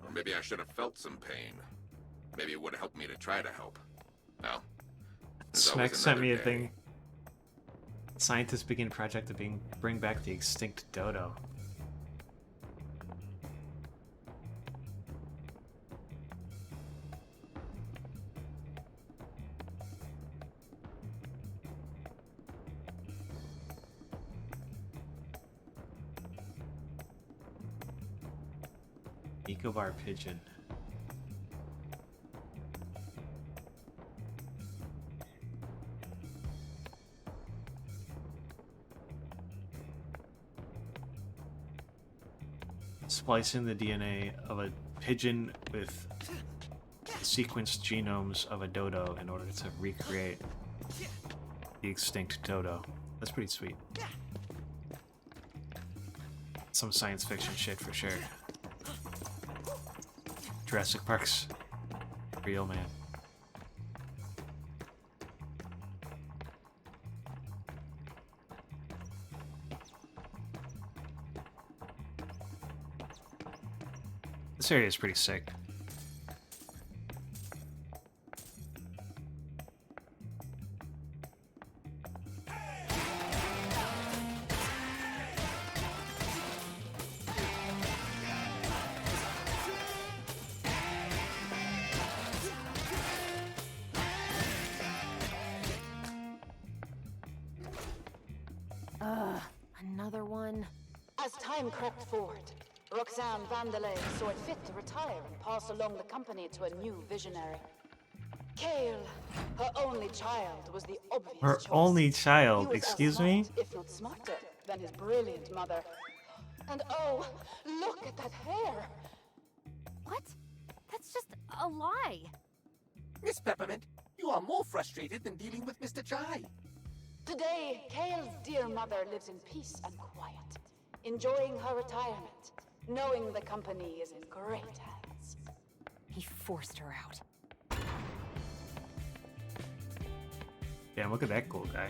Or maybe I should have felt some pain. Maybe it would have helped me to try to help. Well, there's always Smack sent another me a day. thing. Scientists begin project to bring back the extinct dodo. Ecobar pigeon. Splicing the DNA of a pigeon with sequenced genomes of a dodo in order to recreate the extinct dodo. That's pretty sweet. Some science fiction shit for sure. Jurassic Park's real, man. This area is pretty sick. Another one. As time crept forward, Roxanne Vandelay saw it fit to retire and pass along the company to a new visionary. Kale, her only child, was the obvious Her choice. only He child, was excuse as me? smart, if not smarter, than his brilliant mother. And oh, look at that hair! What? That's just a lie. Miss Peppermint, you are more frustrated than dealing with Mr. Jai. Today, Kale's dear mother lives in peace and quiet, enjoying her retirement, knowing the company is in great hands. He forced her out. Damn, look at that cool guy.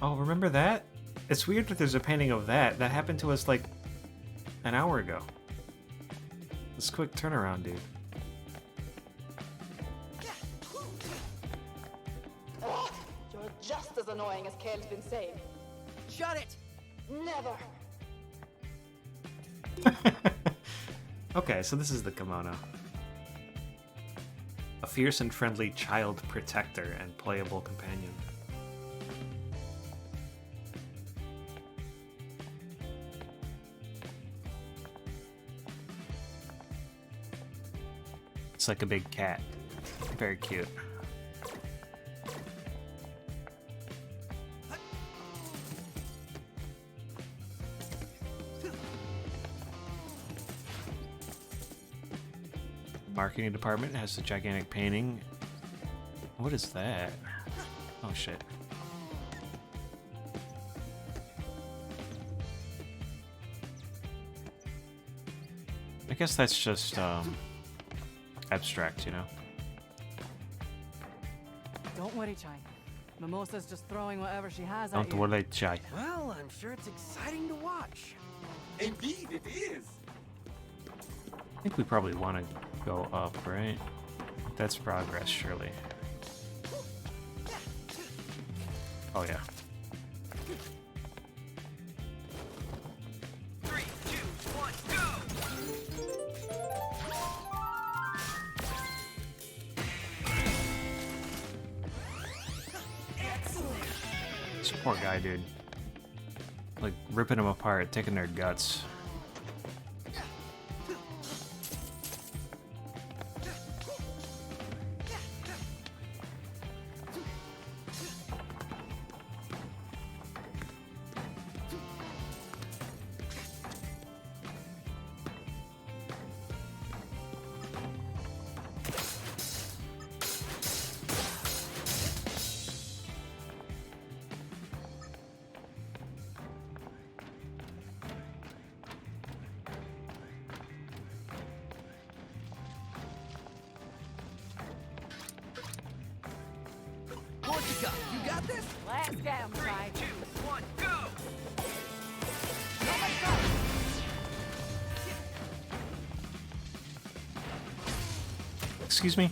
Oh, remember that? It's weird that there's a painting of that. That happened to us like an hour ago. This quick turnaround, dude. Ugh, you're just as annoying as Kale's been saying. Shut it! Never. Okay, so this is the kimono. A fierce and friendly child protector and playable companion. It's like a big cat. Very cute. Marketing department has the gigantic painting. What is that? Oh shit. I guess that's just abstract, you know. Don't worry, Chai. Mimosa's just throwing whatever she has at Don't you. worry, Chai. Well, I'm sure it's exciting to watch. Indeed, it is. I think we probably want to go up, right? That's progress, surely. Oh yeah. 3, 2, 1, go! This poor guy, dude. Like, ripping them apart, taking their guts. Portica, you got this? Let's get him, 3, Chai. 2, 1, go! Excuse me?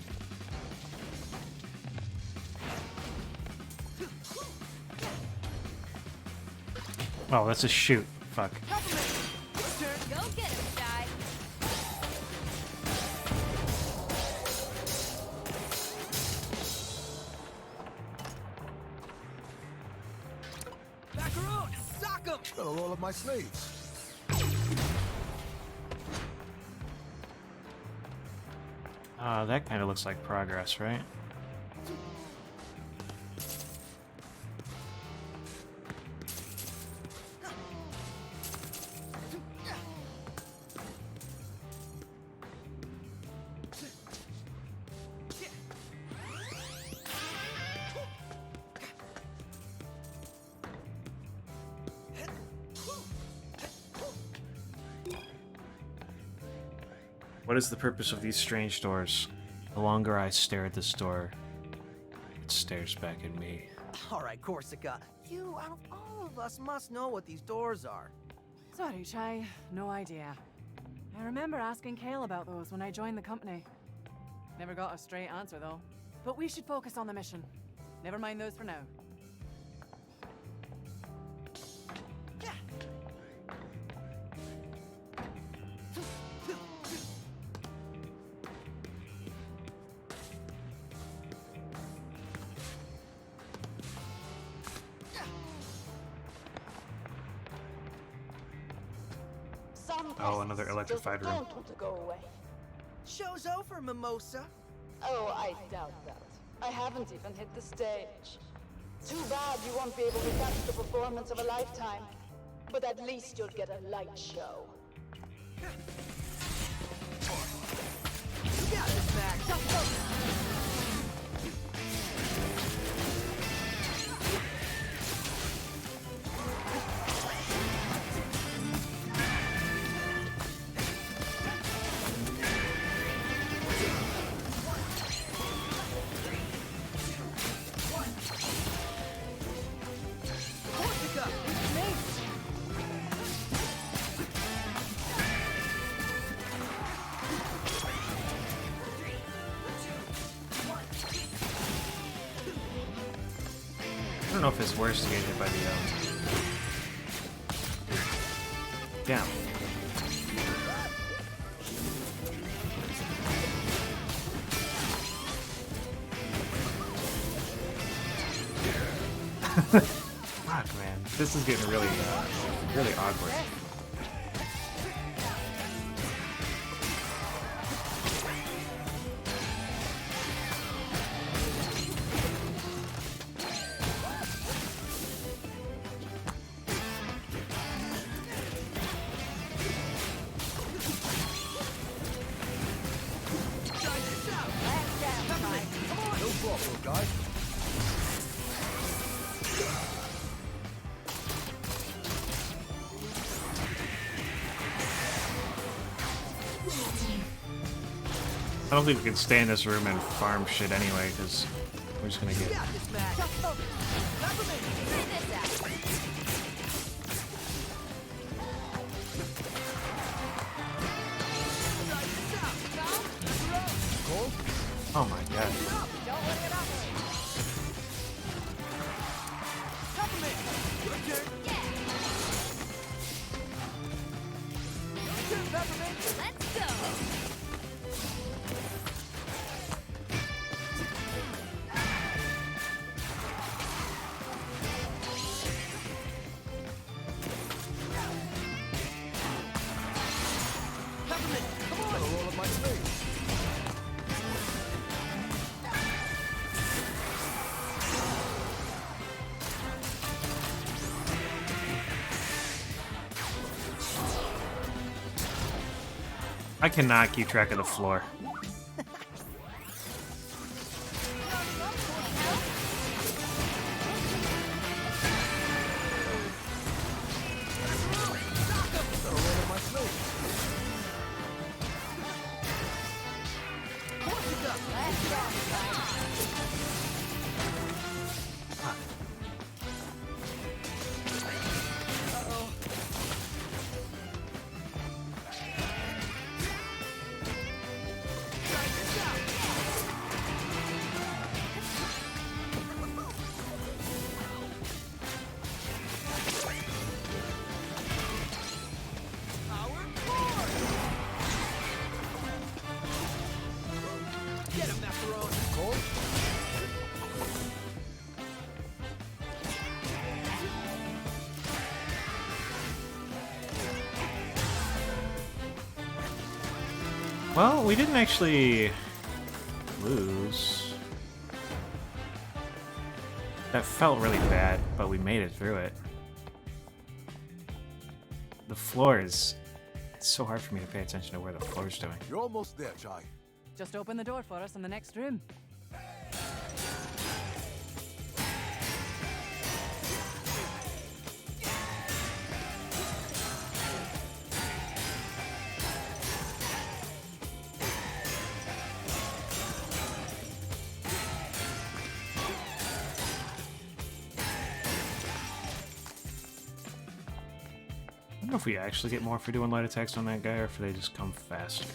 Oh, that's a shoot. Fuck. Go get him, Shy. Back road! Sock 'em! Gotta roll up my sleeves. That kind of looks like progress, right? What is the purpose of these strange doors? The longer I stare at this door, it stares back at me. All right, Corsica. You, out of all of us, must know what these doors are. Sorry, Chai. No idea. I remember asking Kale about those when I joined the company. Never got a straight answer, though. But we should focus on the mission. Never mind those for now. Some Oh, another pests electrified just room. don't want to go away. Show's over, Mimosa. Oh, I doubt that. I haven't even hit the stage. Too bad you won't be able to catch the performance of a lifetime. But at least you'll get a light show. You got this, Max. Corsica, it's me. I don't know if it's worse to get hit by the Damn. Fuck, man. This is getting really, really awkward. I don't think we can stay in this room and farm shit anyway, because we're just gonna get... Oh my god. Let's go. I cannot keep track of the floor. Well, we didn't actually lose. That felt really bad, but we made it through it. The floor is... It's so hard for me to pay attention to where the floor's doing. You're almost there, Chai. Just open the door for us in the next room. I don't know if we actually get more for doing light attacks on that guy, or if they just come faster.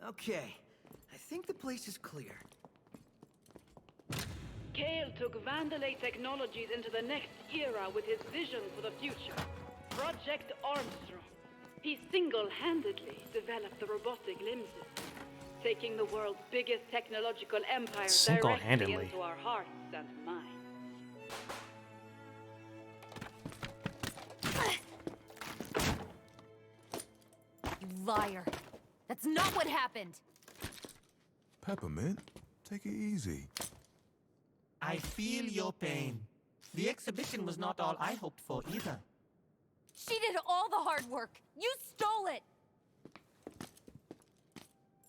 Okay, I think the place is clear. Kale took Vandalay Technologies into the next era with his vision for the future. Project Armstrong. He single-handedly developed the robotic limb system, taking the world's biggest technological empire directly Single-handedly. into our hearts and minds. You liar. That's not what happened. Peppermint, take it easy. I feel your pain. The exhibition was not all I hoped for either. She did all the hard work. You stole it.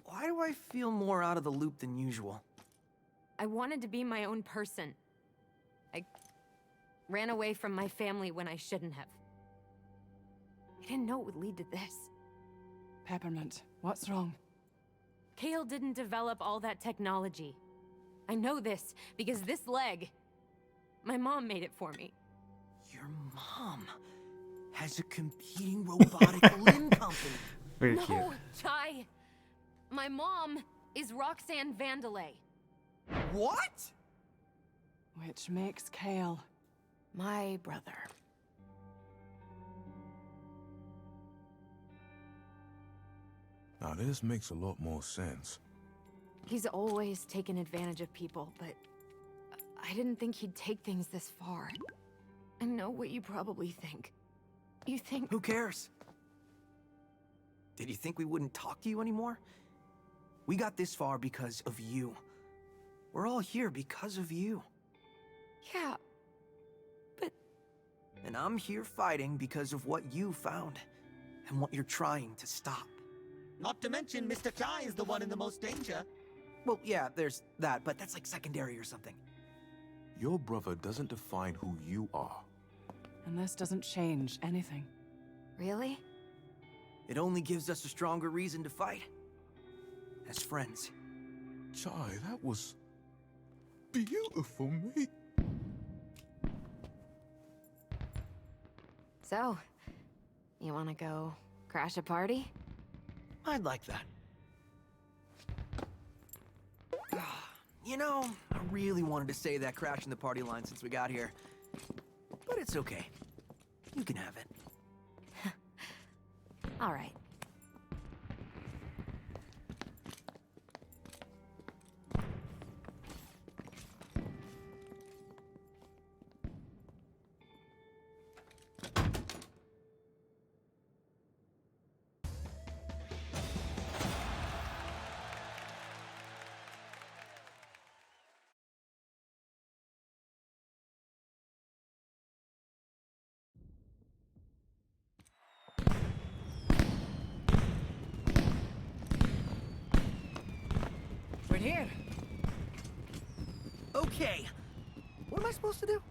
Why do I feel more out of the loop than usual? I wanted to be my own person. I ran away from my family when I shouldn't have. I didn't know it would lead to this. Peppermint, what's wrong? Kale didn't develop all that technology. I know this because this leg, my mom made it for me. Your mom has a competing robotic limb company. Very no, cute. Chai. My mom is Roxanne Vandalay. What? Which makes Kale my brother. Now this makes a lot more sense. He's always taken advantage of people, but I didn't think he'd take things this far. I know what you probably think. You think... Who cares? Did you think we wouldn't talk to you anymore? We got this far because of you. We're all here because of you. Yeah, but... And I'm here fighting because of what you found, and what you're trying to stop. Not to mention, Mr. Chai is the one in the most danger. Well, yeah, there's that, but that's like secondary or something. Your brother doesn't define who you are. And this doesn't change anything. Really? It only gives us a stronger reason to fight. As friends. Chai, that was beautiful, mate. So, you wanna go crash a party? I'd like that. You know, I really wanted to say that crashing the party line since we got here. But it's okay. You can have it. All right. We're here. Okay. What am I supposed to do?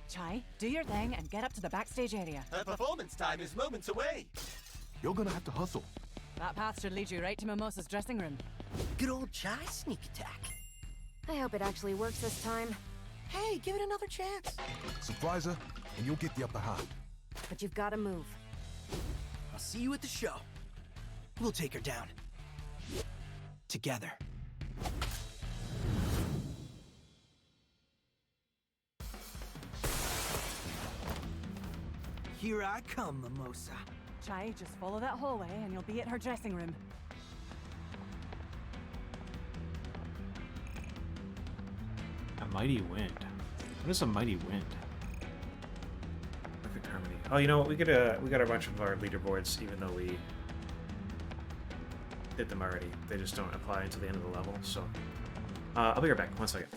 Chai, do your thing and get up to the backstage area. Her performance time is moments away. You're gonna have to hustle. That path should lead you right to Mimosa's dressing room. Good old Chai sneak attack. I hope it actually works this time. Hey, give it another chance. Surprise her, and you'll get the upper hand. But you've gotta move. I'll see you at the show. We'll take her down. Together. Here I come, Mimosa. Chai, just follow that hallway and you'll be at her dressing room. A mighty wind. What is a mighty wind? Perfect harmony. Oh, you know what? We got a bunch of our leaderboards, even though we did them already. They just don't apply until the end of the level. So, I'll be right back. 1 second.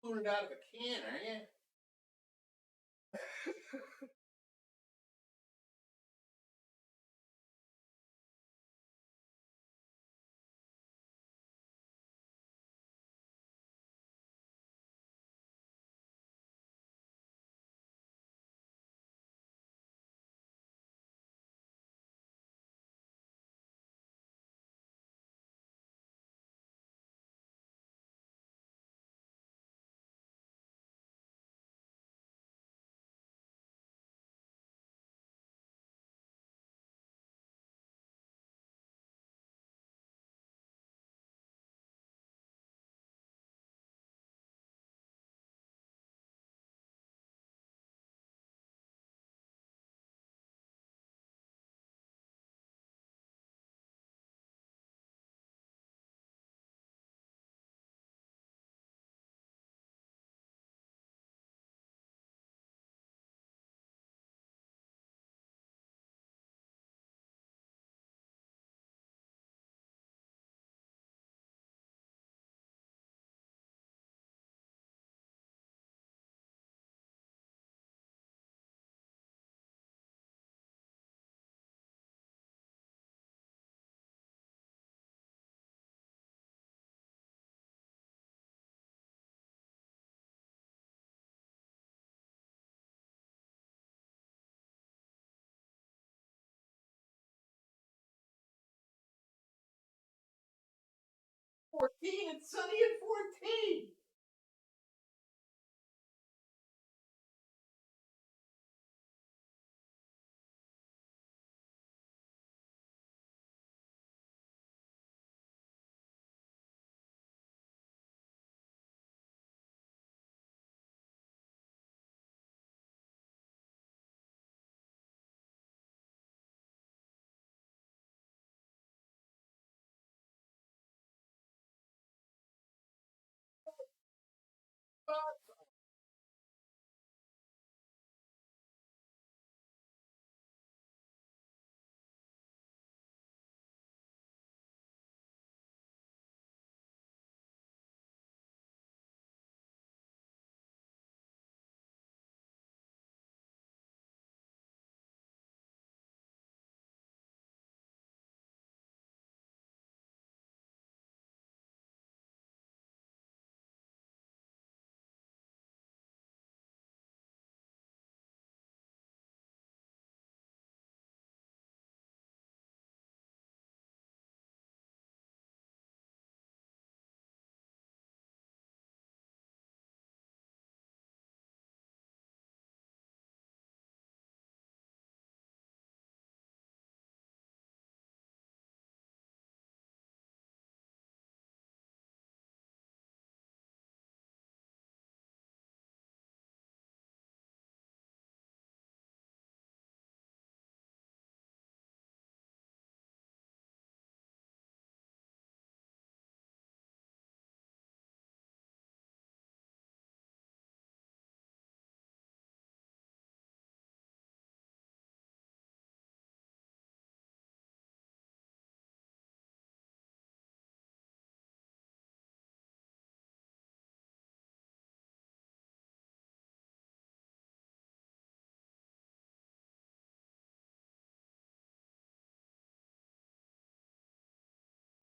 Pulling it out of a can, are you? It's sunny at 14.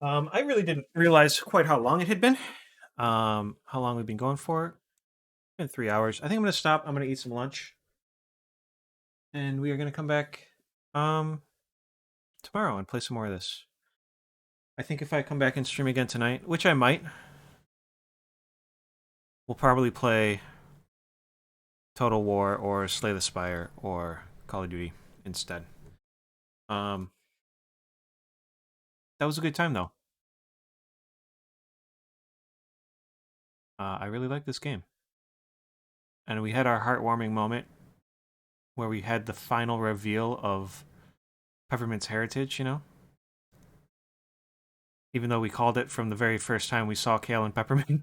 I really didn't realize quite how long it had been. How long we've been going for? Been 3 hours. I think I'm gonna stop. I'm gonna eat some lunch, and we are gonna come back tomorrow and play some more of this. I think if I come back and stream again tonight, which I might, we'll probably play Total War or Slay the Spire or Call of Duty instead. That was a good time though. I really like this game. And we had our heartwarming moment where we had the final reveal of Peppermint's heritage, you know? Even though we called it from the very first time we saw Kale and Peppermint.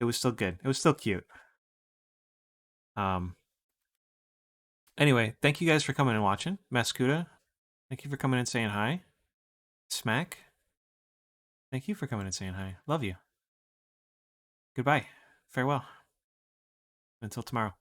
It was still good. It was still cute. Anyway, thank you guys for coming and watching. Mascuda, thank you for coming and saying hi. Smack, Thank you for coming and saying hi. Love you. Goodbye. Farewell. Until tomorrow.